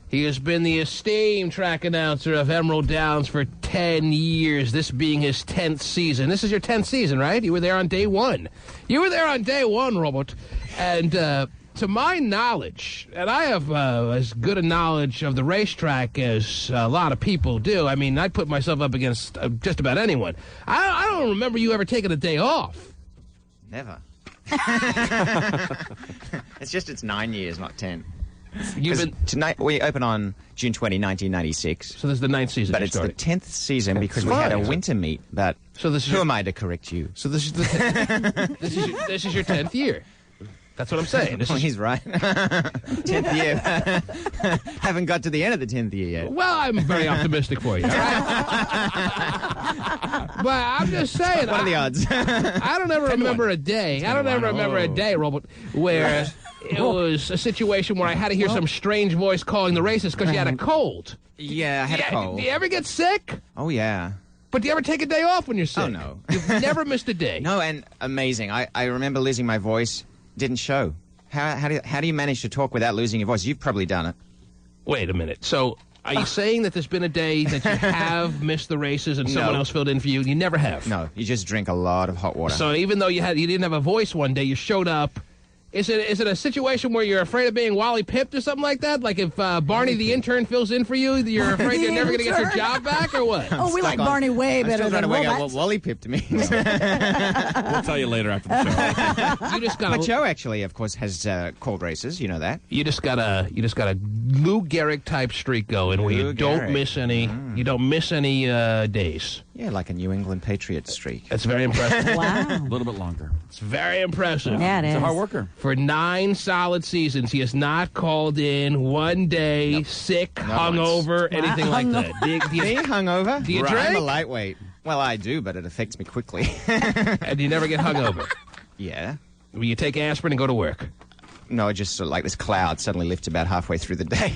He has been the esteemed track announcer of Emerald Downs for 10 years, this being his 10th season. This is your 10th season, right? You were there on day one. You were there on day one, Robert. And to my knowledge, and I have as good a knowledge of the racetrack as a lot of people do. I mean, I put myself up against just about anyone. I don't remember you ever taking a day off. Never. It's 9 years, not 10. Tonight we open on June 20, 1996. So this is the 9th season. But it's the 10th season because we had a winter meet. But so this is who am I to correct you? So this is this is your 10th year. That's what I'm saying. He's right. 10th year. Haven't got to the end of the 10th year yet. Well, I'm very optimistic for you. All right? But I'm just saying. What are the odds? I don't ever remember a day. I don't ever remember a day, Robert, where it was a situation where I had to hear some strange voice calling the races because you had a cold. Yeah, I had a cold. Do you ever get sick? Oh, yeah. But do you ever take a day off when you're sick? Oh, no. You've never missed a day. No, and amazing. I remember losing my voice. Didn't show. How do you manage to talk without losing your voice? You've probably done it. Wait a minute. So are you saying that there's been a day that you have missed the races and someone else filled in for you? You never have. No, you just drink a lot of hot water. So even though you didn't have a voice one day, you showed up. Is it a situation where you're afraid of being Wally pipped or something like that? Like if Barney the intern fills in for you, you're afraid you're never going to get your job back, or what? Oh, we like Barney way better than Robot. Wally pipped me. We'll tell you later after the show. You just got. But Joe actually, of course, has called races. You know that. You just got a Lou Gehrig type streak going where you don't miss any. You don't miss any days. Yeah, like a New England Patriot streak. That's very impressive. Wow. A little bit longer. It's very impressive. Yeah, it is. He's a hard worker. For 9 solid seasons, he has not called in one day sick, hungover, anything like that. Me hungover? Do you I'm drink? a lightweight. Well, I do, but it affects me quickly. And you never get hungover? Yeah. Will you take aspirin and go to work? No, just sort of like this cloud suddenly lifts about halfway through the day.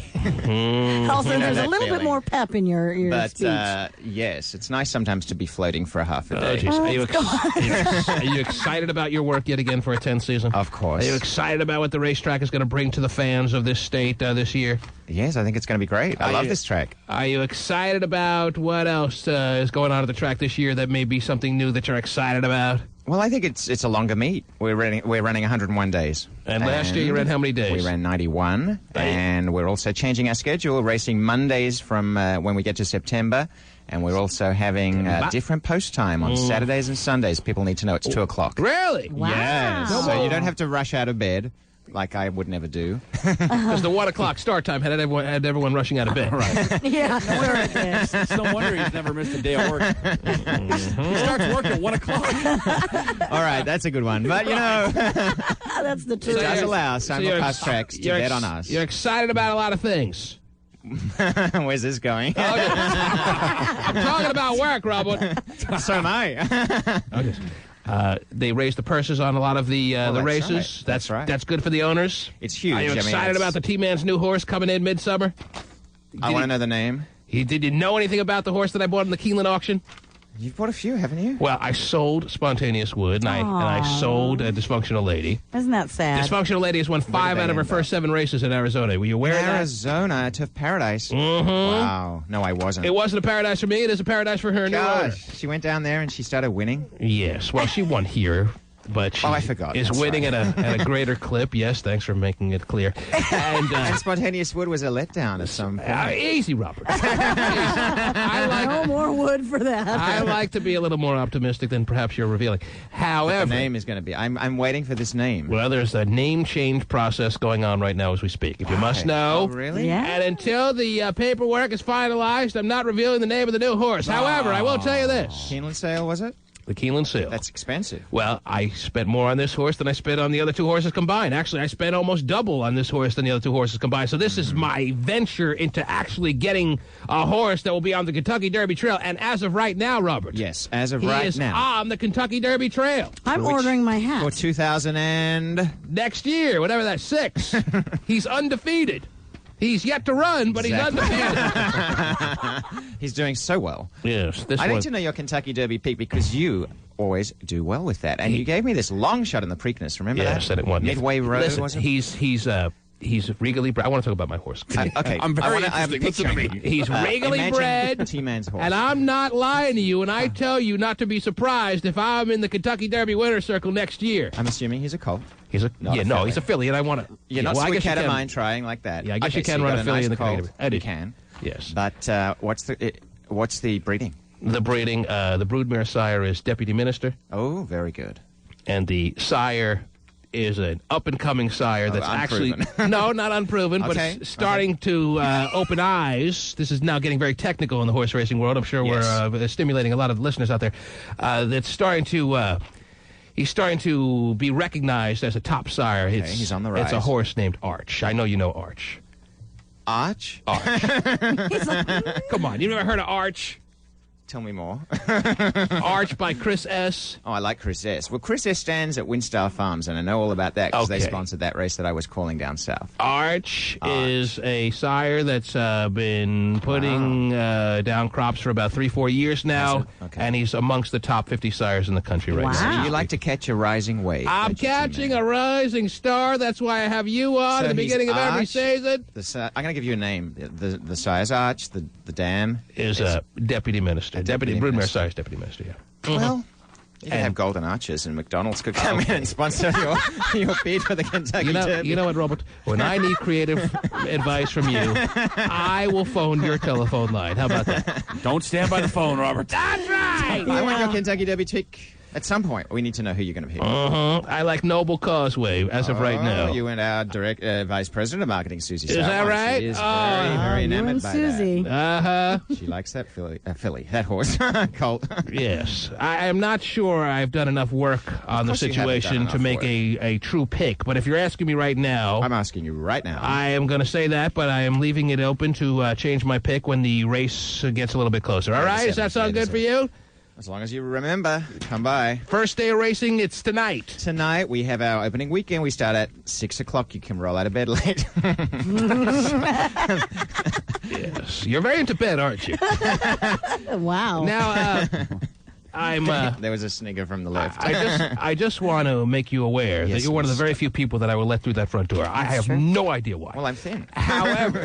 Also, there's a that little bit feeling. more pep in your speech. But, yes, it's nice sometimes to be floating for a half a day. Geez. Are you excited about your work yet again for a 10th season? Of course. Are you excited about what the racetrack is going to bring to the fans of this state this year? Yes, I think it's going to be great. I love this track. Are you excited about what else is going on at the track this year that may be something new that you're excited about? Well, I think it's a longer meet. We're running 101 days. And last year you ran how many days? We ran 91, and we're also changing our schedule, racing Mondays from when we get to September, and we're also having different post time on Saturdays and Sundays. People need to know it's 2 o'clock. Really? Wow. Yes. So you don't have to rush out of bed. like I would never do. Because the 1 o'clock start time had everyone rushing out of bed. Right. Yeah. It's no wonder he's never missed a day of work. He starts work at 1 o'clock. All right, that's a good one. But, that's the truth. It does allow simulcast tracks to bet on us. You're excited about a lot of things. Where's this going? I'm talking about work, Robert. So am I. Okay. They raised the purses on a lot of the races. Right. That's right. That's good for the owners. It's huge. Are you excited about the T-Man's new horse coming in midsummer? I want to know the name. Did you know anything about the horse that I bought in the Keeneland auction? You've bought a few, haven't you? Well, I sold Spontaneous Wood, and I sold a Dysfunctional Lady. Isn't that sad? Dysfunctional Lady has won 5 out of her first 7 races in Arizona. Were you aware of that? Arizona, Turf Paradise. Mm-hmm. Wow. No, I wasn't. It wasn't a paradise for me. It is a paradise for her new owner. She went down there and she started winning? Yes. Well, she won here. But she I forgot. is winning at a greater clip. Yes, thanks for making it clear. And Spontaneous Wood was a letdown at some point. Easy, Robert. No more wood for that. I like to be a little more optimistic than perhaps you're revealing. However, the name is going to be. I'm waiting for this name. Well, there's a name change process going on right now as we speak. If you must know. Oh, really? Yeah. And until the paperwork is finalized, I'm not revealing the name of the new horse. However, I will tell you this. Keeneland sale, was it? The Keeneland sale. That's expensive. Well, I spent more on this horse than I spent on the other 2 horses combined. Actually, I spent almost double on this horse than the other 2 horses combined. So this is my venture into actually getting a horse that will be on the Kentucky Derby Trail. And as of right now, Robert. Yes, as of he right is now. on the Kentucky Derby Trail. I'm ordering my hat. For 2000 and... Next year, whatever that's 6. He's undefeated. He's yet to run, but he's undefeated. He's doing so well. Yes. I need to know your Kentucky Derby pick because you always do well with that. And you gave me this long shot in the Preakness, remember that? Yes, and it won. Midway Road, Listen, was it? He's regally bred. I want to talk about my horse. Okay. I'm very interested. Listen to me. He's regally bred. T-Man's horse. And I'm not lying to you, and I tell you not to be surprised if I'm in the Kentucky Derby winner's circle next year. I'm assuming he's a colt. He's a he's a filly, and I want to. You're not sweet cat of mine trying like that. Yeah, I guess you can run a filly in the Kentucky Derby. You can. Yes. But what's the breeding? The breeding, the broodmare sire is Deputy Minister. Oh, very good. And the sire is an up-and-coming sire that's unproven. actually... No, not unproven, but it's starting to open eyes. This is now getting very technical in the horse racing world. I'm sure we're stimulating a lot of listeners out there. That's starting to... He's starting to be recognized as a top sire. Okay, he's on the rise. It's a horse named Arch. I know you know Arch. Arch? Arch. Come on, you never heard of Arch? Tell me more. Arch by Chris S. Oh, I like Chris S. Well, Chris S stands at Windstar Farms, and I know all about that because they sponsored that race that I was calling down south. Arch is a sire that's been putting down crops for about 3-4 years now, and he's amongst the top 50 sires in the country right now. So you like to catch a rising wave. I'm catching a rising star. That's why I have you on at the beginning of every season. I'm going to give you a name. The sire's Arch, the dam is Deputy Minister. Deputy Broodmare Sire's Deputy Minister, yeah. Well, you can have Golden Arches and McDonald's could come in and sponsor your bid for the Kentucky Derby. You know what, Robert? When I need creative advice from you, I will phone your telephone line. How about that? Don't stand by the phone, Robert. That's right! I want your Kentucky Derby pick. At some point, we need to know who you're going to pick. I like Noble Causeway as of right now. You and our direct vice president of marketing, Susie. Is that right? She is very enamored by Susie. that. She likes that filly, that horse, colt. Yes. I am not sure I've done enough work on the situation to make a true pick. But if you're asking me right now... I'm asking you right now. I am going to say that, but I am leaving it open to change my pick when the race gets a little bit closer. All right? Does that sound good for you? As long as you remember, come by. First day of racing, it's tonight. Tonight, we have our opening weekend. We start at 6 o'clock. You can roll out of bed late. Yes. You're very into bed, aren't you? Wow. Now, there was a snigger from the left. I just want to make you aware that you're one of the very few people that I will let through that front door. I have no idea why. Well, I'm thin. However,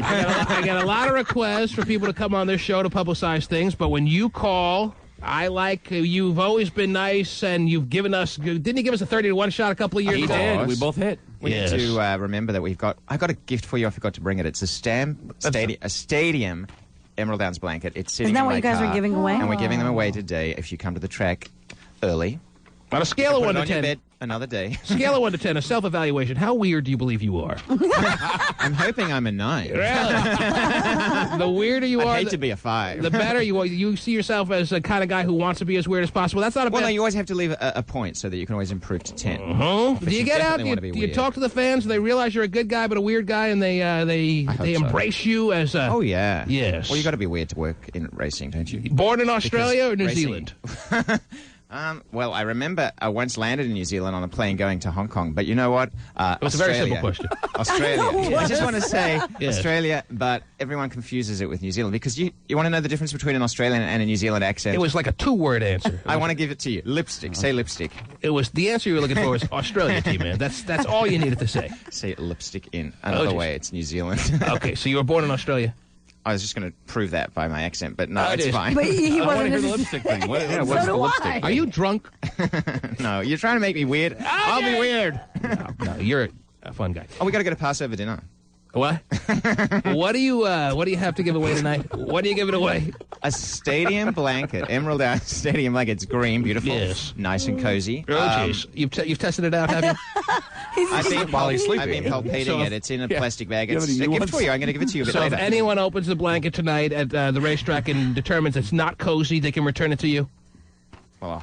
I get a lot of requests for people to come on this show to publicize things, but when you call, I like you've always been nice, and you've given us. Didn't you give us a 30-to-1 shot a couple of years ago? Did. We both hit. We need to remember that I got a gift for you. I forgot to bring it. It's a stadium Emerald Downs blanket. It's sitting Isn't that in what my you guys car, are giving away? And we're giving them away today if you come to the track early. On a scale of 1 to 10. Another day. Scale of 1 to 10, a self-evaluation. How weird do you believe you are? I'm hoping I'm a 9. Really? The weirder you are... I'd hate to be a 5. The better you are. You see yourself as the kind of guy who wants to be as weird as possible. That's not a bad... Well, no, you always have to leave a point so that you can always improve to 10. Do you get out? Do you talk to the fans? Do they realize you're a good guy but a weird guy, and they embrace you as a... Oh, yeah. Yes. Well, you got to be weird to work in racing, don't you? Born in Australia or New Zealand? Well, I remember I once landed in New Zealand on a plane going to Hong Kong, but you know what? It was a very simple question. Australia. I just want to say Australia, but everyone confuses it with New Zealand because you want to know the difference between an Australian and a New Zealand accent. It was like a 2-word answer. I want to give it to you. Lipstick. Say lipstick. It was the answer you were looking for was Australia, T-Man. That's all you needed to say. Say lipstick in. Another way, it's New Zealand. Okay, so you were born in Australia. I was just going to prove that by my accent, but no, it's fine. But he I want to hear the lipstick thing. What's the lipstick? Are you drunk? No, you're trying to make me weird. I'll be weird. No, you're a fun guy. Oh, we got to go to Passover dinner. What? What do you have to give away tonight? What are you giving away? A stadium blanket, Emerald House Stadium blanket. It's green, beautiful, nice and cozy. Oh, jeez. You've tested it out, have you? I've been palpating it. It's in a plastic bag. It's a gift for you. I'm going to give it to you a bit later. If anyone opens the blanket tonight at the racetrack and determines it's not cozy, they can return it to you? Well,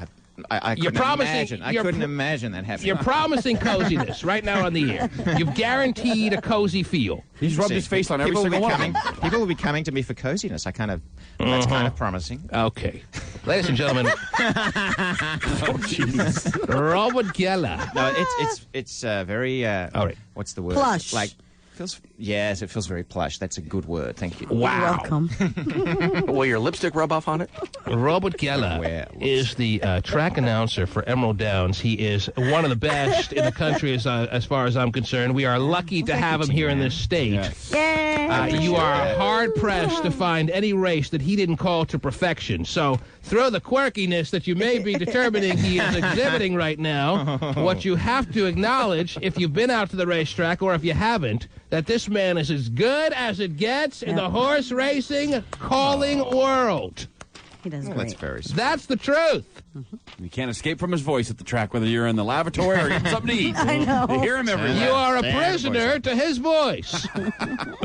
I couldn't imagine that happening. You're promising coziness right now on the air. You've guaranteed a cozy feel. He's rubbed his face on every single one. People will be coming to me for coziness. That's kind of promising. Okay. Ladies and gentlemen. Robert Geller. No, it's very, all right. What's the word? Plush. Yes, it feels very plush. That's a good word. Thank you. Wow. You're welcome. Will your lipstick rub off on it? Robert Geller is the track announcer for Emerald Downs. He is one of the best in the country as far as I'm concerned. We are lucky to have him here in this state. Yay! You are hard-pressed to find any race that he didn't call to perfection. So through the quirkiness that you may be determining he is exhibiting right now, what you have to acknowledge, if you've been out to the racetrack or if you haven't, that this man is as good as it gets in the horse racing calling world. He does great. That's the truth. You can't escape from his voice at the track, whether you're in the lavatory or getting something to eat. I know. You hear him everywhere. You are a prisoner to his voice.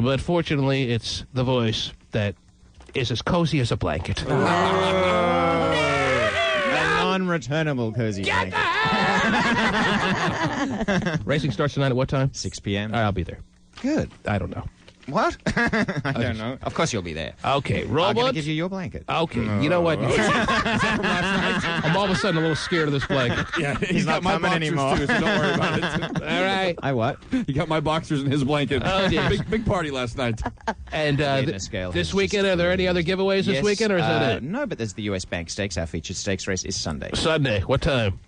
But fortunately, it's the voice that is as cozy as a blanket. A non-returnable cozy blanket. Racing starts tonight at what time? 6 p.m. I'll be there. Good. I don't know. What? I don't know. Of course you'll be there. Okay, Robot. I'm going to give you your blanket. Okay, you know what? I'm all of a sudden a little scared of this blanket. Yeah, he's got my boxers anymore. too, so don't worry about it. All right. I what? He got my boxers in his blanket. Oh, dear. Big party last night. And this weekend, are there any other giveaways this weekend, or is that it? No, but there's the US Bank Stakes. Our featured stakes race is Sunday. Sunday. What time?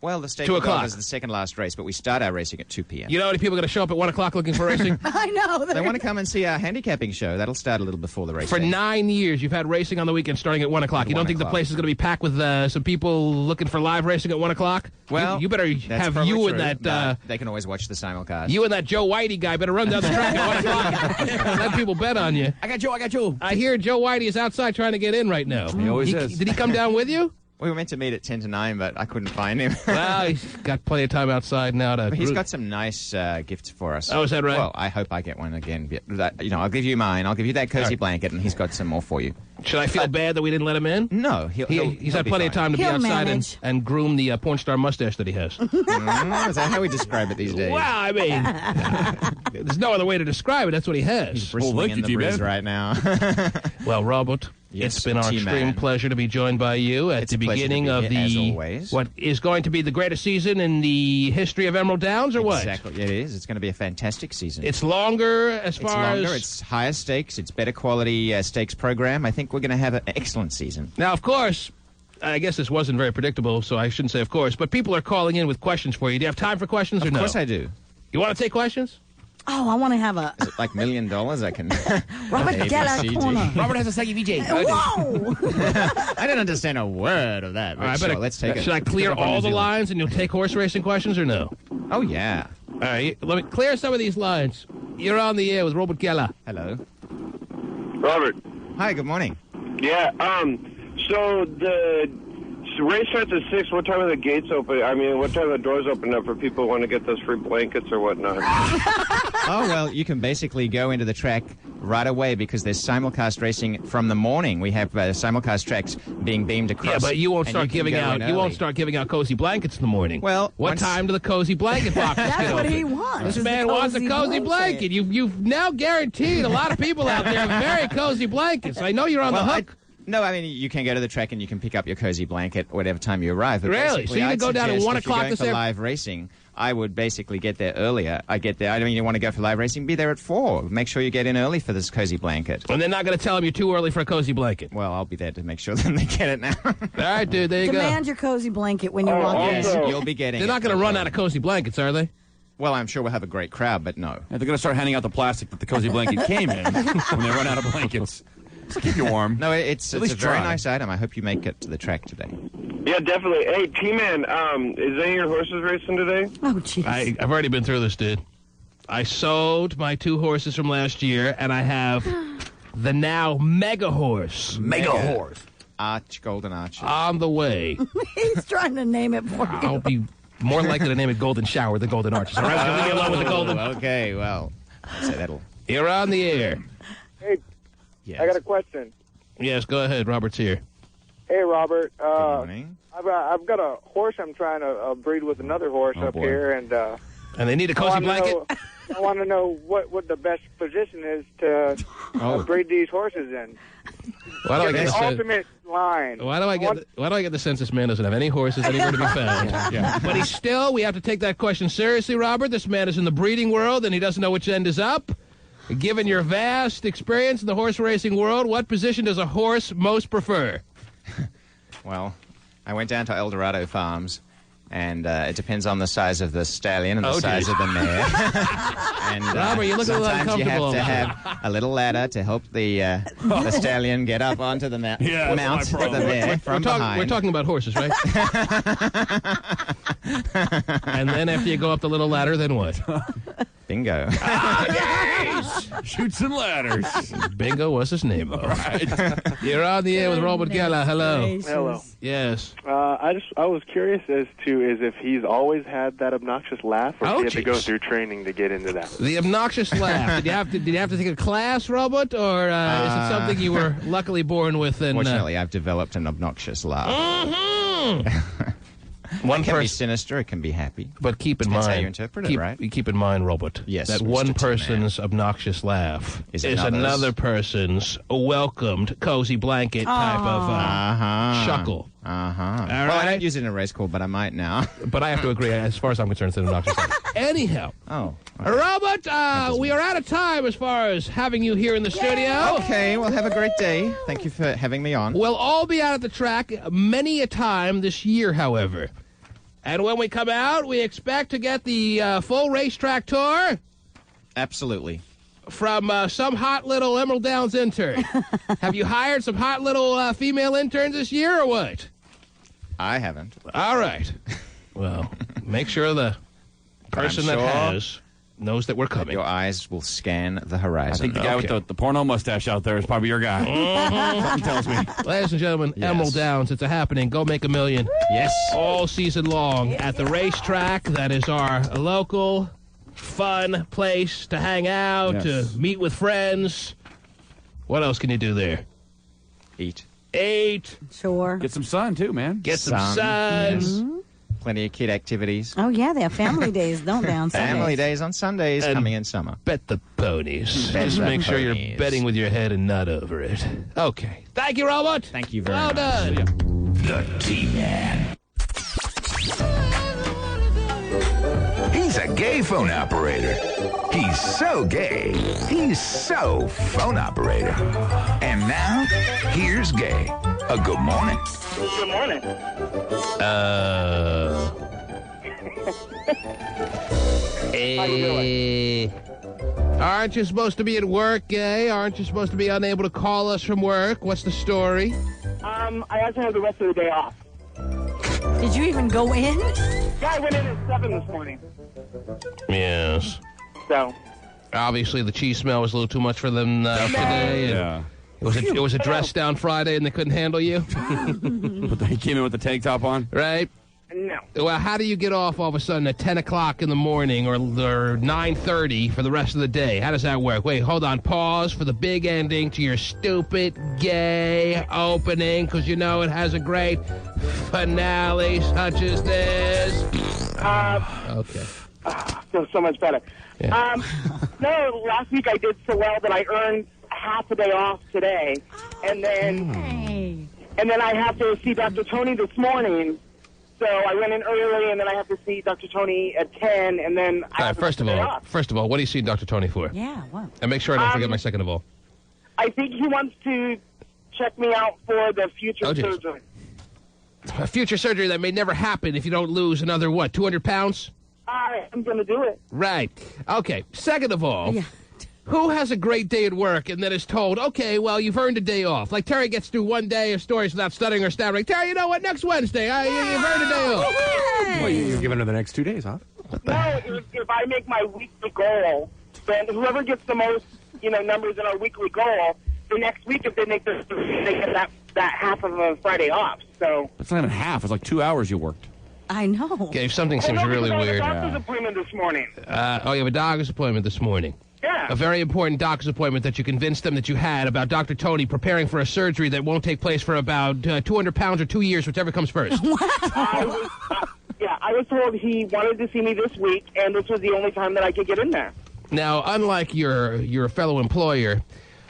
Well, the stake 2 o'clock is the second last race, but we start our racing at 2 p.m. You know how many people are going to show up at 1 o'clock looking for racing? I know. They want to come and see our handicapping show. That'll start a little before the race. For 9 years, you've had racing on the weekend starting at 1 o'clock. You don't think the place is going to be packed with some people looking for live racing at 1 o'clock? Well, you better have you true, and that... they can always watch the simulcast. You and that Joe Whitey guy better run down the track at 1 o'clock. Let people bet on you. I got Joe. I hear Joe Whitey is outside trying to get in right now. He always is. Did he come down with you? We were meant to meet at 10 to 9, but I couldn't find him. Well, he's got plenty of time outside now to... He's got some nice gifts for us. Oh, is that right? Well, I hope I get one again. I'll give you mine. I'll give you that cozy blanket, and he's got some more for you. Should I feel bad that we didn't let him in? No. He's had plenty of time to be outside and groom the porn star mustache that he has. Is that how we describe it these days? Well, I mean, there's no other way to describe it. That's what he has. He's bristling in the breeze right now. Well, Robert... It's been our extreme pleasure to be joined by you at the beginning of what is going to be the greatest season in the history of Emerald Downs, or what? Exactly, it is. It's going to be a fantastic season. It's longer as far as... It's higher stakes. It's better quality stakes program. I think we're going to have an excellent season. Now, of course, I guess this wasn't very predictable, so I shouldn't say of course, but people are calling in with questions for you. Do you have time for questions or no? Of course I do. You want to take questions? Oh, I want to have a... Is it like $1 million? I can... Robert Geller corner. Robert has a Saggy VJ. Whoa! I didn't understand a word of that. All right, let's take it. Should I clear all the lines and you'll take horse racing questions or no? Oh, yeah. All right, let me clear some of these lines. You're on the air with Robert Geller. Hello. Robert. Hi, good morning. Yeah, so the race starts at 6. What time are the gates open? I mean, what time are the doors open up for people who want to get those free blankets or whatnot? Oh, well, you can basically go into the track right away because there's simulcast racing from the morning. We have simulcast tracks being beamed across. Yeah, but you won't start giving out. You won't start giving out cozy blankets in the morning. Well, what time do the cozy blanket boxes get That's what open? he wants. This man wants a cozy blanket. You've now guaranteed a lot of people out there very cozy blankets. I know you're on the hook. No, I mean, you can go to the track and you can pick up your cozy blanket whatever time you arrive. But really? So you can go down at 1 o'clock this live racing. I would basically get there earlier. I mean, you want to go for live racing, be there at 4. Make sure you get in early for this cozy blanket. And they're not going to tell them you're too early for a cozy blanket. Well, I'll be there to make sure that they get it now. All right, dude, there you go. Demand your cozy blanket when you walk in. Yes, you'll be getting They're not going to run out of cozy blankets, are they? Well, I'm sure we'll have a great crowd, but no. Yeah, they're going to start handing out the plastic that the cozy blanket came in when they run out of blankets. So keep you warm. No, it's a very nice item. I hope you make it to the track today. Yeah, definitely. Hey, T-Man, is any of your horses racing today? Oh, jeez. I've already been through this, dude. I sold my 2 horses from last year, and I have the now mega horse. Golden Arch. On the way. He's trying to name it for you. I'll be more likely to name it Golden Shower than Golden Arches. All right, leave me alone with the Golden. Okay, well, so that'll. You're on the air. Hey, yes. I got a question. Yes, go ahead. Robert's here. Hey, Robert. Good morning. I've got a horse I'm trying to breed with another horse up here, and they need a cozy blanket. I want to know what the best position is to breed these horses in. Why do I get the ultimate line? Why do I get the sense this man doesn't have any horses anywhere to be found? Yeah. But he's still. We have to take that question seriously, Robert. This man is in the breeding world, and he doesn't know which end is up. Given your vast experience in the horse racing world, what position does a horse most prefer? Well, I went down to El Dorado Farms, and it depends on the size of the stallion and the size of the mare. And Robert, you look a little sometimes you uncomfortable. have to have a little ladder to help the stallion get up onto the mount of the mare from behind. We're talking about horses, right? And then after you go up the little ladder, then what? Bingo. Yes! Shoots and ladders. Bingo was his name. All right. You're on the air with Robert Geller. Hello. Hello. Yes. I was curious as to if he's always had that obnoxious laugh, or he had to go through training to get into that. The obnoxious laugh. Did you have to take a class, Robert, or is it something you were luckily born with? And, fortunately, I've developed an obnoxious laugh. Mm-hmm. One can be sinister, it can be happy. But keep in Depends mind, how you interpret it, right? Keep in mind, Robert, yes, that Mr. one T-Man. person's obnoxious laugh is another person's welcomed cozy blanket type of shuckle. Well, I don't use it in a race call, but I might now. But I have to agree, as far as I'm concerned, it's an obnoxious laugh. Anyhow. Okay. Robert, we are out of time as far as having you here in the studio. Okay, well, have a great day. Thank you for having me on. We'll all be out at the track many a time this year, however. And when we come out, we expect to get the full racetrack tour. Absolutely. From some hot little Emerald Downs intern. Have you hired some hot little female interns this year or what? I haven't. All right. Well, make sure the person that has knows that we're coming. Your eyes will scan the horizon. I think the guy with the porno mustache out there is probably your guy. Something tells me. Ladies and gentlemen, Emerald Downs, it's a happening. Go make $1 million. Yes. All season long at the racetrack. That is our local, fun place to hang out, to meet with friends. What else can you do there? Eat. Sure. Get some sun, too, man. Get some sun. Yes. Mm-hmm. Plenty of kid activities. Oh, yeah, they have family days, don't they, on Sundays? Family days on Sundays coming in summer. Bet the ponies. Just make sure you're betting with your head and not over it. Okay. Thank you, Robert. Thank you very much. Well done. The T-Man. He's a gay phone operator. He's so gay. He's so phone operator. And now, here's Gay. A good morning. Good morning. Aren't you supposed to be at work, Gay? Aren't you supposed to be unable to call us from work? What's the story? I actually have the rest of the day off. Did you even go in? Yeah, I went in at 7 this morning. Yes. So. Obviously, the cheese smell was a little too much for them today. Yeah. It was a dress down Friday and they couldn't handle you? But they came in with the tank top on? Right? No. Well, how do you get off all of a sudden at 10 o'clock in the morning or 9:30 for the rest of the day? How does that work? Wait, hold on. Pause for the big ending to your stupid gay opening, because you know it has a great finale such as this. Okay. Feels so much better. Yeah. No, last week I did so well that I earned half a day off today. And then I have to see Dr. Tony this morning. So I went in early, and then I have to see Dr. Tony at 10, and then I have first of all, what do you see Dr. Tony for? Yeah, what? And make sure I don't forget my second of all. I think he wants to check me out for the future surgery. A future surgery that may never happen if you don't lose another, 200 pounds? I'm going to do it. Right. Okay. Second of all, who has a great day at work and then is told, okay, well, you've earned a day off? Like Terry gets through one day of stories without stuttering or stammering. Terry, you know what? Next Wednesday, you've earned a day off. Well, you're giving her the next 2 days off. No, if I make my weekly goal, then whoever gets the most, numbers in our weekly goal, the next week, if they make they get that half of a Friday off. So that's not even half. It's like 2 hours you worked. I know. Okay, something seems really weird. I have a doctor's appointment this morning. You have a doctor's appointment this morning. Yeah. A very important doctor's appointment that you convinced them that you had about Dr. Tony preparing for a surgery that won't take place for about 200 pounds or 2 years, whichever comes first. Wow. I was told he wanted to see me this week, and this was the only time that I could get in there. Now, unlike your fellow employer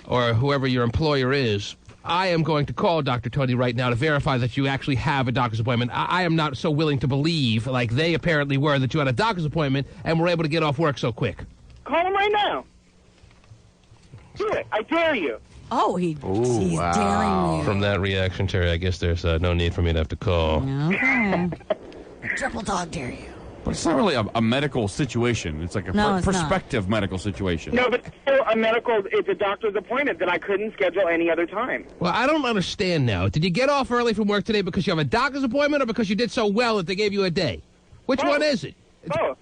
or whoever your employer is, I am going to call Dr. Tony right now to verify that you actually have a doctor's appointment. I am not so willing to believe, like they apparently were, that you had a doctor's appointment and were able to get off work so quick. Call him right now. Do it. I dare you. Oh, he's daring you. From that reaction, Terry, I guess there's no need for me to have to call. Okay. Triple dog dare you. But it's not really a medical situation. It's like a prospective medical situation. No, but it's still it's a doctor's appointment that I couldn't schedule any other time. Well, I don't understand now. Did you get off early from work today because you have a doctor's appointment or because you did so well that they gave you a day? Which one is it? Both.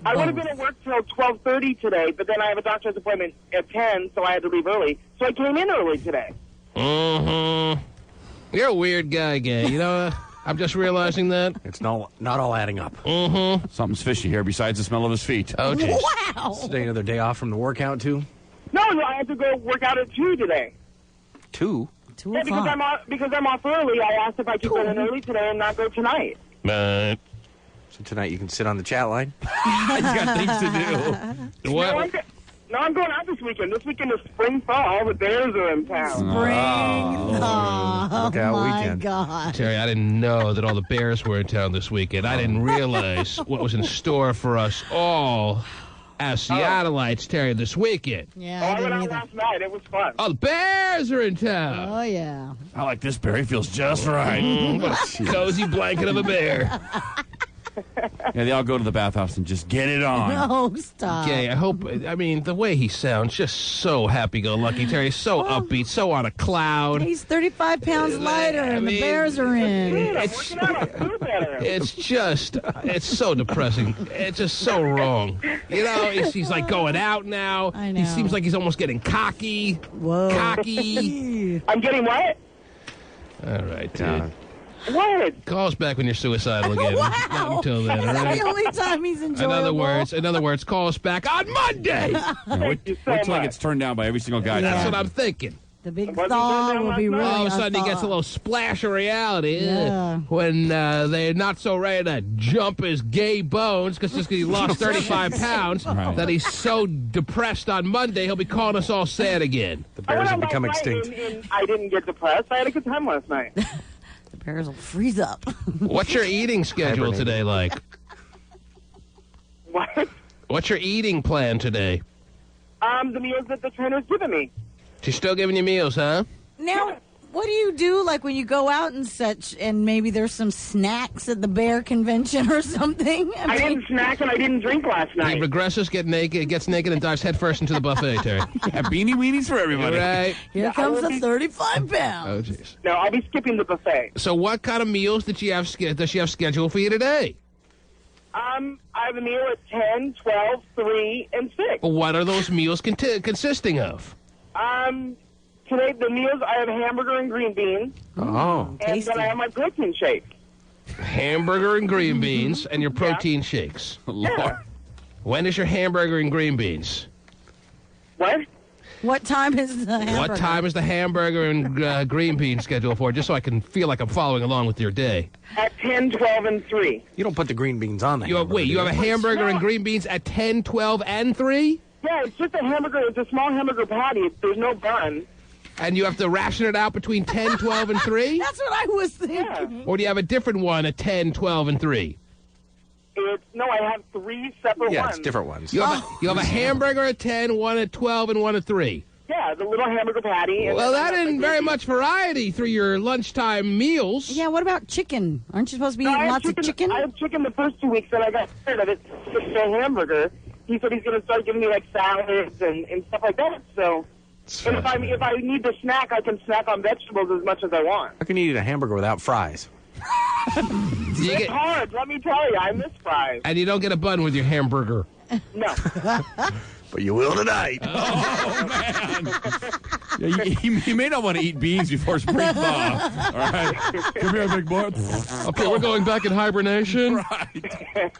I would have been at work till 12:30 today, but then I have a doctor's appointment at 10, so I had to leave early. So I came in early today. Mm-hmm. You're a weird guy, Gay. You know, I'm just realizing that. It's not all adding up. Mm-hmm. Something's fishy here besides the smell of his feet. Oh, geez. Wow. Today another day off from the workout, too? No, I had to go work out at 2 today. 2? Yeah, because I'm off early. I asked if I could go in early today and not go tonight. So tonight you can sit on the chat line? You got things to do. What? No, I'm going out this weekend. This weekend is spring fall. All the Bears are in town. Spring. Look out my weekend. God. Terry, I didn't know that all the Bears were in town this weekend. I didn't realize what was in store for us all as Seattleites, Terry, this weekend. Yeah, I went out last night. It was fun. Oh, the Bears are in town. Oh, yeah. I like this bear. He feels just right. What a cozy blanket of a bear. Yeah, they all go to the bathhouse and just get it on. No, stop. Gay, the way he sounds, just so happy-go-lucky, Terry, so upbeat, so on a cloud. He's 35 pounds lighter, and the Bears are in. It's so depressing. It's just so wrong. You know, he's like going out now. I know. He seems like he's almost getting cocky. Whoa. Cocky. I'm getting what? All right, dude. What? Call us back when you're suicidal again. Wow. Not until then, all That's right? the only time he's enjoyable. In other words, call us back on Monday. Thank you so Wait till much. it gets turned down by every single guy. That's what I'm thinking. The big thaw will be really All of a sudden, he gets a little splash of reality when they're not so ready to jump his gay bones because he lost 35 pounds that he's so depressed on Monday, he'll be calling us all sad again. The Bears have become extinct. I didn't get depressed. I had a good time last night. The Bears will freeze up. What's your eating schedule today like? What? What's your eating plan today? The meals that the trainer's given me. She's still giving you meals, huh? Now, what do you do, like, when you go out and such, and maybe there's some snacks at the Bear convention or something? I didn't snack and I didn't drink last night. He regresses, gets naked, and dives headfirst into the buffet, Terry. Yeah, beanie weenies for everybody. Right. Here comes the 35 pounds. Oh, jeez. No, I'll be skipping the buffet. So what kind of meals does she have scheduled for you today? I have a meal at 10, 12, 3, and 6. What are those meals consisting of? today, the meals, I have hamburger and green beans. Oh. And then I have my protein shake. Hamburger and green beans and your protein shakes. Lord. When is your hamburger and green beans? What? What time is the hamburger? What time is the hamburger and green beans scheduled for? Just so I can feel like I'm following along with your day. At 10, 12, and 3. You don't put the green beans on the hamburger. Wait, you have a hamburger and green beans at 10, 12, and 3? Yeah, it's just a hamburger. It's a small hamburger patty. There's no bun. And you have to ration it out between 10, 12, and 3? That's what I was thinking. Yeah. Or do you have a different one at 10, 12, and 3? No, I have 3 separate ones. Yeah, it's different ones. You have a hamburger at 10, one at 12, and one at 3. Yeah, the little hamburger patty. And well, that isn't very much variety through your lunchtime meals. Yeah, what about chicken? Aren't you supposed to be eating lots of chicken? I had chicken the first 2 weeks, and I got tired of it. It's a hamburger. He said he's going to start giving me, like, salads and stuff like that. So, and if I need to snack, I can snack on vegetables as much as I want. How can you eat a hamburger without fries? It's hard, let me tell you. I miss fries. And you don't get a bun with your hamburger. No. But you will tonight. Oh, man. Yeah, you may not want to eat beans before spring thaw. All right? Come here, big boy. Okay, we're going back in hibernation. Right.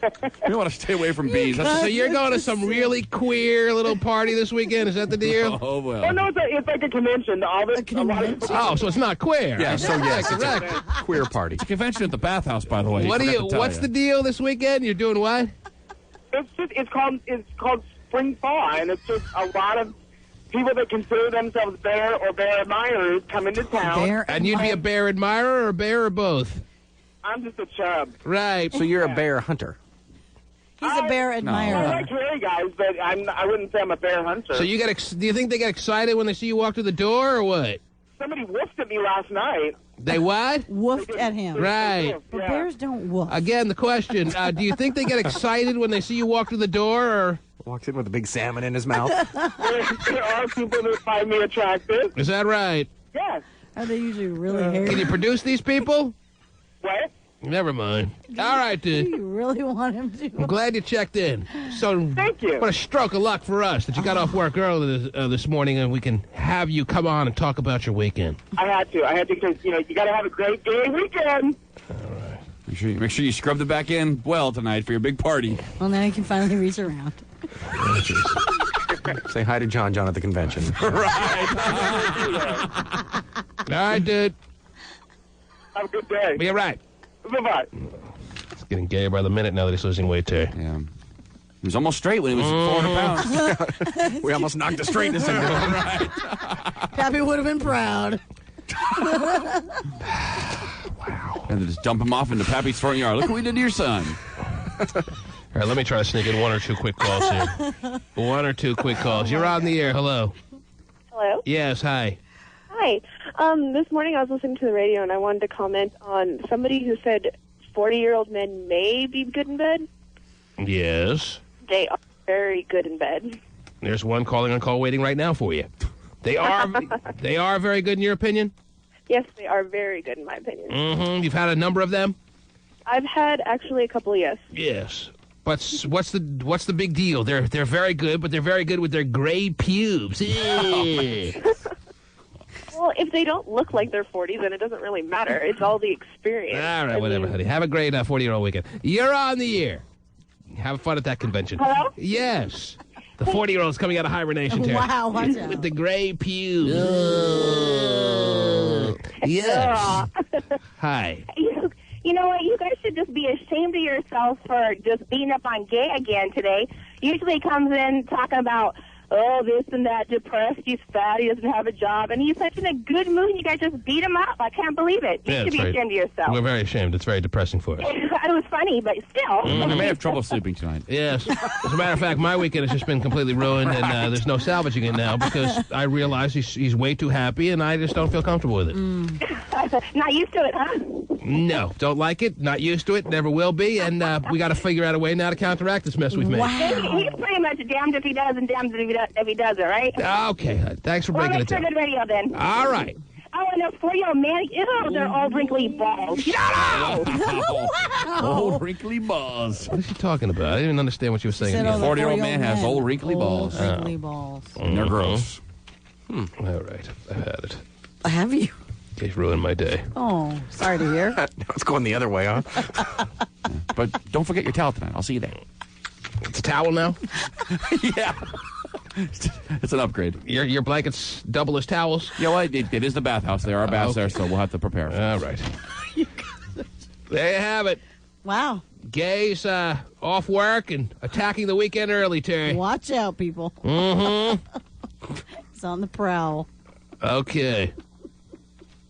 You want to stay away from beans. So you're going to some really queer little party this weekend? Is that the deal? Oh, well. Oh, no, it's like a convention. Oh, so it's not queer. Yeah, so yes, it's a queer party. It's a convention at the bathhouse, by the way. What's the deal this weekend? You're doing what? It's called spring thaw, and it's just a lot of people that consider themselves bear or bear admirers come into town. And you'd be a bear admirer or a bear or both? I'm just a chub. Right. So you're a bear hunter. He's a bear admirer. I like hairy guys, but I wouldn't say I'm a bear hunter. So do you think they get excited when they see you walk through the door, or what? Somebody woofed at me last night. They what? Woofed at him. Right. But bears don't woof. Again, the question, do you think they get excited when they see you walk through the door, or... Walks in with a big salmon in his mouth. There are people that find me attractive. Is that right? Yes. Are they usually really hairy? Can you produce these people? What? Never mind. All right, dude. Do you really want him to? I'm glad you checked in. So, thank you. What a stroke of luck for us that you got off work early this morning, and we can have you come on and talk about your weekend. I had to because you got to have a great gay weekend. All right. Make sure you scrub the back end well tonight for your big party. Well, now you can finally reach around. Say hi to John at the convention. Right. All right, dude. Have a good day. Be all right. Bye-bye. He's getting gay by the minute now that he's losing weight, too. Yeah. He was almost straight when he was 400 pounds. We almost knocked the straightness into him. Right. Pappy would have been proud. Wow. And just dump him off into Pappy's front yard. Look what we did to your son. All right, let me try to sneak in one or two quick calls here. One or two quick calls. You're on the air. Hello. Hello? Yes, hi. Hi. This morning I was listening to the radio, and I wanted to comment on somebody who said 40-year-old men may be good in bed. Yes. They are very good in bed. There's one calling on call waiting right now for you. They are very good in your opinion? Yes, they are very good in my opinion. Mm-hmm. You've had a number of them? I've had actually a couple, yes. Yes. But what's the big deal? They're very good, but they're very good with their gray pubes. Well, if they don't look like they're 40, then it doesn't really matter. It's all the experience. All right, whatever, honey. Have a great 40-year-old weekend. You're on the air. Have fun at that convention. Hello? Yes. The 40-year-old's coming out of hibernation, Terry. Wow, watch out. With the gray pubes. Yes. Hi. You know what? You guys should just be ashamed of yourself for just beating up on Gay again today. Usually comes in talking about, oh, this and that, depressed, he's fat, he doesn't have a job, and he's such in a good mood, and you guys just beat him up. I can't believe it. You should be ashamed of yourself. We're very ashamed. It's very depressing for us. It was funny, but still. I may have trouble sleeping tonight. Yes. As a matter of fact, my weekend has just been completely ruined, and there's no salvaging it now because I realize he's way too happy, and I just don't feel comfortable with it. Not used to it, huh? No, don't like it, not used to it, never will be, and we got to figure out a way now to counteract this mess we've made. Wow. He's pretty much damned if he does and damned if he doesn't, right? Okay, thanks for breaking it down. Good radio then. All right. Oh, and those 40-year-old man, ew, they're all wrinkly balls. Shut up! Old wrinkly balls. What is she talking about? I didn't understand what you were saying. A 40-year-old man has old wrinkly balls. Wrinkly balls. And they're gross. All right. I've had it. Have you? You've ruined my day. Oh, sorry to hear. Now it's going the other way, huh? But don't forget your towel tonight. I'll see you there. It's a towel now? Yeah. It's an upgrade. Your blankets double as towels? Yeah, well, it is the bathhouse. There are baths there, so we'll have to prepare. All right. There you have it. Wow. Gay's off work and attacking the weekend early, Terry. Watch out, people. Mm-hmm. It's on the prowl. Okay.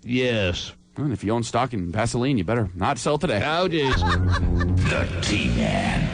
Yes. And if you own stock in Vaseline, you better not sell today. Oh, geez. The T-Man.